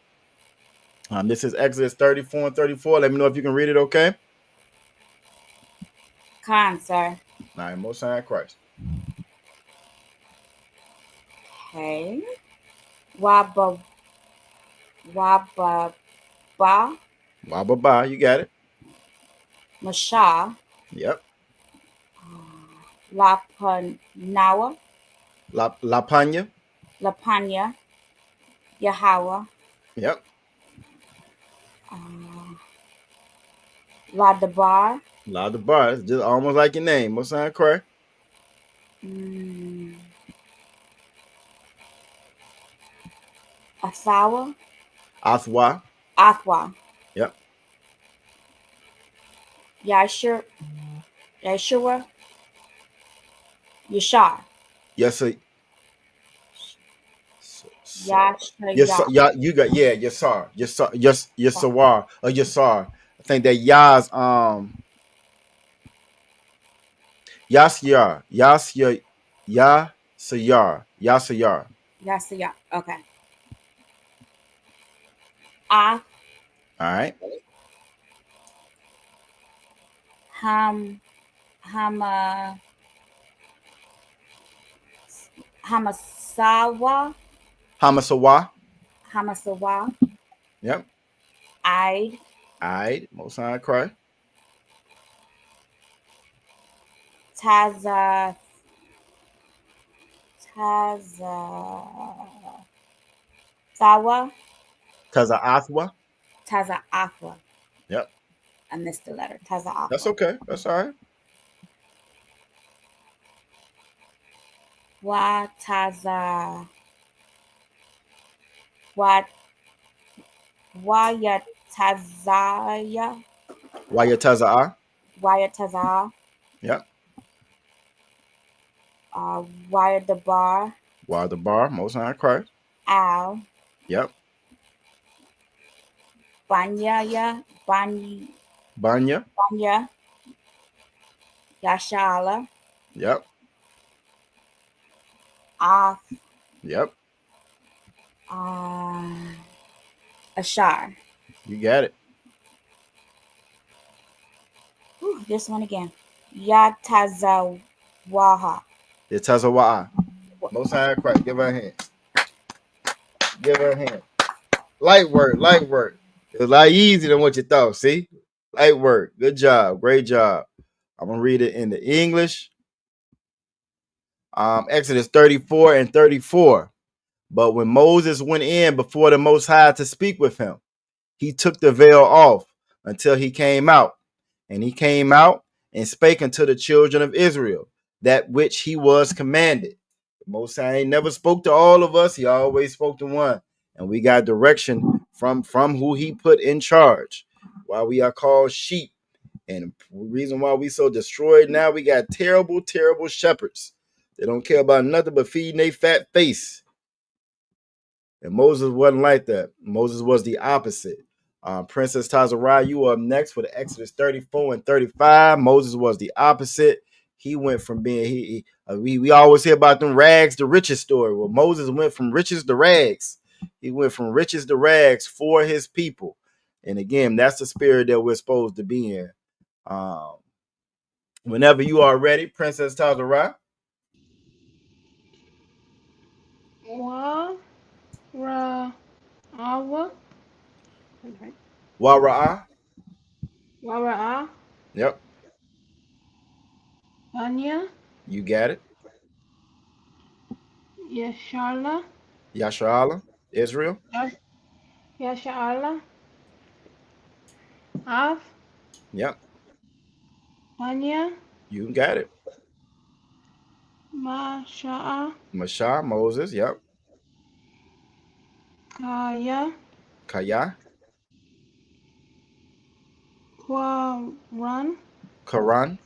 This is Exodus 34 and 34. Let me know if you can read it, okay? Khan, sir. All right, Most High Christ. Okay. Waba Waba Ba Wababa, you got it. Masha Yep. Lapanawa Lapanya. Lapanya Yahweh Yep. Ladabar Ladabar. It's just almost like your name. Most High Christ. Athawa Athwa. Athwa Yep. Yashur Yeshua Yashar Yes, sir. Yes, Yashar yeah, you got Yasar. Yasawar or Yasar. I think that Yas Yasyar. Yasayar. Yasayar. Okay. Ah All right. Hama Hamasawa Hamasawa. Hamasawa Yep. Aid Most High Christ. Taza Sawa Taza Athwa. Taza Aqua. Yep. I missed the letter. Taza Aqua. That's okay. That's all right. Wataza Wat Wayatazaya Wayataza. Wayataza Yep. Wayadabar Wadabar. Most High Christ. Al Yep. Banya Banya. Yashala Yep. Af Yep. Ashar. You got it. Whew, this one again. Yatazawaha. Yatazawa. Most High Christ. Give her a hand. Give her a hand. Light work. Light work. It's a lot easier than what you thought. See? Light work. Good job. Great job. I'm going to read it in the English. Exodus 34 and 34. But when Moses went in before the Most High to speak with him, he took the veil off until he came out. And he came out and spake unto the children of Israel that which he was commanded. The Most High ain't never spoke to all of us. He always spoke to one. And we got direction from who he put in charge. Why we are called sheep. And the reason why we so destroyed now, we got terrible, terrible shepherds. They don't care about nothing but feeding their fat face. And Moses wasn't like that. Moses was the opposite. Princess Tazariah, you are up next for the Exodus 34 and 35. Moses was the opposite. He went from being, we always hear about them rags to riches story. Well, Moses went from riches to rags. He went from riches to rags for his people. And again, that's the spirit that we're supposed to be in. Whenever you are ready, Princess Tazariah. Wa ra awa. Wara'ah. Wa ra Yep, Anya. you got it. Yashala. Yasharala, Israel. Yashala. Av. Yep, Anya. you got it. Masha'a. Mashah, Moses. Yep. Kaya. Kaya, Kwaran. Quran.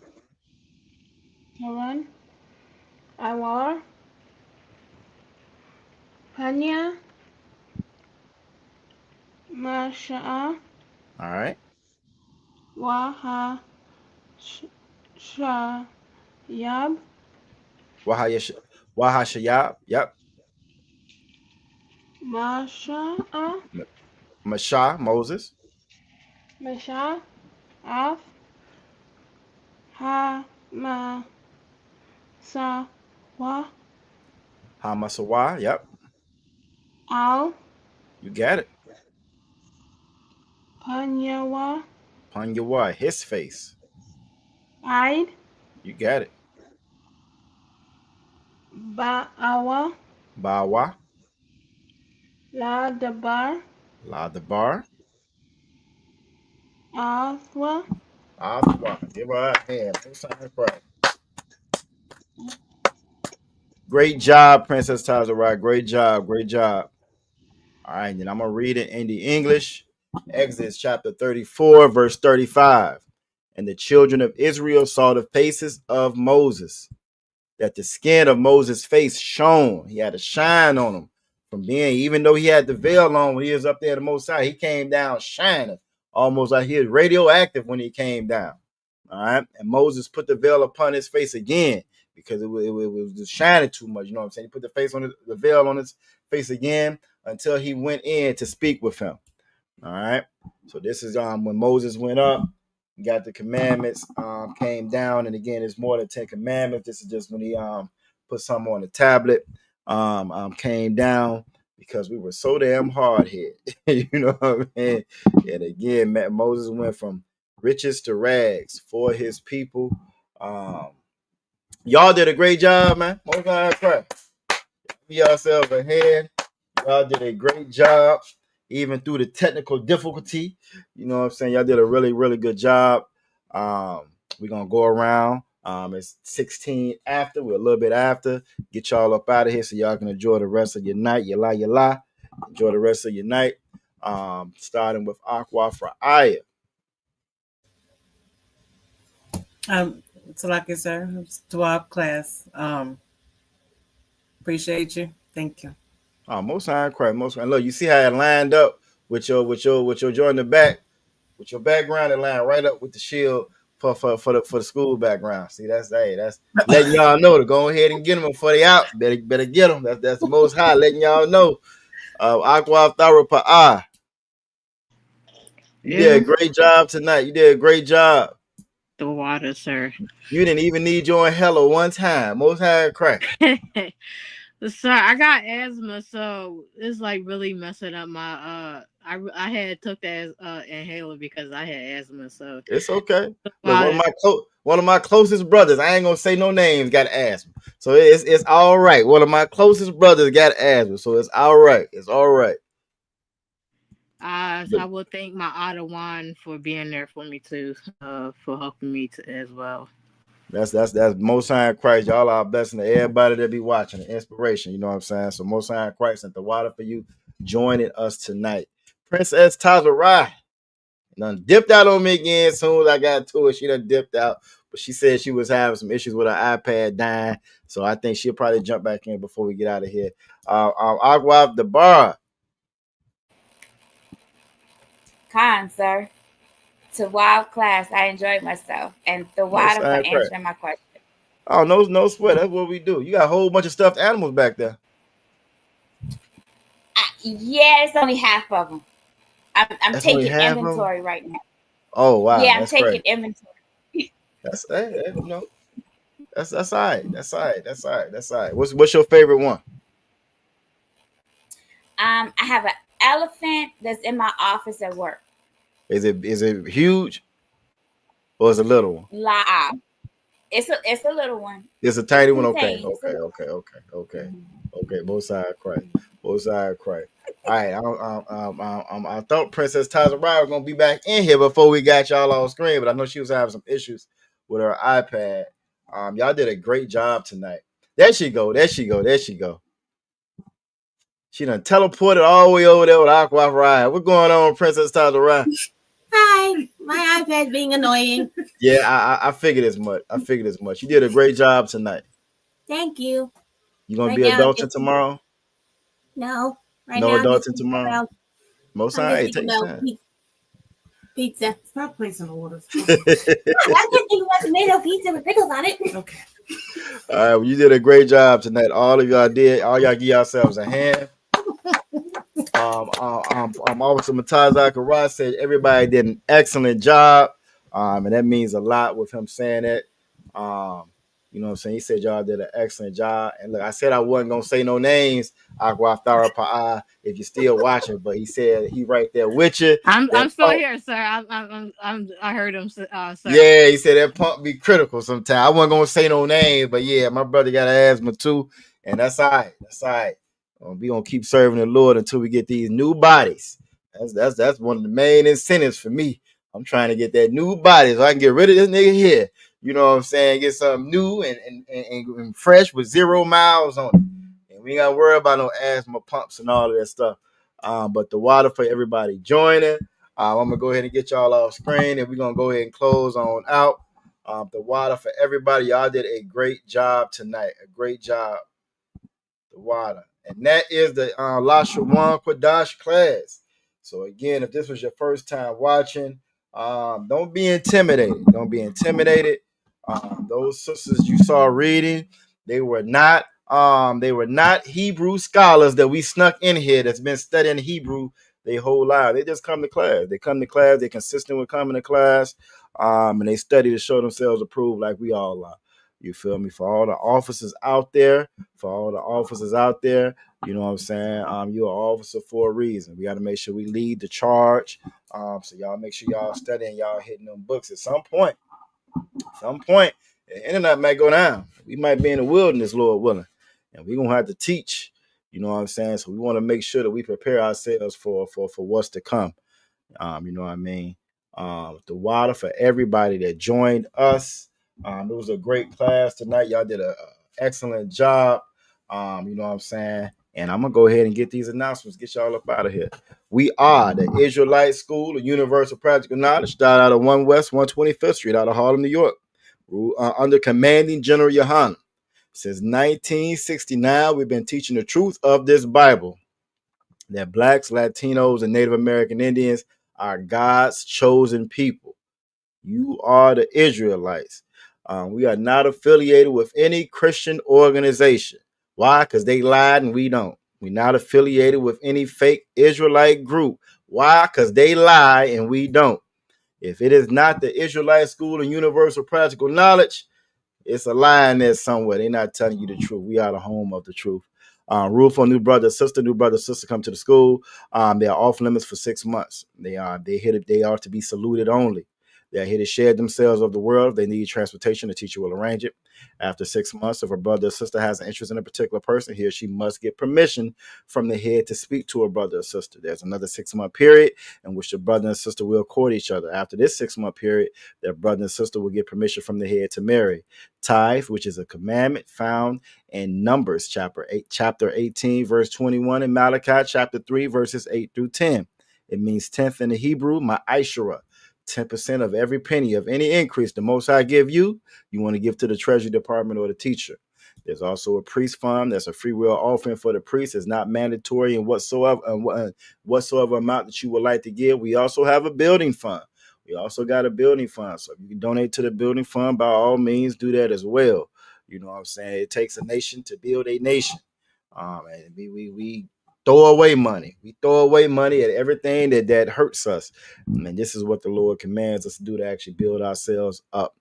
Karan. Awar. Panya. Masha'a. All right. Waha. Shayab. Wahashayab. Yep. Masha'a. Mashah, Moses. Masha, Af, Ha, Ma, Sa, Wa, Hamasawa. Yep, Al, you got it. Panyawa, Panyawa, his face. Aid, You got it. Ba'awa, Bawa, La Dabar, Ladabar, Aswa, Aswa. Give her a hand. Great job, Princess Tazara. Great job. Great job. All right, then I'm going to read it in the English. Exodus chapter 34, verse 35. And the children of Israel saw the faces of Moses, that the skin of Moses' face shone. He had a shine on him from being, even though he had the veil on when he was up there the Most High, he came down shining, almost like he was radioactive when he came down. All right. And Moses put the veil upon his face again because it was just shining too much. You know what I'm saying? He put the veil on his face again until he went in to speak with him. All right. So this is when Moses went up, got the commandments, came down, and again, it's more than 10 commandments. This is just when he put some on the tablet, came down because we were so damn hard hit. You know what I mean? And again, Moses went from riches to rags for his people. Y'all did a great job, man. Most I cry. Give yourselves a hand. Y'all did a great job, even through the technical difficulty. You know what I'm saying? Y'all did a really, really good job. We're going to go around. It's 16 after. We're a little bit after. Get y'all up out of here so y'all can enjoy the rest of your night. Yalla. Enjoy the rest of your night. Starting with Aqua for Aya. So like I said, it's 12 class. Appreciate you. Thank you. Oh, most high Christ, most high. Look, you see how it lined up with your joint in the back, with your background, it lined right up with the shield for the school background. See, that's letting y'all know to go ahead and get them before they out. Better get them. That's the most high letting y'all know. Aqua Thara Pa'a. You did a great job tonight. You did a great job. The water, sir. You didn't even need your hello one time. Most high Christ. Sir, I got asthma, so it's like really messing up my I had took that inhaler because I had asthma, so it's okay. Look, one of my closest brothers, I ain't gonna say no names, got asthma, so it's all right. One of my closest brothers got asthma, so it's all right. It's all right. So I will thank my Ottawan for being there for me too, for helping me as well. That's Most High Christ. Y'all are blessing to everybody that be watching. The inspiration, you know what I'm saying? So Most High Christ sent the water for you joining us tonight. Princess Tazarai done dipped out on me again as soon as I got to it. She done dipped out. But she said she was having some issues with her iPad dying. So I think she'll probably jump back in before we get out of here. Agua the bar. Khan, sir. To wild class, I enjoyed myself, and the water for answering my question. Oh, no sweat. That's what we do. You got a whole bunch of stuffed animals back there. Yeah, it's only half of them. I'm taking inventory right now. Oh wow! Yeah, I'm taking inventory. That's no. That's all right. That's all right. What's your favorite one? I have an elephant that's in my office at work. Is it huge, or is it a little one? It's a little one. It's a tiny one. Okay. Both sides Christ. Both sides Christ. All right. I thought Princess Tazara was gonna be back in here before we got y'all on screen, but I know she was having some issues with her iPad. Y'all did a great job tonight. There she go. She done teleported all the way over there with Aqua Ride. What's going on, Princess Tazara? Hi, my iPad being annoying. Yeah, I figured as much. You did a great job tonight. Thank you. You gonna be adulting tomorrow? No. No adulting tomorrow. Most time, take your time. Pizza. Stop placing orders. I just think about tomato pizza with pickles on it. Okay. All right, well, you did a great job tonight. All of y'all did. All y'all give yourselves a hand. Officer Matazak Karat said everybody did an excellent job. And that means a lot with him saying that. You know what I'm saying? He said y'all did an excellent job. And look, I said I wasn't gonna say no names, Aqua Thara Pa'a, if you're still watching, but he said he right there with you. I'm still here, sir. I heard him, sir. Yeah, he said that pump be critical sometimes. I wasn't gonna say no names, but yeah, my brother got asthma too, and that's all right. That's all right. We gonna keep serving the Lord until we get these new bodies. That's one of the main incentives for me. I'm trying to get that new body so I can get rid of this nigga here. You know what I'm saying? Get something new and fresh with 0 miles on it. And we ain't gotta worry about no asthma pumps and all of that stuff. But the water for everybody joining. I'm gonna go ahead and get y'all off screen, and we're gonna go ahead and close on out. The water for everybody. Y'all did a great job tonight. A great job. The water. And that is the Lashawan Qadash class. So again, if this was your first time watching, don't be intimidated. Don't be intimidated. Those sisters you saw reading, they were not Hebrew scholars that we snuck in here that's been studying Hebrew their whole life. They just come to class. They come to class. They're consistent with coming to class. And they study to show themselves approved like we all are. You feel me? For all the officers out there, you know what I'm saying? You're an officer for a reason. We got to make sure we lead the charge. So y'all make sure y'all studying, y'all hitting them books at some point. The internet might go down. We might be in the wilderness, Lord willing. And we're gonna have to teach. You know what I'm saying? So we want to make sure that we prepare ourselves for what's to come. You know what I mean? The water for everybody that joined us. It was a great class tonight. Y'all did an excellent job. You know what I'm saying? And I'm going to go ahead and get these announcements, get y'all up out of here. We are the Israelite School of Universal Practical Knowledge, started out of 1 West 125th Street out of Harlem, New York, under commanding General Yohanan. Since 1969, we've been teaching the truth of this Bible, that blacks, Latinos, and Native American Indians are God's chosen people. You are the Israelites. We are not affiliated with any Christian organization. Why? Because they lied and we don't. We're not affiliated with any fake Israelite group. Why? Because they lie and we don't. If it is not the Israelite School of Universal Practical Knowledge, it's a lie in there somewhere. They're not telling you the truth. We are the home of the truth. Rule for new brother, sister come to the school. They are off limits for 6 months. They are to be saluted only. They are here to share themselves of the world. If they need transportation, the teacher will arrange it. After 6 months, if a brother or sister has an interest in a particular person, he or she must get permission from the head to speak to a brother or sister. There's another 6-month period in which the brother and sister will court each other. After this 6-month period, their brother and sister will get permission from the head to marry. Tithe, which is a commandment found in Numbers chapter 18, verse 21, and Malachi chapter 3, verses 8 through 10. It means 10th in the Hebrew, ma'ashara. 10% of every penny of any increase the Most High give you, you want to give to the Treasury Department or the teacher. There's also a priest fund. That's a free will offering for the priest. It's not mandatory in whatsoever amount that you would like to give. We also have a building fund. We also got a building fund. So if you can donate to the building fund, by all means, do that as well. You know what I'm saying? It takes a nation to build a nation. And we throw away money. We throw away money at everything that hurts us. And this is what the Lord commands us to do, to actually build ourselves up.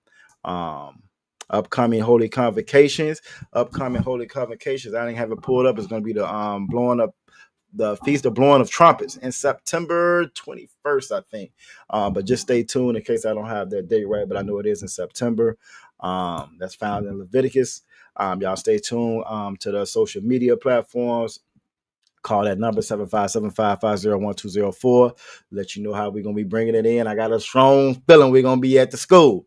Upcoming holy convocations. I didn't have it pulled up. It's going to be the Feast of Blowing of Trumpets in September 21st, I think. But just stay tuned in case I don't have that date right, but I know it is in September. That's found in Leviticus. Y'all stay tuned to the social media platforms. Call that number 7575501204. Let you know how we're going to be bringing it in. I got a strong feeling we're going to be at the school.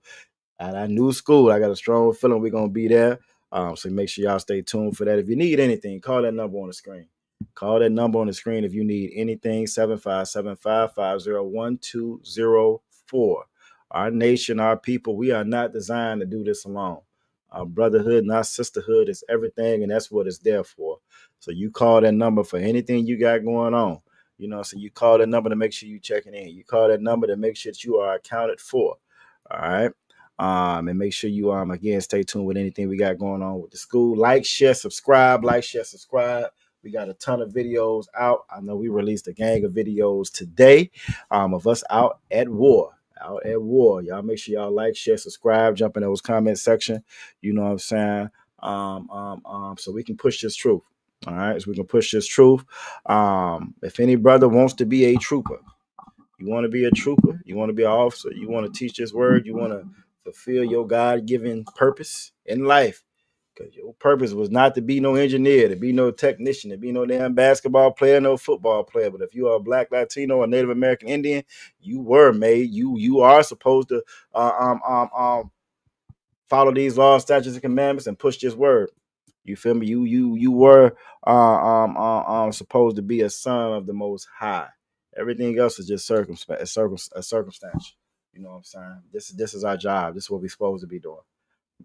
At our new school, I got a strong feeling we're going to be there. So make sure y'all stay tuned for that. If you need anything, call that number on the screen. Call that number on the screen if you need anything, 7575501204. Our nation, our people, we are not designed to do this alone. Our brotherhood and our sisterhood is everything, and that's what it's there for. So you call that number for anything you got going on. You know, so you call that number to make sure you checking in. You call that number to make sure that you are accounted for. All right. And make sure you again stay tuned with anything we got going on with the school. Like, share, subscribe. We got a ton of videos out. I know we released a gang of videos today of us out at war. Out at war. Y'all make sure y'all like, share, subscribe, jump in those comment section. You know what I'm saying? So we can push this truth. All right, so we can push this truth. If any brother wants to be a trooper, you want to be a trooper, you want to be an officer, you want to teach this word, you want to fulfill your God-given purpose in life. Because your purpose was not to be no engineer, to be no technician, to be no damn basketball player, no football player. But if you are a Black, Latino, or Native American Indian, you were made. You are supposed to follow these laws, statutes, and commandments and push this word. You feel me? You were supposed to be a son of the Most High. Everything else is just circumstance. You know what I'm saying? This is our job. This is what we're supposed to be doing.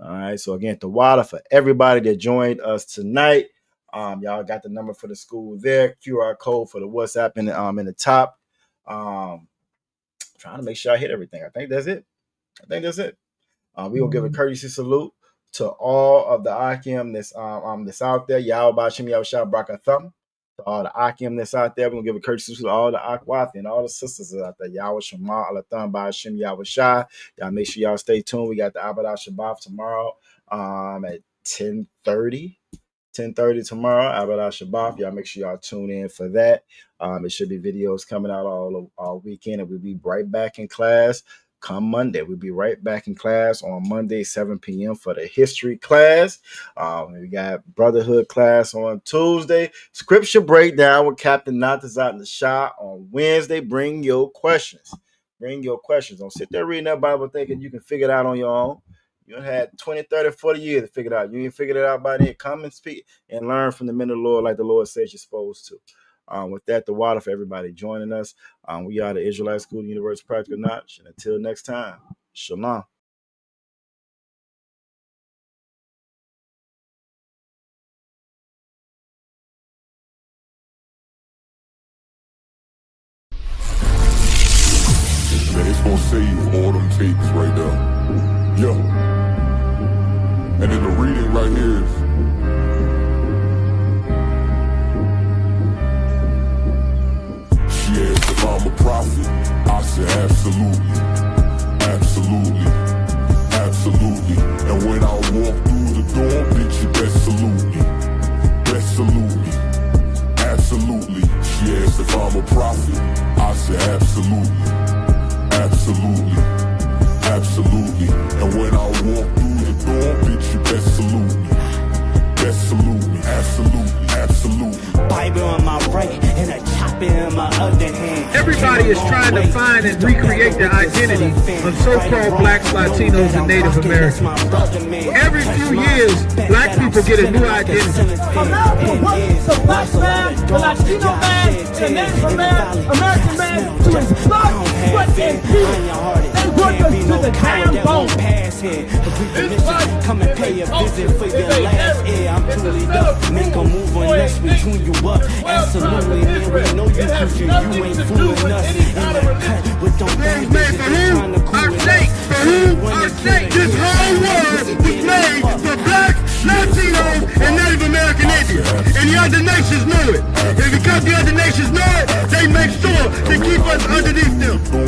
All right. So again, the water for everybody that joined us tonight. Y'all got the number for the school there. QR code for the WhatsApp in the top. Trying to make sure I hit everything. I think that's it. We gonna give a courtesy salute to all of the Akim that's out there. Y'all Bashim Yahweh Brakatham. To all the Akim that's out there. We're gonna give a courtesy to all the Akwathi and all the sisters that's out there. Yahweh Shema Alatham Bashim Yahweh Shai. Y'all make sure y'all stay tuned. We got the Abadah Shabbat tomorrow at 10:30 tomorrow. Abadah Shabbat. Y'all make sure y'all tune in for that. It should be videos coming out all weekend, and we'll be right back in class. Come Monday, we'll be right back in class on Monday, 7 p.m. for the history class. We got brotherhood class on Tuesday. Scripture breakdown with Captain Natazat Nashah on Wednesday. Bring your questions. Don't sit there reading that Bible thinking you can figure it out on your own. You had 20, 30, 40 years to figure it out. You ain't figured it out by then. Come and speak and learn from the men of the Lord like the Lord says you're supposed to. With that, the water for everybody joining us. We are the Israelite School, University of Practical Knowledge. And until next time, shalom. Man, it's gonna save all them tapes right there. Yo. And then the reading right here is if I'm a prophet, I said absolutely, absolutely, absolutely. And when I walk through the door, bitch, you best salute me, absolutely. She asked if I'm a prophet, I said absolutely, absolutely, absolutely. And when I walk through the door, bitch, you best salute me, absolutely, absolutely. Bible in my right and a chopper in my other hand. Everybody is trying to find and recreate their identity of so-called blacks, Latinos, and Native Americans. Every few years, black people get a new identity. America wants the black man, the Latino man, the Native American man to exploit, sweat, and tears. They work us to the damn bone. Come and pay a visit for your last year. I'm truly up. Make a move unless we tune you up. Absolutely, man. We know you cause you ain't fooling us. With them things trying to cool us. This whole world was made for black, Latinos, and Native American Indians. And the other nations know it. And because the other nations know it, they make sure to keep us underneath them. For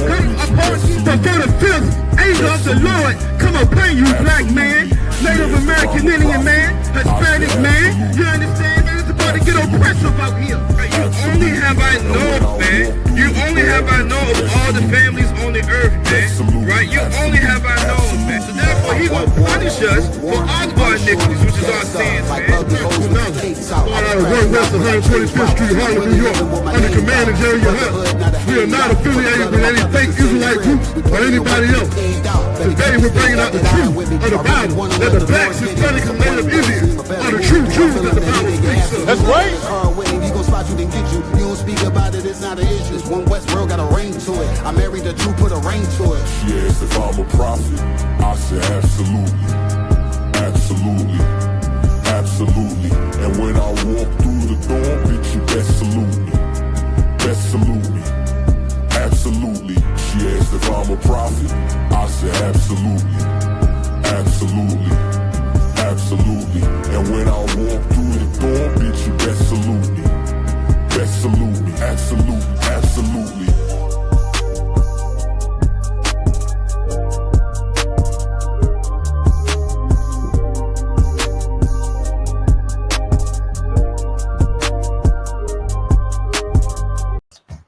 the fifth angel of the Lord come upon you, black man, Native American Indian man, Hispanic man. You understand? Man, it's about to get oppressive out here. You only have I known, man. You only have I known of all the families on the earth, man. Right? You only have I known, man. So therefore, he will punish us for all of our iniquities, which is our sins, man. Going out of 1 West 125th Street, Harlem, New York, under command of Jerry Hunt. We are not affiliated with any fake Israelite groups or anybody else. Today we're bringing out the truth of the Bible, that the blacks, Hispanics, and Native Indians are the true Jews that the Bible speaks of. That's right. He gon' spot you, then get you. You don't speak about it, it's not an issue. This one West world got a ring to it. I married the truth, put a ring to it. Yes, if I'm a prophet, I said absolutely, absolutely, absolutely. And when I walk through the door, bitch, you best salute me, absolutely. She asked if I'm a prophet, I said absolutely, absolutely, absolutely. And when I walk through the door, bitch, you best salute me. Best salute me, absolutely, absolutely.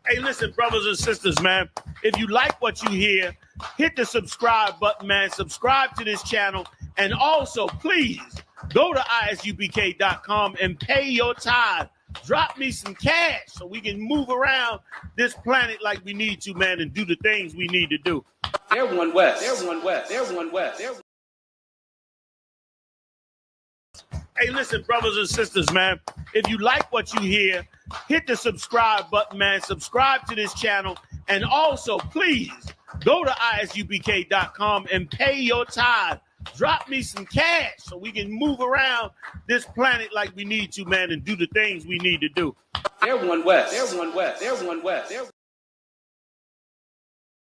Hey, listen, brothers and sisters, man. If you like what you hear, hit the subscribe button, man. Subscribe to this channel. And also, please, go to ISUPK.com and pay your tithe. Drop me some cash so we can move around this planet like we need to, man, and do the things we need to do. They're one West. They're one West. They're one West. They're... Hey, listen, brothers and sisters, man. If you like what you hear, hit the subscribe button, man. Subscribe to this channel. And also, please, go to ISUPK.com and pay your tithe. Drop me some cash so we can move around this planet like we need to, man, and do the things we need to do. They're one West. They're one West. They're one West. They're...